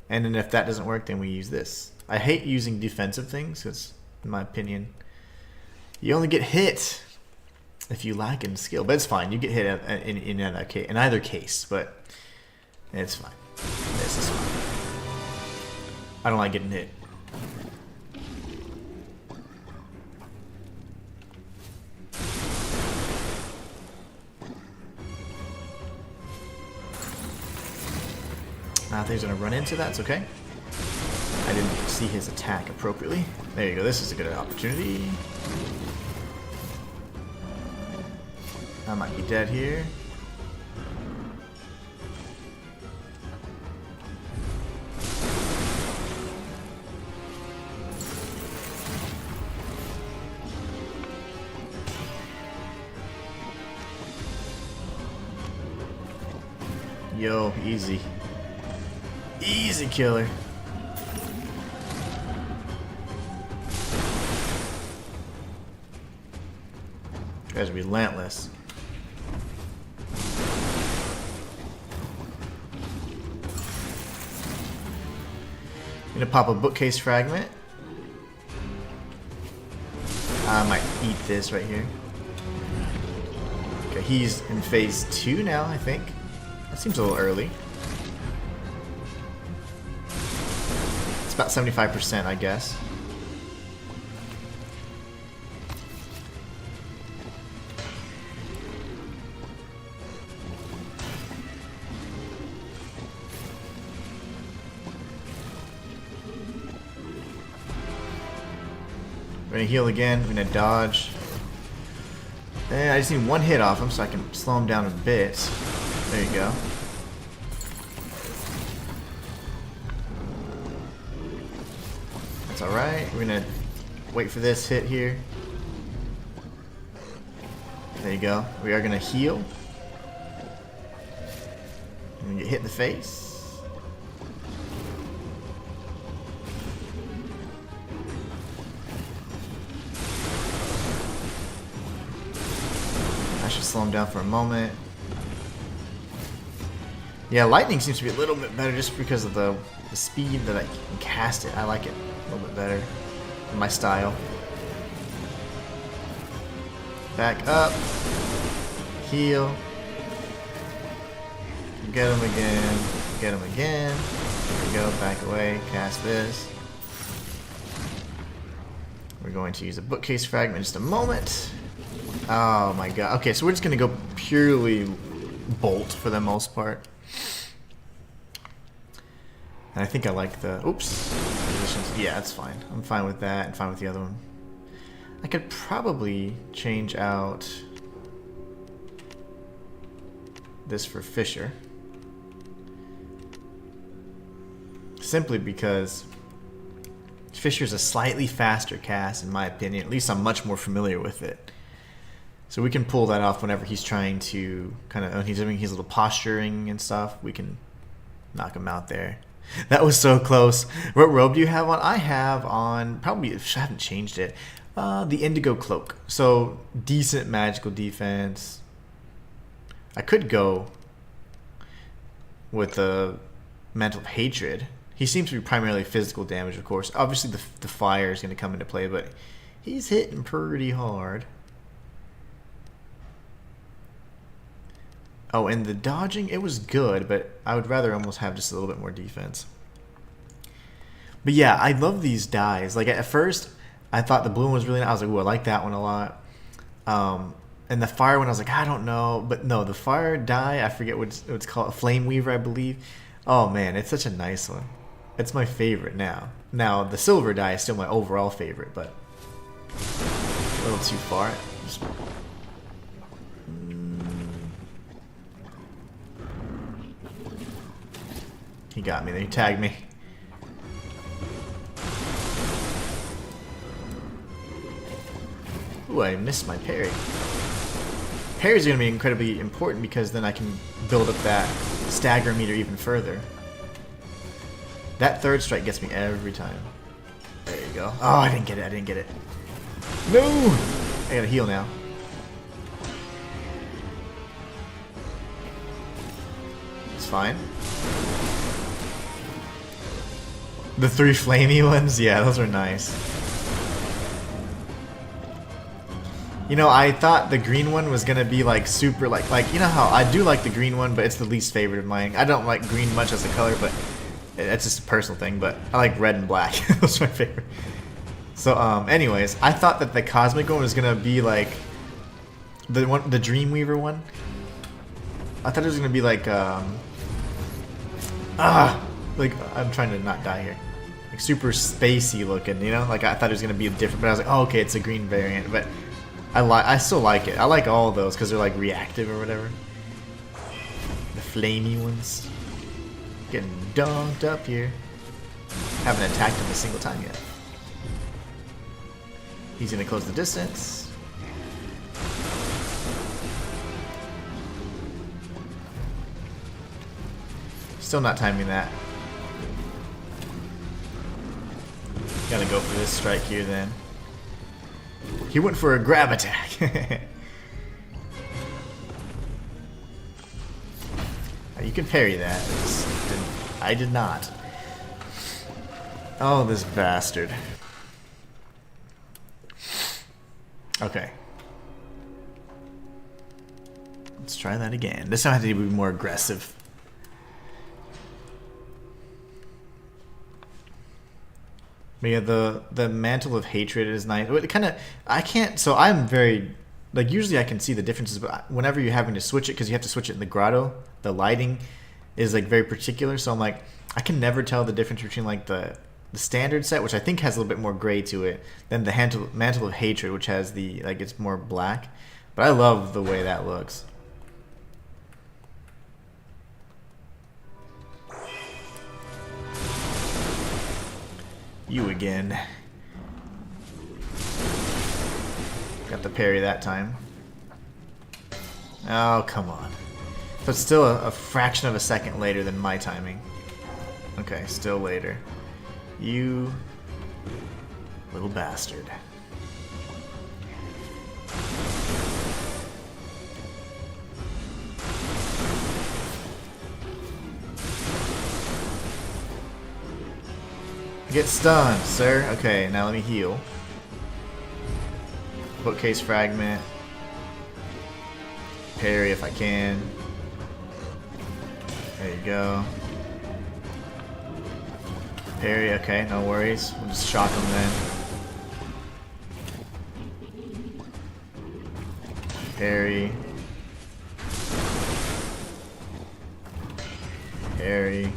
And then if that doesn't work, then we use this. I hate using defensive things because, in my opinion, you only get hit if you lack in skill. But it's fine. You get hit in either case, but it's fine. This is fine. I don't like getting hit. I think he's going to run into that. It's okay. I didn't see his attack appropriately. There you go. This is a good opportunity. I might be dead here. Yo, easy. Easy killer. Guy's relentless. Gonna pop a bookcase fragment. I might eat this right here. Okay, he's in phase 2 now, I think. That seems a little early. It's about 75%, I guess. We're gonna heal again, we're gonna dodge. And I just need one hit off him so I can slow him down a bit. There you go. That's alright. We're gonna wait for this hit here. There you go. We are gonna heal. I'm gonna get hit in the face. I should slow him down for a moment. Yeah, lightning seems to be a little bit better just because of the speed that I can cast it. I like it a little bit better in my style. Back up. Heal. Get him again. Get him again. There we go. Back away. Cast this. We're going to use a bookcase fragment in just a moment. Oh my god. Okay, so we're just going to go purely bolt for the most part. And I think I like the... Oops. Positions. Yeah, that's fine. I'm fine with that and fine with the other one. I could probably change out this for Fisher. Simply because Fisher's a slightly faster cast, in my opinion. At least I'm much more familiar with it. So we can pull that off whenever he's trying to kind of... When he's doing his little posturing and stuff, we can knock him out there. That was so close. What robe do you have on? I have on... Probably... I haven't changed it. The Indigo Cloak. So, decent magical defense. I could go with the Mantle of Hatred. He seems to be primarily physical damage, of course. Obviously, the fire is going to come into play, but he's hitting pretty hard. Oh, and the dodging, it was good, but I would rather almost have just a little bit more defense. But yeah, I love these dies. Like, at first, I thought the blue one was really nice. I was like, ooh, I like that one a lot. And the fire one, I was like, I don't know. But no, the fire die, I forget what it's called. A Flame Weaver, I believe. Oh, man, it's such a nice one. It's my favorite now. Now, the silver die is still my overall favorite, but a little too far. Just... He got me there. He tagged me. Ooh, I missed my parry. Parries are going to be incredibly important because then I can build up that stagger meter even further. That third strike gets me every time. There you go. Oh, I didn't get it. I didn't get it. No! I gotta heal now. It's fine. The 3 flamey ones? Yeah, those are nice. You know, I thought the green one was gonna be like super like you know how I do like the green one, but it's the least favorite of mine. I don't like green much as a color, but it's just a personal thing. But I like red and black. Those are my favorite. So anyways, I thought that the cosmic one was gonna be like the Dreamweaver one. I thought it was gonna be like like I'm trying to not die here. Like super spacey looking, you know? Like I thought it was gonna be different, but I was like, oh, okay, it's a green variant, but I still like it. I like all of those because they're like reactive or whatever. The flamey ones. Getting dunked up here. Haven't attacked him a single time yet. He's gonna close the distance. Still not timing that. Gotta go for this strike here then. He went for a grab attack. You can parry that. I did not. Oh, this bastard. Okay. Let's try that again. This time I have to be more aggressive. But yeah, the mantle of hatred is nice. It kind of I can't. So I'm very like usually I can see the differences, but whenever you're having to switch it because you have to switch it in the grotto, the lighting is like very particular. So I'm like I can never tell the difference between like the standard set, which I think has a little bit more gray to it, than the mantle of hatred, which has the like it's more black. But I love the way that looks. You again. Got the parry that time. Oh, come on. So it's still a fraction of a second later than my timing. Okay, still later. You little bastard. Get stunned, sir. Okay, now let me heal. Bookcase fragment. Parry if I can. There you go. Parry, okay, no worries. We'll just shock him then. Parry. Parry.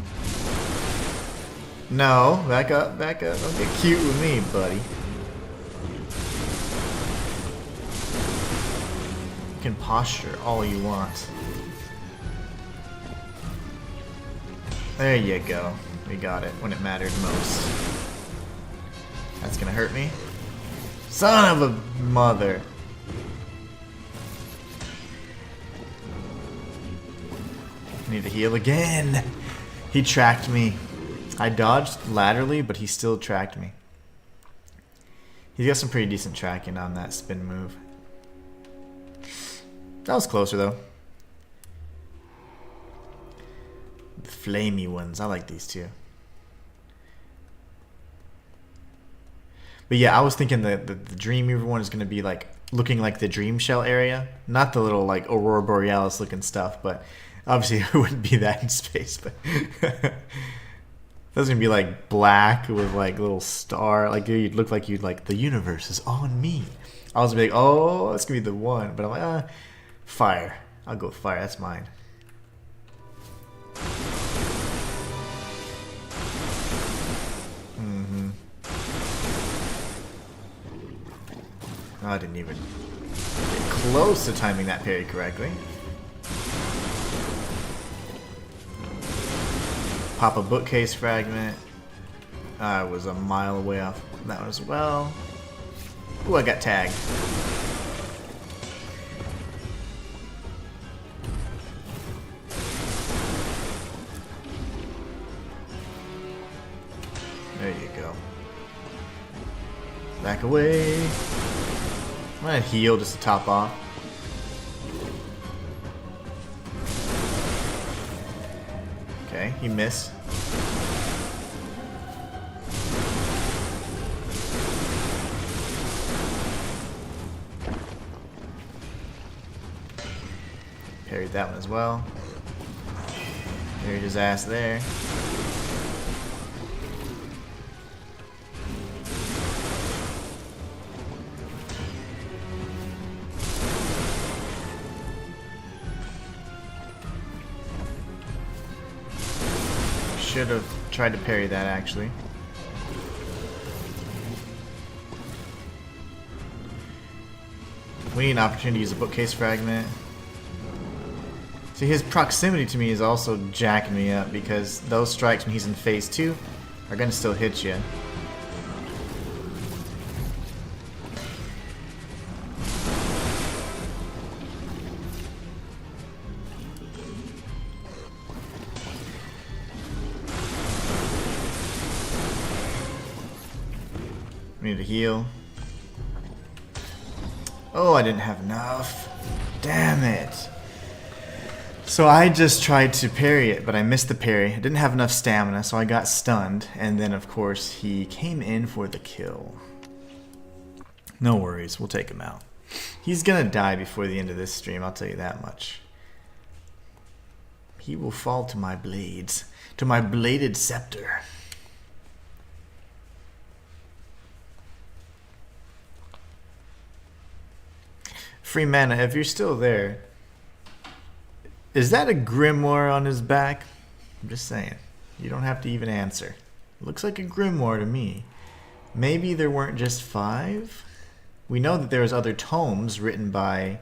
No, back up, back up. Don't get cute with me, buddy. You can posture all you want. There you go. We got it when it mattered most. That's gonna hurt me. Son of a mother. Need to heal again. He tracked me. I dodged laterally, but he still tracked me. He's got some pretty decent tracking on that spin move. That was closer though. The flamey ones, I like these too. But yeah, I was thinking the Dreamweaver one is going to be like looking like the Dream Shell area, not the little like Aurora Borealis looking stuff, but obviously it wouldn't be that in space. But that's gonna be like black with like little star, like you'd look like you'd like the universe is on me. I was like, oh, that's gonna be the one, but I'm like, fire. I'll go with fire. That's mine. Oh, I didn't even get close to timing that parry correctly. Pop a bookcase fragment. I was a mile away off that one as well. Ooh, I got tagged. There you go. Back away. I'm gonna heal just to top off. Okay, he missed. parried that one as well. Parried his ass there. Should have tried to parry that actually. We need an opportunity to use a bookcase fragment. See, his proximity to me is also jacking me up because those strikes when he's in phase 2 are gonna still hit you. We need to heal. Oh, I didn't have enough. Damn it. So I just tried to parry it, but I missed the parry. I didn't have enough stamina, so I got stunned. And then, of course, he came in for the kill. No worries, we'll take him out. He's gonna die before the end of this stream, I'll tell you that much. He will fall to my blades, to my bladed scepter. Free mana, if you're still there, is that a grimoire on his back? I'm just saying. You don't have to even answer. Looks like a grimoire to me. Maybe there weren't just 5? We know that there was other tomes written by...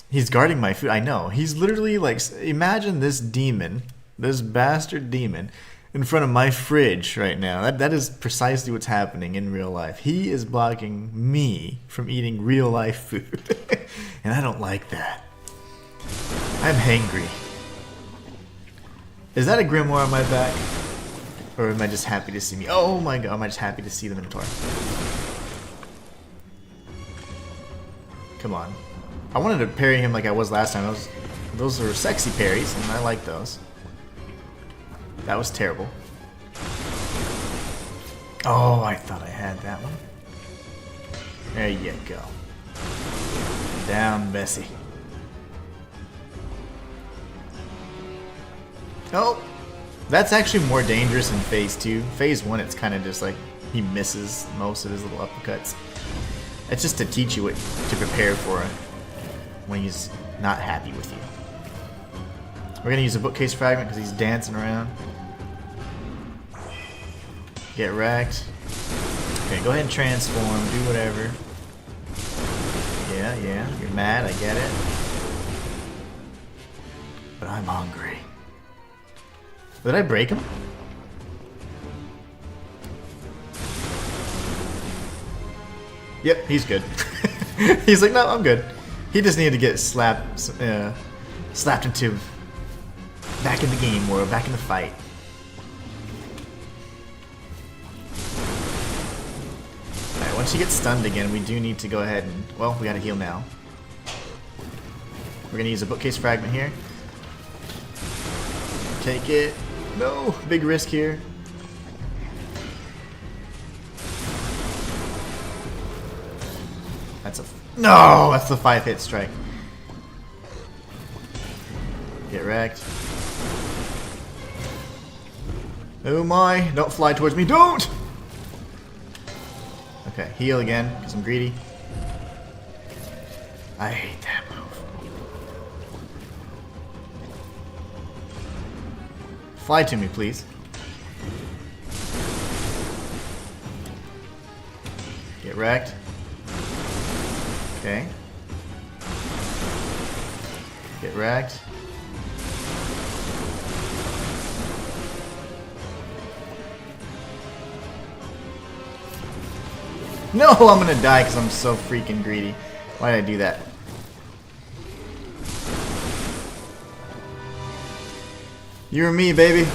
He's guarding my food. I know. He's literally like... Imagine this demon, this bastard demon, in front of my fridge right now. That is precisely what's happening in real life. He is blocking me from eating real life food. And I don't like that. I'm hangry. Is that a grimoire on my back? Or am I just happy to see me? Oh my god, am I just happy to see the Minotaur? Come on. I wanted to parry him like I was last time. Those were sexy parries, and I like those. That was terrible. Oh, I thought I had that one. There you go. Down, Bessie. Oh, that's actually more dangerous in phase 2. Phase 1, it's kind of just like he misses most of his little uppercuts. It's just to teach you what to prepare for when he's not happy with you. We're gonna use a bookcase fragment because he's dancing around. Get wrecked. Okay, go ahead and transform. Do whatever. Yeah, you're mad. I get it. But I'm hungry. Did I break him? Yep, he's good. He's like, no, I'm good. He just needed to get slapped into back in the game world, back in the fight. Alright, once you get stunned again, we do need to go ahead and, well, we gotta heal now. We're gonna use a bookcase fragment here. Take it. No, big risk here. That's a... No! That's the 5-hit strike. Get wrecked. Oh my! Don't fly towards me! Don't! Okay, heal again, because I'm greedy. I hate that move. Fly to me, please. Get wrecked. Okay. Get wrecked. No, I'm gonna die because I'm so freaking greedy. Why did I do that? You and me, baby.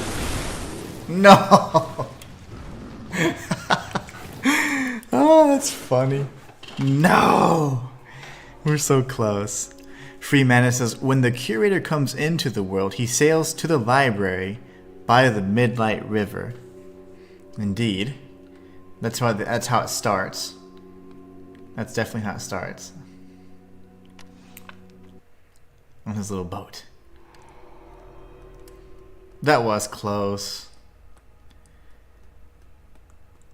No. Oh, that's funny. No. We're so close. Free Mana says, when the Curator comes into the world, he sails to the library by the Midlight River. Indeed. That's how it starts. That's definitely how it starts. on his little boat. That was close.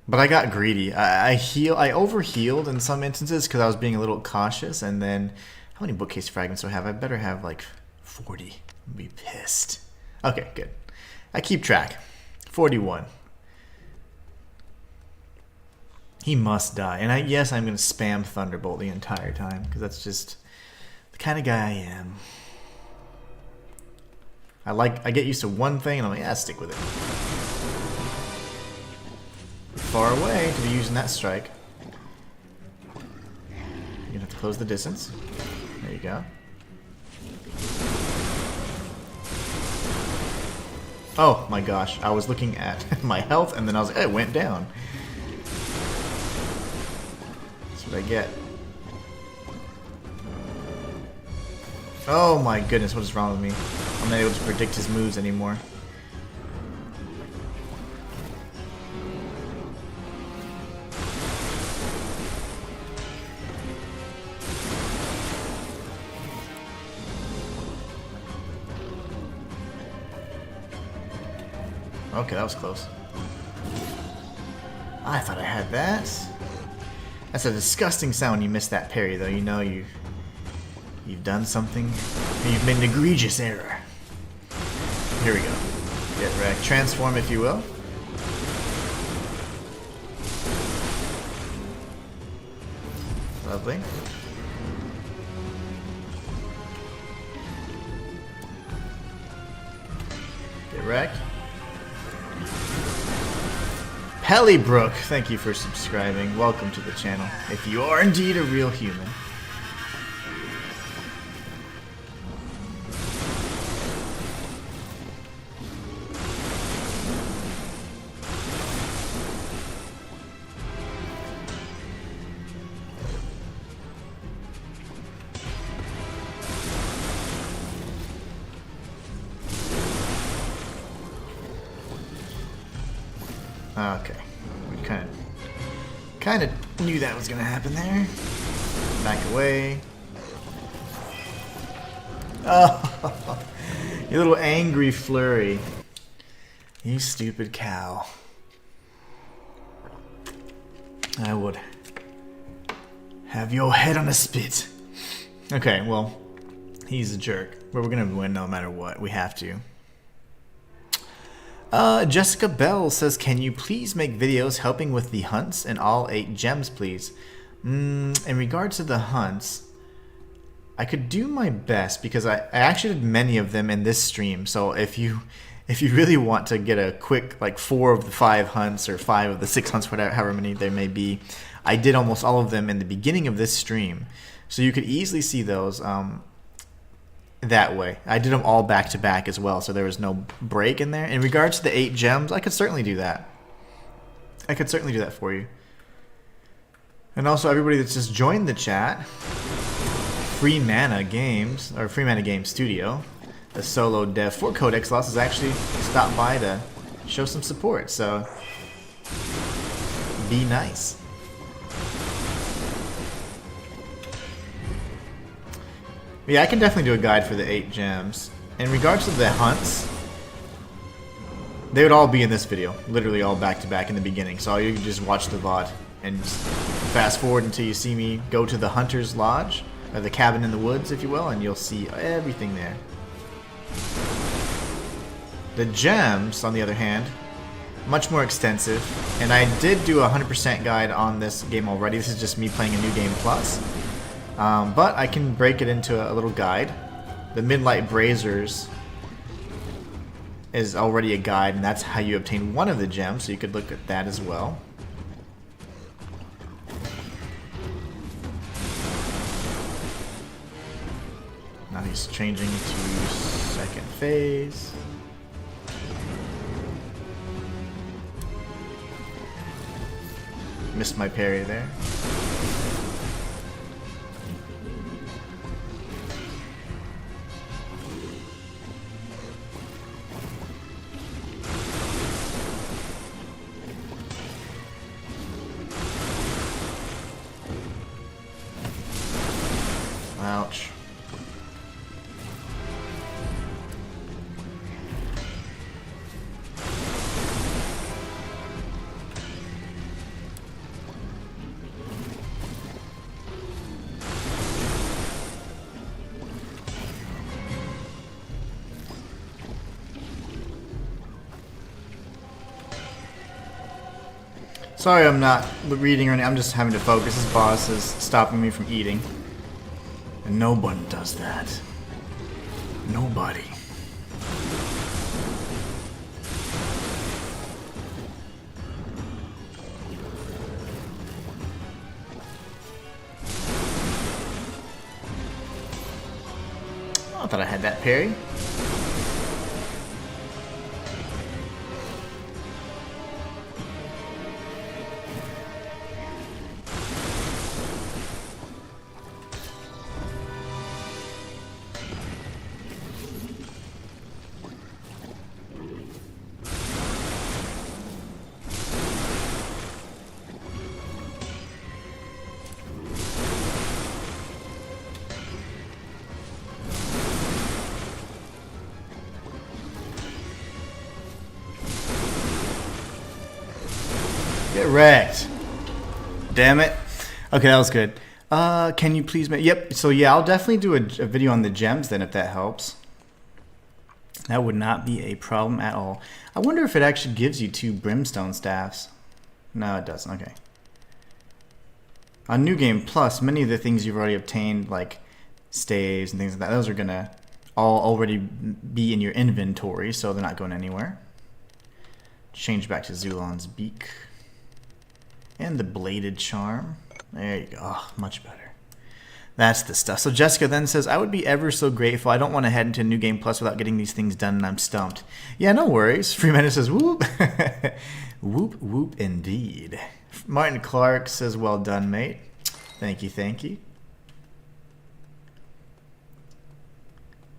But I got greedy. I overhealed in some instances because I was being a little cautious. And then, how many bookcase fragments do I have? I better have like 40. I'd be pissed. Okay, good. I keep track. 41. He must die. And yes, I'm going to spam Thunderbolt the entire time because that's just the kind of guy I am. I get used to one thing and I'm like, yeah, stick with it. Far away to be using that strike. You're gonna have to close the distance. There you go. Oh my gosh, I was looking at my health and then I was like, it went down. That's what I get. Oh my goodness, what is wrong with me? I'm not able to predict his moves anymore. Okay, that was close. I thought I had that. That's a disgusting sound when you miss that parry, though. You know you've done something. You've made an egregious error. Here we go. Get wrecked. Transform, if you will. Lovely. Get wrecked. Pellybrook, thank you for subscribing. Welcome to the channel. If you are indeed a real human. Okay, we kind of knew that was gonna happen there. Back away. Oh, you little angry flurry. You stupid cow. I would have your head on a spit. Okay, well, he's a jerk, but we're gonna win no matter what. We have to. Jessica Bell says, can you please make videos helping with the hunts and all 8 gems, please? In regards to the hunts, I could do my best because I actually did many of them in this stream. So if you really want to get a quick, like 4 of the 5 hunts or 5 of the 6 hunts, whatever, however many there may be, I did almost all of them in the beginning of this stream. So you could easily see those that way. I did them all back to back as well, so there was no break in there. In regards to the 8 gems, I could certainly do that. I could certainly do that for you. And also everybody that's just joined the chat, Free Mana Games, or Free Mana Games Studio, the solo dev for Codex Lost, has actually stopped by to show some support, so be nice. Yeah, I can definitely do a guide for the 8 gems. In regards to the hunts, they would all be in this video, literally all back to back in the beginning. So you can just watch the VOD and fast forward until you see me go to the Hunter's Lodge, or the cabin in the woods, if you will, and you'll see everything there. The gems, on the other hand, much more extensive, and I did do a 100% guide on this game already. This is just me playing a new game plus. But I can break it into a little guide. The Midlight Brazers is already a guide, and that's how you obtain one of the gems, so you could look at that as well. Now he's changing to second phase. Missed my parry there. Ouch. Sorry I'm not reading or anything. I'm just having to focus. This boss is stopping me from eating. And no one does that. Nobody. I thought I had that parry. Get wrecked. Damn it. Okay, that was good. Can you please make... Yep, so yeah, I'll definitely do a video on the gems then if that helps. That would not be a problem at all. I wonder if it actually gives you 2 brimstone staffs. No, it doesn't. Okay. On New Game Plus, many of the things you've already obtained, like staves and things like that, those are going to all already be in your inventory, so they're not going anywhere. Change back to Zulon's beak. And the bladed charm. There you go. Oh, much better. That's the stuff. So Jessica then says, I would be ever so grateful. I don't want to head into New Game Plus without getting these things done, and I'm stumped. Yeah, no worries. Freeman says, whoop. Whoop, whoop, indeed. Martin Clark says, well done, mate. Thank you, thank you.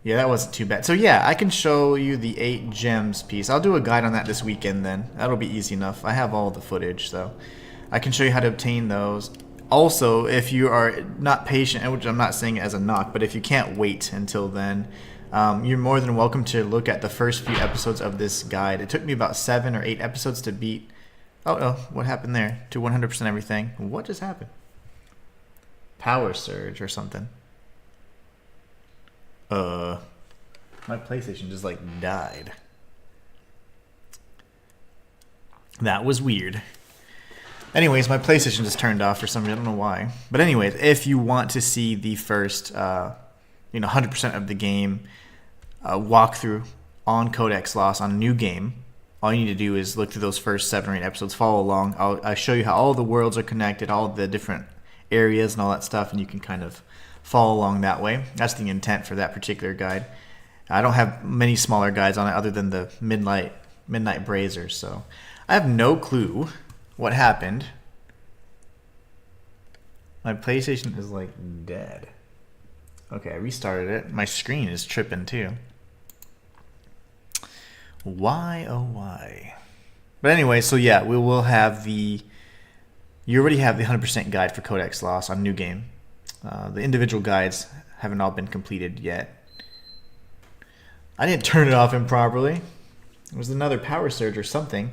Yeah, that wasn't too bad. So yeah, I can show you the 8 gems piece. I'll do a guide on that this weekend then. That'll be easy enough. I have all the footage, so I can show you how to obtain those. Also, if you are not patient, which I'm not saying it as a knock, but if you can't wait until then, you're more than welcome to look at the first few episodes of this guide. It took me about 7 or 8 episodes to beat... Oh, what happened there? To 100% everything. What just happened? Power surge or something. My PlayStation just like died. That was weird. Anyways, my PlayStation just turned off for some reason. I don't know why. But anyways, if you want to see the first, 100% of the game walkthrough on Codex Lost on a new game, all you need to do is look through those first 7 or 8 episodes, follow along. I'll show you how all the worlds are connected, all the different areas and all that stuff, and you can kind of follow along that way. That's the intent for that particular guide. I don't have many smaller guides on it other than the Midnight Brazers, so I have no clue what happened. My PlayStation is like dead. Okay, I restarted it. My screen is tripping too. Why, oh why? But anyway, so yeah, we will have the... You already have the 100% guide for Codex Lost on New Game. The individual guides haven't all been completed yet. I didn't turn it off improperly. It was another power surge or something.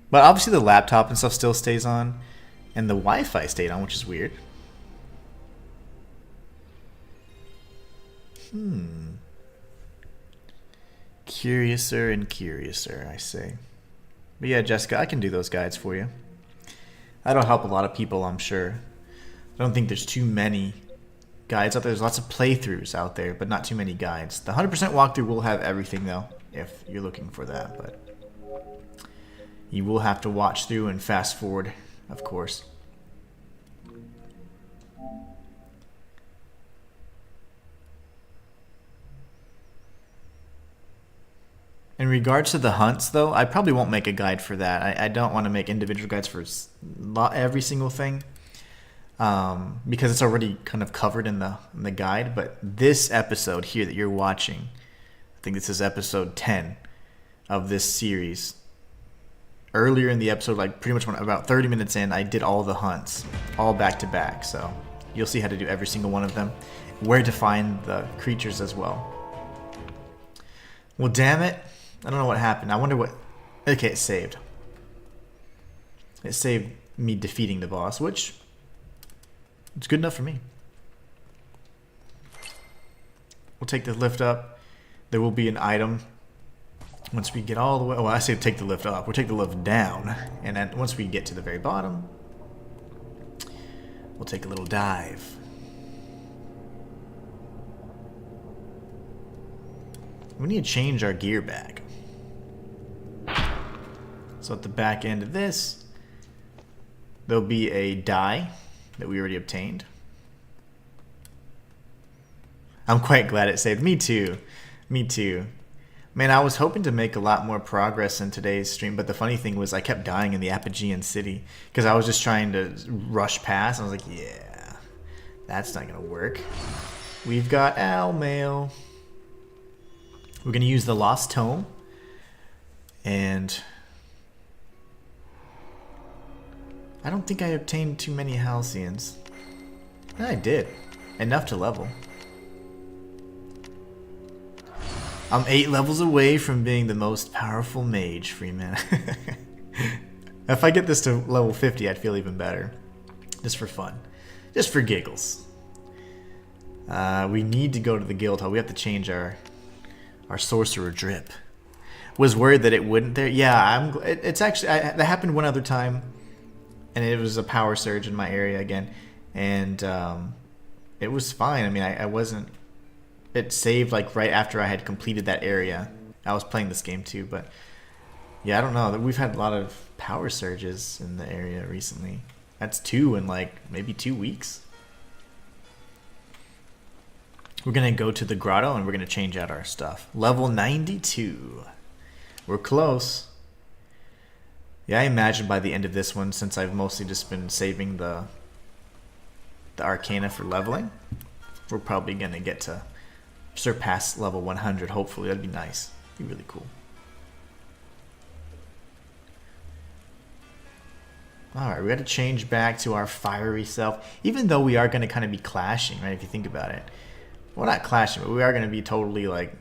But obviously the laptop and stuff still stays on. And the Wi-Fi stayed on, which is weird. Curiouser and curiouser, I say. But yeah, Jessica, I can do those guides for you. That'll help a lot of people, I'm sure. I don't think there's too many guides out there. There's lots of playthroughs out there, but not too many guides. The 100% walkthrough will have everything, though, if you're looking for that. But you will have to watch through and fast forward, of course. In regards to the hunts, though, I probably won't make a guide for that. I don't want to make individual guides for every single thing, because it's already kind of covered in the guide. But this episode here that you're watching, I think this is episode 10 of this series. Earlier in the episode, like pretty much about 30 minutes in, I did all the hunts, all back to back. So you'll see how to do every single one of them, where to find the creatures as well. Well, damn it. I don't know what happened. I wonder what... Okay, it saved. It saved me defeating the boss, which... It's good enough for me. We'll take the lift up. There will be an item Once we get all the way... Well, I say take the lift up. We'll take the lift down. And then once we get to the very bottom, we'll take a little dive. We need to change our gear back. So at the back end of this, there'll be a die that we already obtained. I'm quite glad it saved. Me too. Me too. Man, I was hoping to make a lot more progress in today's stream, but the funny thing was I kept dying in the Apogean City because I was just trying to rush past. I was like, yeah, that's not going to work. We've got Al Mail. We're going to use the Lost Tome. And I don't think I obtained too many Halcyons. I did. Enough to level. I'm 8 levels away from being the most powerful mage, Freeman. If I get this to level 50, I'd feel even better. Just for fun. Just for giggles. We need to go to the guild hall. We have to change our sorcerer drip. Was worried that it wouldn't there. Yeah, it's actually... that happened one other time. And it was a power surge in my area again. And it was fine. I mean, I wasn't... It saved like right after I had completed that area. I was playing this game too, but yeah, I don't know. We've had a lot of power surges in the area recently. That's 2 in like maybe 2 weeks. We're gonna go to the grotto and we're gonna change out our stuff. Level 92. We're close. Yeah, I imagine by the end of this one, since I've mostly just been saving the Arcana for leveling, we're probably gonna get to surpass level 100, hopefully. That'd be nice. Be really cool. Alright, we got to change back to our fiery self. Even though we are going to kind of be clashing, right, if you think about it. Well, not clashing, but we are going to be totally, like,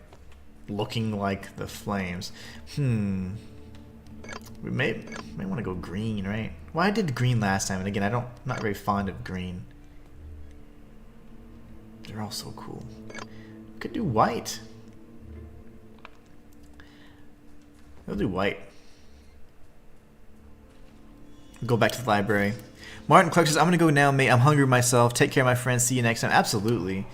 looking like the flames. We may want to go green, right? Well, I did green last time, and again, I'm not very fond of green. They're all so cool. Could do white. We'll do white. Go back to the library. Martin Clark says, I'm going to go now, mate. I'm hungry myself. Take care, my friends. See you next time. Absolutely.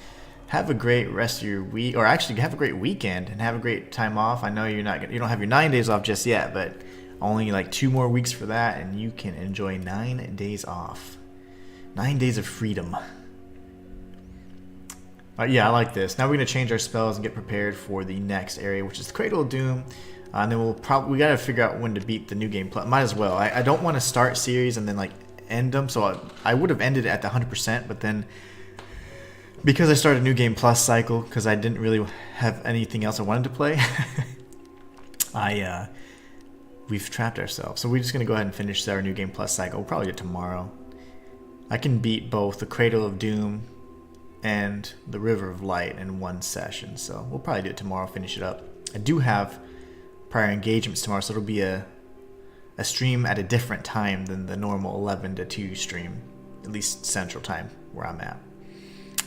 Have a great rest of your week. Or actually, have a great weekend and have a great time off. I know you don't have your 9 days off just yet, but only like 2 more weeks for that, and you can enjoy 9 days off. 9 days of freedom. Yeah, I like this. Now we're going to change our spells and get prepared for the next area, which is the Cradle of Doom. And then we got to figure out when to beat the new game. Might as well. I don't want to start series and then like end them. So I would have ended it at the 100%, but then because I started a new game plus cycle, because I didn't really have anything else I wanted to play, we've trapped ourselves. So we're just going to go ahead and finish our new game plus cycle. We'll probably do it tomorrow. I can beat both the Cradle of Doom and the River of Light in one session, so we'll probably do it tomorrow, finish it up. I do have prior engagements tomorrow, so it'll be a stream at a different time than the normal 11 to 2 stream, at least central time where I'm at.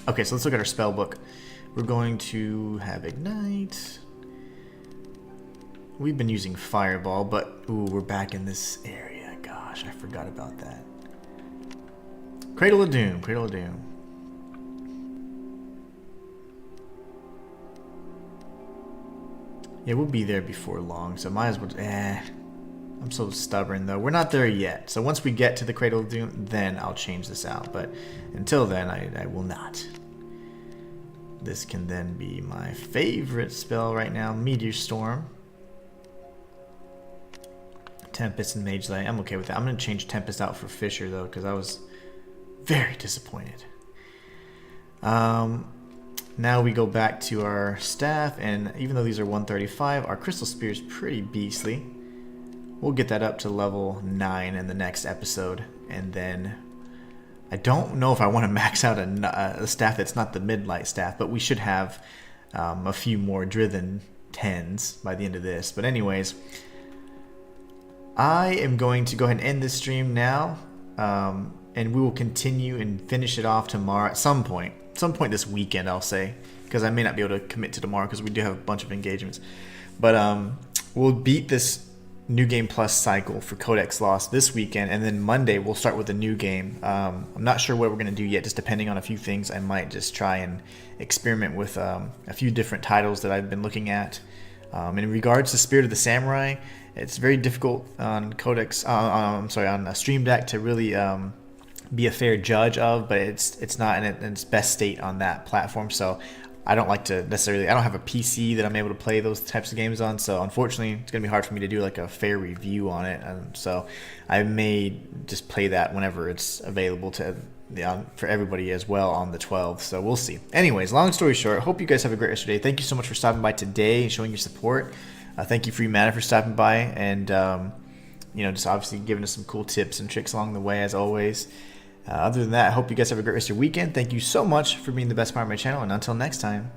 Okay, so let's look at our spell book. We're going to have Ignite. We've been using Fireball, but ooh, we're back in this area. Gosh, I forgot about that. Cradle of Doom, Cradle of Doom. Yeah, we'll be there before long, so might as well... I'm so stubborn, though. We're not there yet. So once we get to the Cradle of Doom, then I'll change this out. But until then, I will not. This can then be my favorite spell right now, Meteor Storm. Tempest and Mage Light. I'm okay with that. I'm going to change Tempest out for Fisher, though, because I was very disappointed. Now we go back to our staff, and even though these are 135, our Crystal Spear is pretty beastly. We'll get that up to level 9 in the next episode, and then I don't know if I want to max out a staff that's not the Midlight staff, but we should have a few more Drithen 10s by the end of this. But anyways, I am going to go ahead and end this stream now, and we will continue and finish it off tomorrow at some point. Some point this weekend, I'll say, because I may not be able to commit to tomorrow because we do have a bunch of engagements. But we'll beat this New Game Plus cycle for Codex Lost this weekend, and then Monday we'll start with a new game. I'm not sure what we're going to do yet, just depending on a few things. I might just try and experiment with a few different titles that I've been looking at. In regards to Spirit of the Samurai, it's very difficult on Codex. On a Stream Deck to really be a fair judge of, but it's not in its best state on that platform. So I don't like to necessarily. I don't have a PC that I'm able to play those types of games on. So unfortunately, it's gonna be hard for me to do like a fair review on it. And so I may just play that whenever it's available to for everybody as well on the 12th. So we'll see. Anyways, long story short, hope you guys have a great rest of your day. Thank you so much for stopping by today and showing your support. Thank you, Free Mana, for stopping by and just obviously giving us some cool tips and tricks along the way as always. Other than that, I hope you guys have a great rest of your weekend. Thank you so much for being the best part of my channel, and until next time,